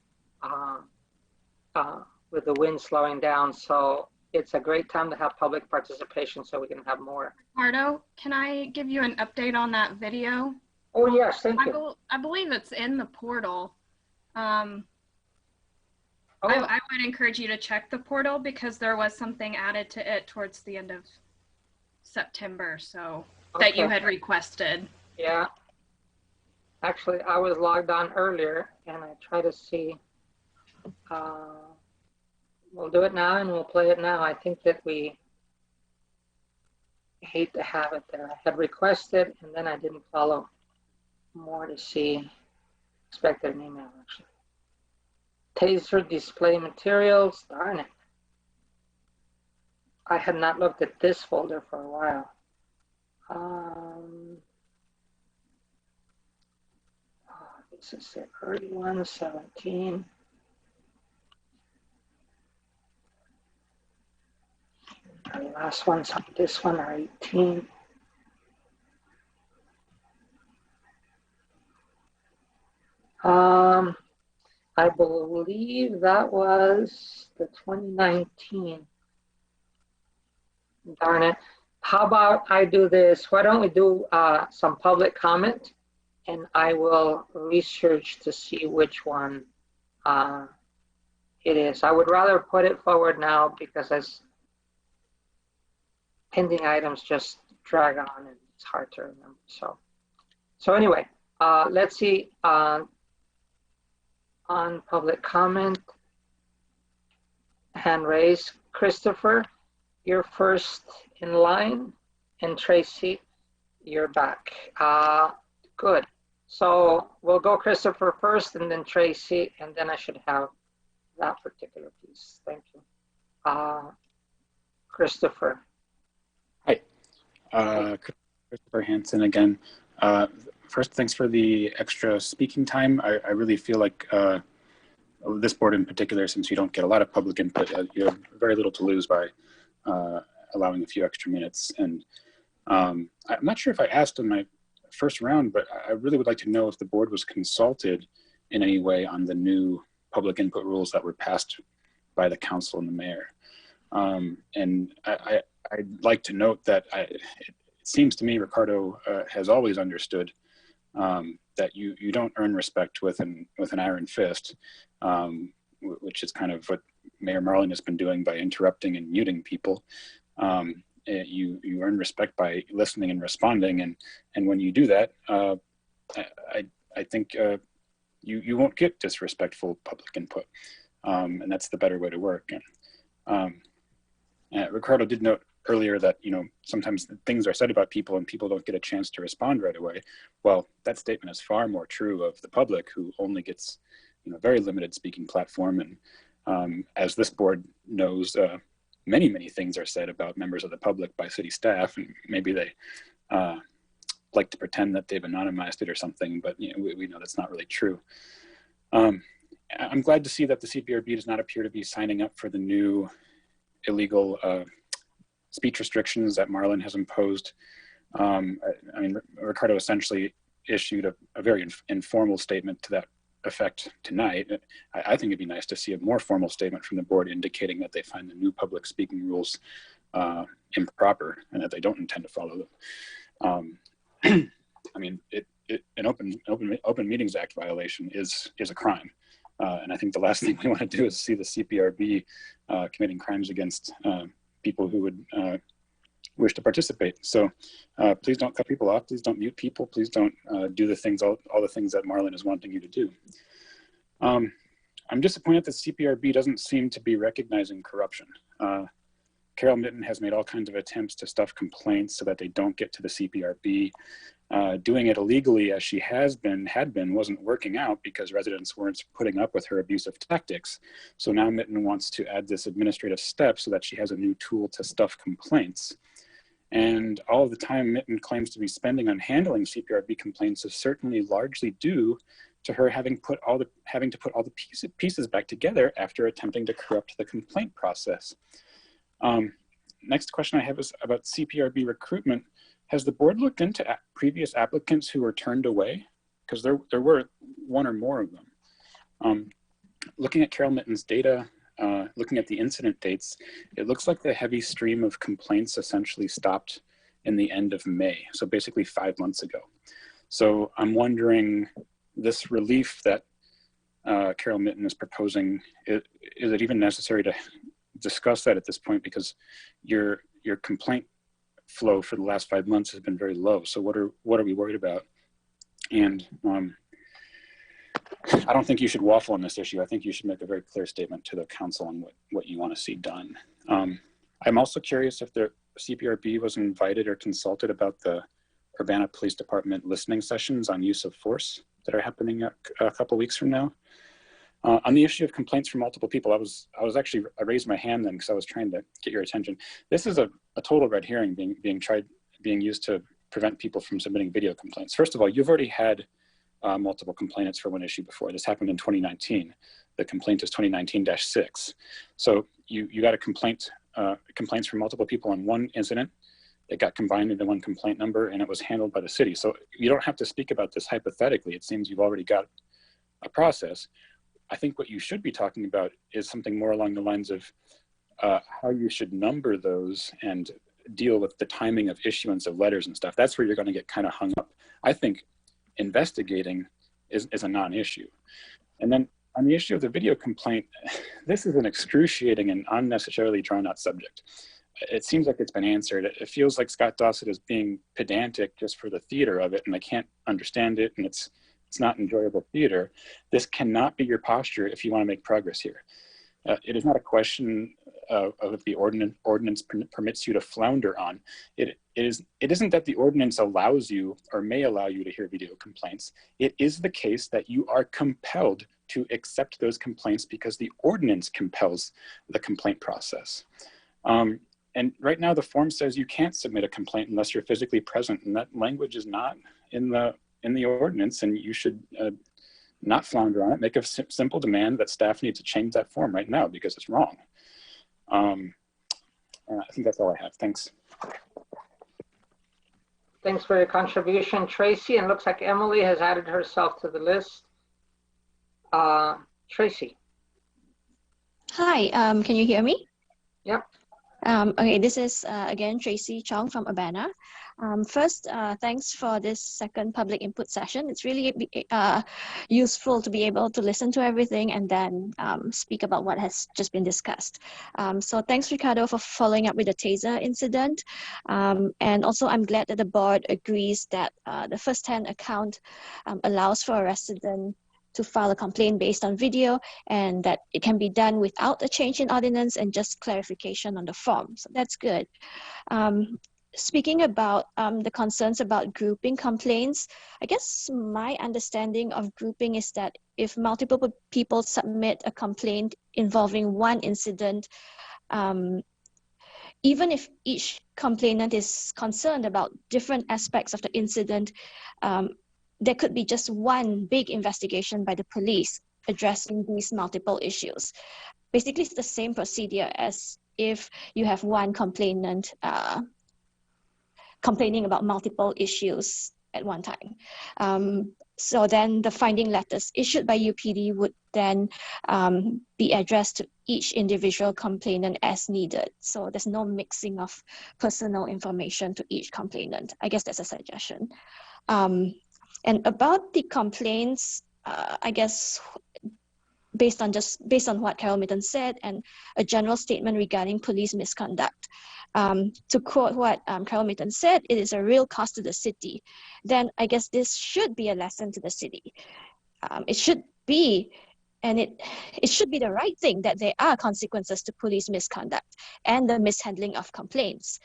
with the wind slowing down. So it's a great time to have public participation so we can have more. Ricardo, can I give you an update on that video? Oh yes, thank you. I believe it's in the portal. I would encourage you to check the portal because there was something added to it towards the end of September, so that you had requested. Yeah. Actually, I was logged on earlier, and I try to see. We'll do it now, and we'll play it now. I think that we hate to have it there. I had requested and then I didn't follow more to see. Expected an email actually. Taser display materials, darn it. I had not looked at this folder for a while. This is the early one, 17. And the last ones, this one are 18. I believe that was the 2019. Darn it. How about I do this? Why don't we do some public comment, and I will research to see which one it is. I would rather put it forward now because as pending items just drag on and it's hard to remember. So anyway, let's see on public comment, hand raised. Christopher, you're first in line, and Tracy, you're back. Good. So we'll go Christopher first and then Tracy, and then I should have that particular piece. Thank you. Christopher. Hi, Christopher Hansen again. First, thanks for the extra speaking time. I really feel like this board in particular, since you don't get a lot of public input, you have very little to lose by allowing a few extra minutes. And I'm not sure if I asked in my first round, but I really would like to know if the board was consulted in any way on the new public input rules that were passed by the council and the mayor. And I'd like to note that it seems to me Ricardo has always understood that you don't earn respect with an iron fist, which is kind of what Mayor Marlin has been doing by interrupting and muting people. You earn respect by listening and responding, and when you do that, I think you won't get disrespectful public input, and that's the better way to work. And Ricardo did note earlier that sometimes things are said about people and people don't get a chance to respond right away. Well, that statement is far more true of the public, who only gets very limited speaking platform. And as this board knows, many things are said about members of the public by city staff, and maybe they like to pretend that they've anonymized it or something, but we know that's not really true. I'm glad to see that the CPRB does not appear to be signing up for the new illegal speech restrictions that Marlin has imposed. I mean, Ricardo essentially issued a very informal statement to that effect tonight. I think it'd be nice to see a more formal statement from the board indicating that they find the new public speaking rules improper and that they don't intend to follow them. I mean, an Open Meetings Act violation is a crime. And I think the last thing we want to do is see the CPRB committing crimes against people who would wish to participate. So please don't cut people off. Please don't mute people. Please don't do the things, all the things that Marlin is wanting you to do. I'm disappointed that CPRB doesn't seem to be recognizing corruption. Carol Mitten has made all kinds of attempts to stuff complaints so that they don't get to the CPRB. Doing it illegally as she had been wasn't working out because residents weren't putting up with her abusive tactics. So now Mitten wants to add this administrative step so that she has a new tool to stuff complaints. And all of the time Mitten claims to be spending on handling CPRB complaints is certainly largely due to her having to put all the pieces back together after attempting to corrupt the complaint process. Next question I have is about CPRB recruitment. Has the board looked into previous applicants who were turned away? Because there were one or more of them. Looking at Carol Mitten's data, looking at the incident dates, it looks like the heavy stream of complaints essentially stopped in the end of May, so basically 5 months ago. So I'm wondering, this relief that Carol Mitten is proposing, is it even necessary to discuss that at this point? Because your complaint flow for the last 5 months has been very low. So what are we worried about? And I don't think you should waffle on this issue. I think you should make a very clear statement to the council on what you want to see done. I'm also curious if CPRB was invited or consulted about the Urbana Police Department listening sessions on use of force that are happening a couple weeks from now. On the issue of complaints from multiple people, I raised my hand then because I was trying to get your attention. This is a total red herring being used to prevent people from submitting video complaints. First of all, you've already had multiple complainants for one issue before. This happened in 2019. The complaint is 2019-6. So you got a complaints from multiple people on one incident. It got combined into one complaint number and it was handled by the city. So you don't have to speak about this hypothetically. It seems you've already got a process. I think what you should be talking about is something more along the lines of how you should number those and deal with the timing of issuance of letters and stuff. That's where you're going to get kind of hung up. I think investigating is a non-issue. And then on the issue of the video complaint, this is an excruciating and unnecessarily drawn out subject. It seems like it's been answered. It feels like Scott Dossett is being pedantic just for the theater of it, and I can't understand it, and it's not enjoyable theater. This cannot be your posture if you want to make progress here. It is not a question of if the ordinance permits you to flounder on. It isn't that the ordinance allows you or may allow you to hear video complaints. It is the case that you are compelled to accept those complaints because the ordinance compels the complaint process. And right now the form says you can't submit a complaint unless you're physically present, and that language is not in the ordinance, and you should not flounder on it. Make a simple demand that staff needs to change that form right now because it's wrong. And I think that's all I have. Thanks. Thanks for your contribution, Tracy. And looks like Emily has added herself to the list. Tracy. Hi, can you hear me? Yep. Okay, this is again Tracy Chong from Urbana. First, thanks for this second public input session. It's really useful to be able to listen to everything and then speak about what has just been discussed. So thanks, Ricardo, for following up with the taser incident. And also, I'm glad that the board agrees that the first-hand account allows for a resident to file a complaint based on video, and that it can be done without a change in ordinance and just clarification on the form. So that's good. Speaking about the concerns about grouping complaints, I guess my understanding of grouping is that if multiple people submit a complaint involving one incident, even if each complainant is concerned about different aspects of the incident, there could be just one big investigation by the police addressing these multiple issues. Basically, it's the same procedure as if you have one complainant complaining about multiple issues at one time. So then the finding letters issued by UPD would then be addressed to each individual complainant as needed. So there's no mixing of personal information to each complainant. I guess that's a suggestion. And about the complaints, I guess based on what Carol Mitten said and a general statement regarding police misconduct, to quote what Carol Mitten said, it is a real cost to the city. Then I guess this should be a lesson to the city. It should be, and it should be the right thing that there are consequences to police misconduct and the mishandling of complaints.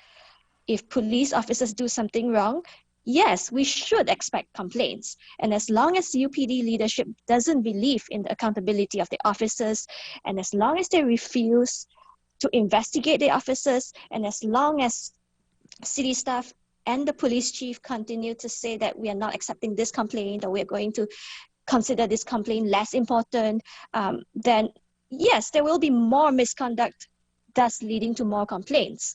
If police officers do something wrong, yes, we should expect complaints. And as long as UPD leadership doesn't believe in the accountability of the officers, and as long as they refuse to investigate the officers, and as long as city staff and the police chief continue to say that we are not accepting this complaint or we're going to consider this complaint less important, then yes, there will be more misconduct, thus leading to more complaints.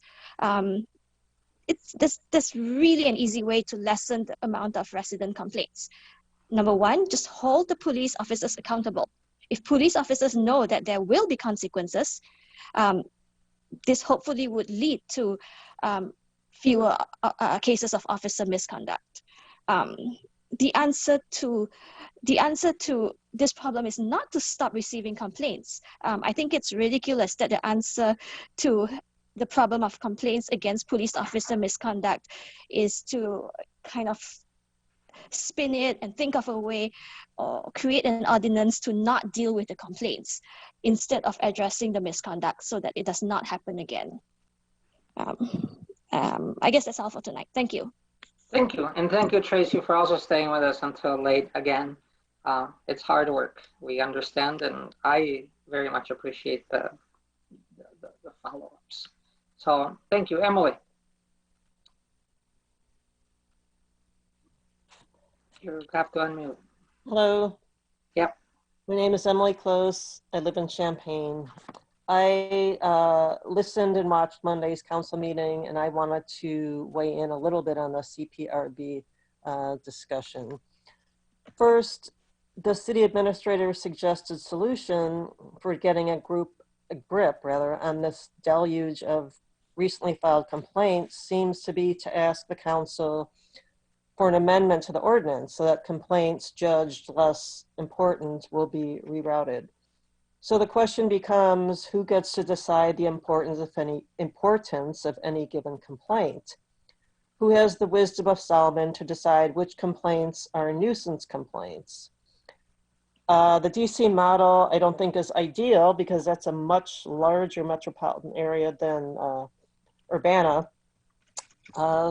That's really an easy way to lessen the amount of resident complaints. Number one, just hold the police officers accountable. If police officers know that there will be consequences, this hopefully would lead to fewer cases of officer misconduct. The answer to this problem is not to stop receiving complaints. I think it's ridiculous that the answer to the problem of complaints against police officer misconduct is to kind of spin it and think of a way or create an ordinance to not deal with the complaints instead of addressing the misconduct so that it does not happen again. I guess that's all for tonight. Thank you. Thank you. And thank you, Tracy, for also staying with us until late again. It's hard work. We understand, and I very much appreciate the follow-ups. So thank you. Emily. You have to unmute. Hello. Yep. My name is Emily Close. I live in Champaign. I listened and watched Monday's council meeting, and I wanted to weigh in a little bit on the CPRB discussion. First, the city administrator suggested solution for getting a grip on this deluge of recently filed complaints seems to be to ask the council for an amendment to the ordinance so that complaints judged less important will be rerouted. So the question becomes, who gets to decide the importance of any given complaint? Who has the wisdom of Solomon to decide which complaints are nuisance complaints? The DC model I don't think is ideal because that's a much larger metropolitan area than Urbana.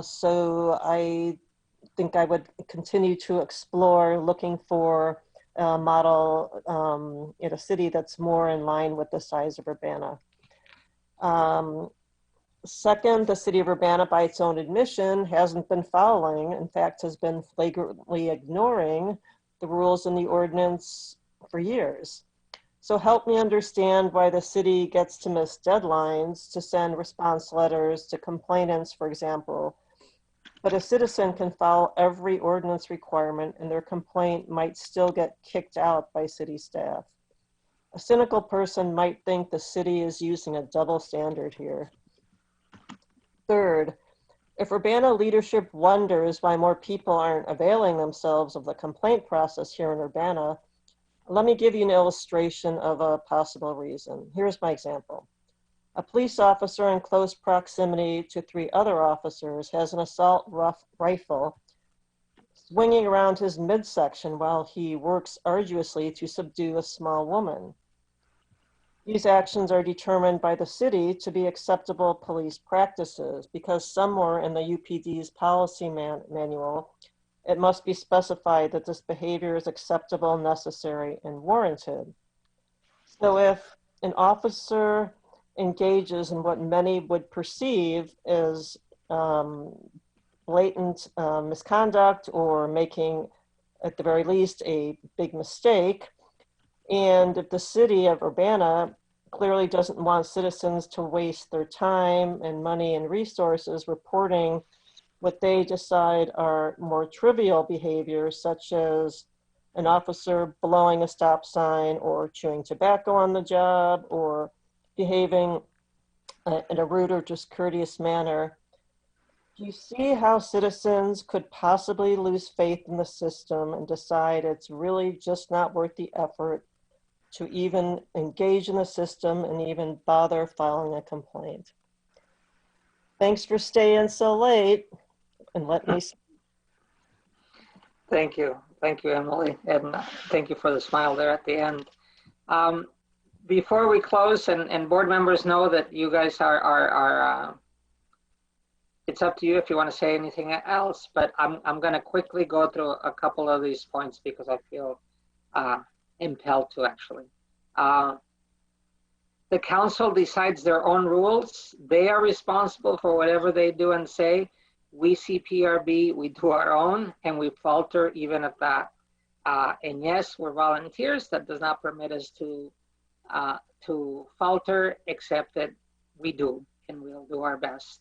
So I think I would continue to explore looking for a model in a city that's more in line with the size of Urbana. Second, the city of Urbana, by its own admission, hasn't been following, in fact, has been flagrantly ignoring the rules in the ordinance for years. So help me understand why the city gets to miss deadlines to send response letters to complainants, for example, but a citizen can follow every ordinance requirement and their complaint might still get kicked out by city staff. A cynical person might think the city is using a double standard here. Third, if Urbana leadership wonders why more people aren't availing themselves of the complaint process here in Urbana, let me give you an illustration of a possible reason. Here's my example. A police officer in close proximity to 3 other officers has an assault rifle swinging around his midsection while he works arduously to subdue a small woman. These actions are determined by the city to be acceptable police practices because somewhere in the UPD's policy manual, it must be specified that this behavior is acceptable, necessary, and warranted. So if an officer engages in what many would perceive as blatant misconduct or making, at the very least, a big mistake, and if the city of Urbana clearly doesn't want citizens to waste their time and money and resources reporting what they decide are more trivial behaviors, such as an officer blowing a stop sign or chewing tobacco on the job or behaving in a rude or discourteous manner, do you see how citizens could possibly lose faith in the system and decide it's really just not worth the effort to even engage in the system and even bother filing a complaint? Thanks for staying so late and let me speak. Thank you. Thank you, Emily. And thank you for the smile there at the end. Before we close, and board members know that you guys are it's up to you if you want to say anything else, but I'm going to quickly go through a couple of these points because I feel impelled to actually. The council decides their own rules. They are responsible for whatever they do and say. We CPRB, we do our own, and we falter even at that. And yes, we're volunteers. That does not permit us to falter, except that we do, and we'll do our best.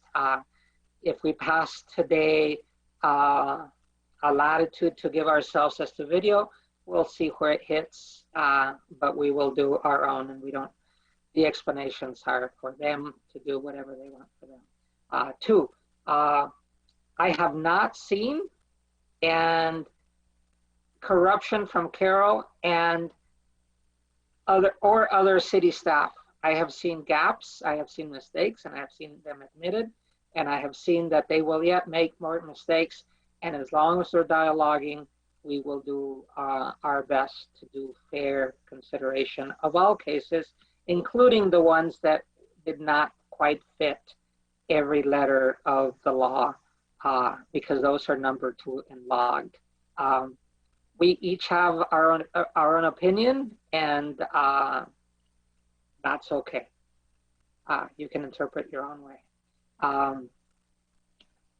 If we pass today a latitude to give ourselves as to video, we'll see where it hits, but we will do our own, and we don't, the explanations are for them to do whatever they want for them. 2, I have not seen and corruption from Carol and other city staff. I have seen gaps, I have seen mistakes, and I have seen them admitted, and I have seen that they will yet make more mistakes, and as long as they're dialoguing, we will do our best to do fair consideration of all cases, including the ones that did not quite fit every letter of the law because those are numbered to and logged. We each have our own opinion, and that's okay. You can interpret your own way.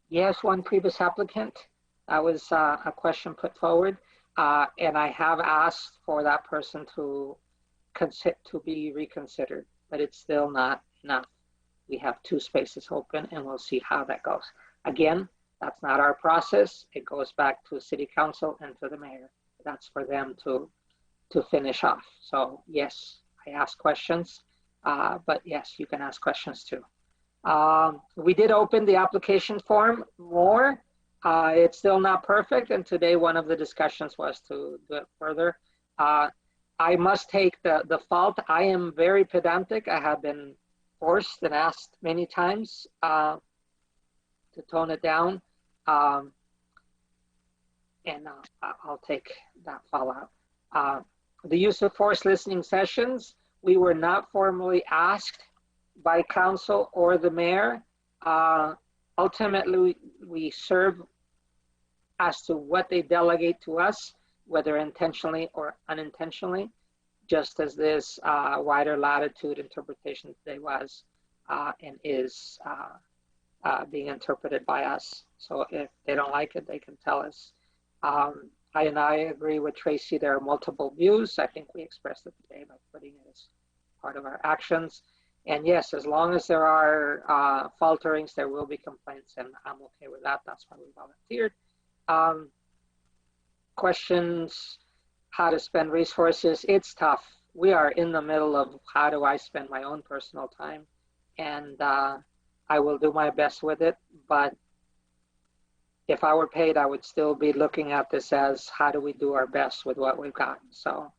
Yes, one previous applicant, that was a question put forward, and I have asked for that person to be reconsidered, but it's still not enough. We have 2 spaces open, and we'll see how that goes. Again, that's not our process. It goes back to City Council and to the mayor. That's for them to finish off. So yes, I ask questions, but yes, you can ask questions too. We did open the application form more. It's still not perfect, and today one of the discussions was to do it further. I must take the fault. I am very pedantic. I have been forced and asked many times to tone it down, and I'll take that fallout. The use of force listening sessions, we were not formally asked by council or the mayor. Ultimately, we serve as to what they delegate to us, whether intentionally or unintentionally, just as this wider latitude interpretation today was and is being interpreted by us. So if they don't like it, they can tell us. I agree with Tracy. There are multiple views. I think we expressed it today by putting it as part of our actions. And yes, as long as there are falterings, there will be complaints, and I'm okay with that. That's why we volunteered. Questions, how to spend resources. It's tough. We are in the middle of how do I spend my own personal time, and I will do my best with it. But if I were paid, I would still be looking at this as how do we do our best with what we've got. So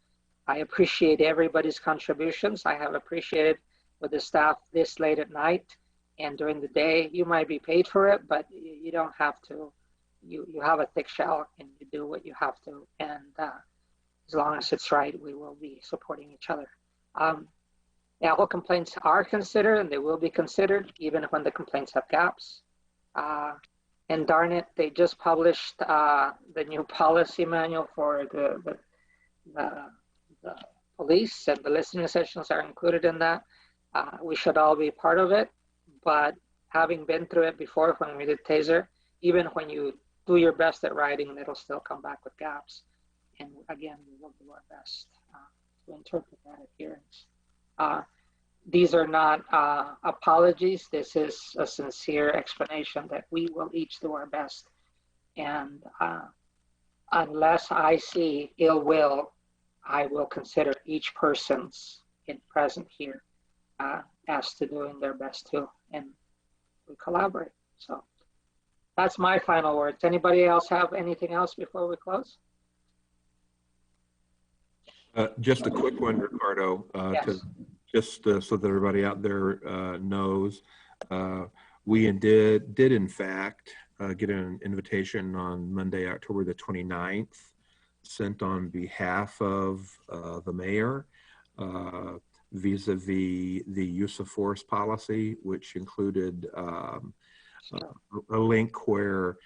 I appreciate everybody's contributions. I have appreciated with the staff this late at night and during the day. You might be paid for it, but you don't have to. You have a thick shell and you do what you have to. And as long as it's right, we will be supporting each other. Yeah, all complaints are considered, and they will be considered even when the complaints have gaps. And darn it, they just published the new policy manual for the police, and the listening sessions are included in that. We should all be part of it, but having been through it before when we did TASER, even when you do your best at writing, it'll still come back with gaps. And again, we will do our best to interpret that adherence. These are not apologies. This is a sincere explanation that we will each do our best. And unless I see ill will, I will consider each person's present here as to doing their best too. And we collaborate. So that's my final words. Anybody else have anything else before we close? Just a quick one, Ricardo, Yes. So that everybody out there knows, we did in fact get an invitation on Monday, October the 29th, sent on behalf of the mayor vis-a-vis the use of force policy, which included a link where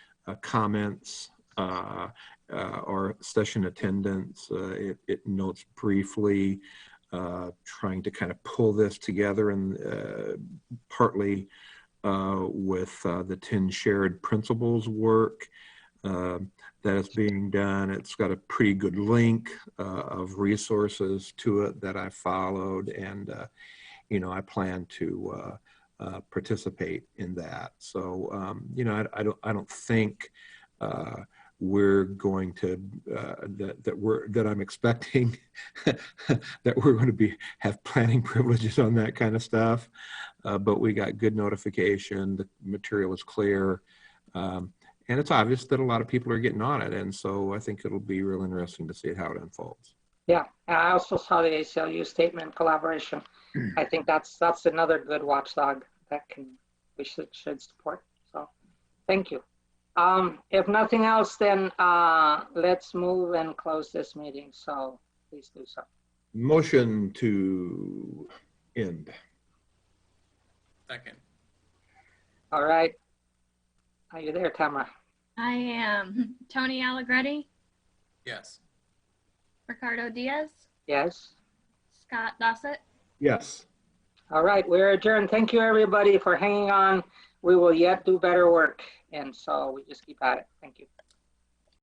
comments or session attendance. It notes briefly trying to kind of pull this together, and partly with the 10 shared principles work that is being done. It's got a pretty good link of resources to it that I followed, and I plan to participate in that. So I don't think we're going to that I'm expecting that we're going to have planning privileges on that kind of stuff, but we got good notification. The material is clear, and it's obvious that a lot of people are getting on it, and so I think it'll be real interesting to see how it unfolds. Yeah, I also saw the ACLU statement collaboration. I think that's another good watchdog that we should support. So thank you. If nothing else, then let's move and close this meeting. So please do so. Motion to end. Second. All right. Are you there, Tamara? I am. Tony Allegretti, Yes. Ricardo Diaz, Yes. Scott Dossett. Yes. All right, we're adjourned. Thank you, everybody, for hanging on. We will yet do better work. And so we just keep at it. Thank you.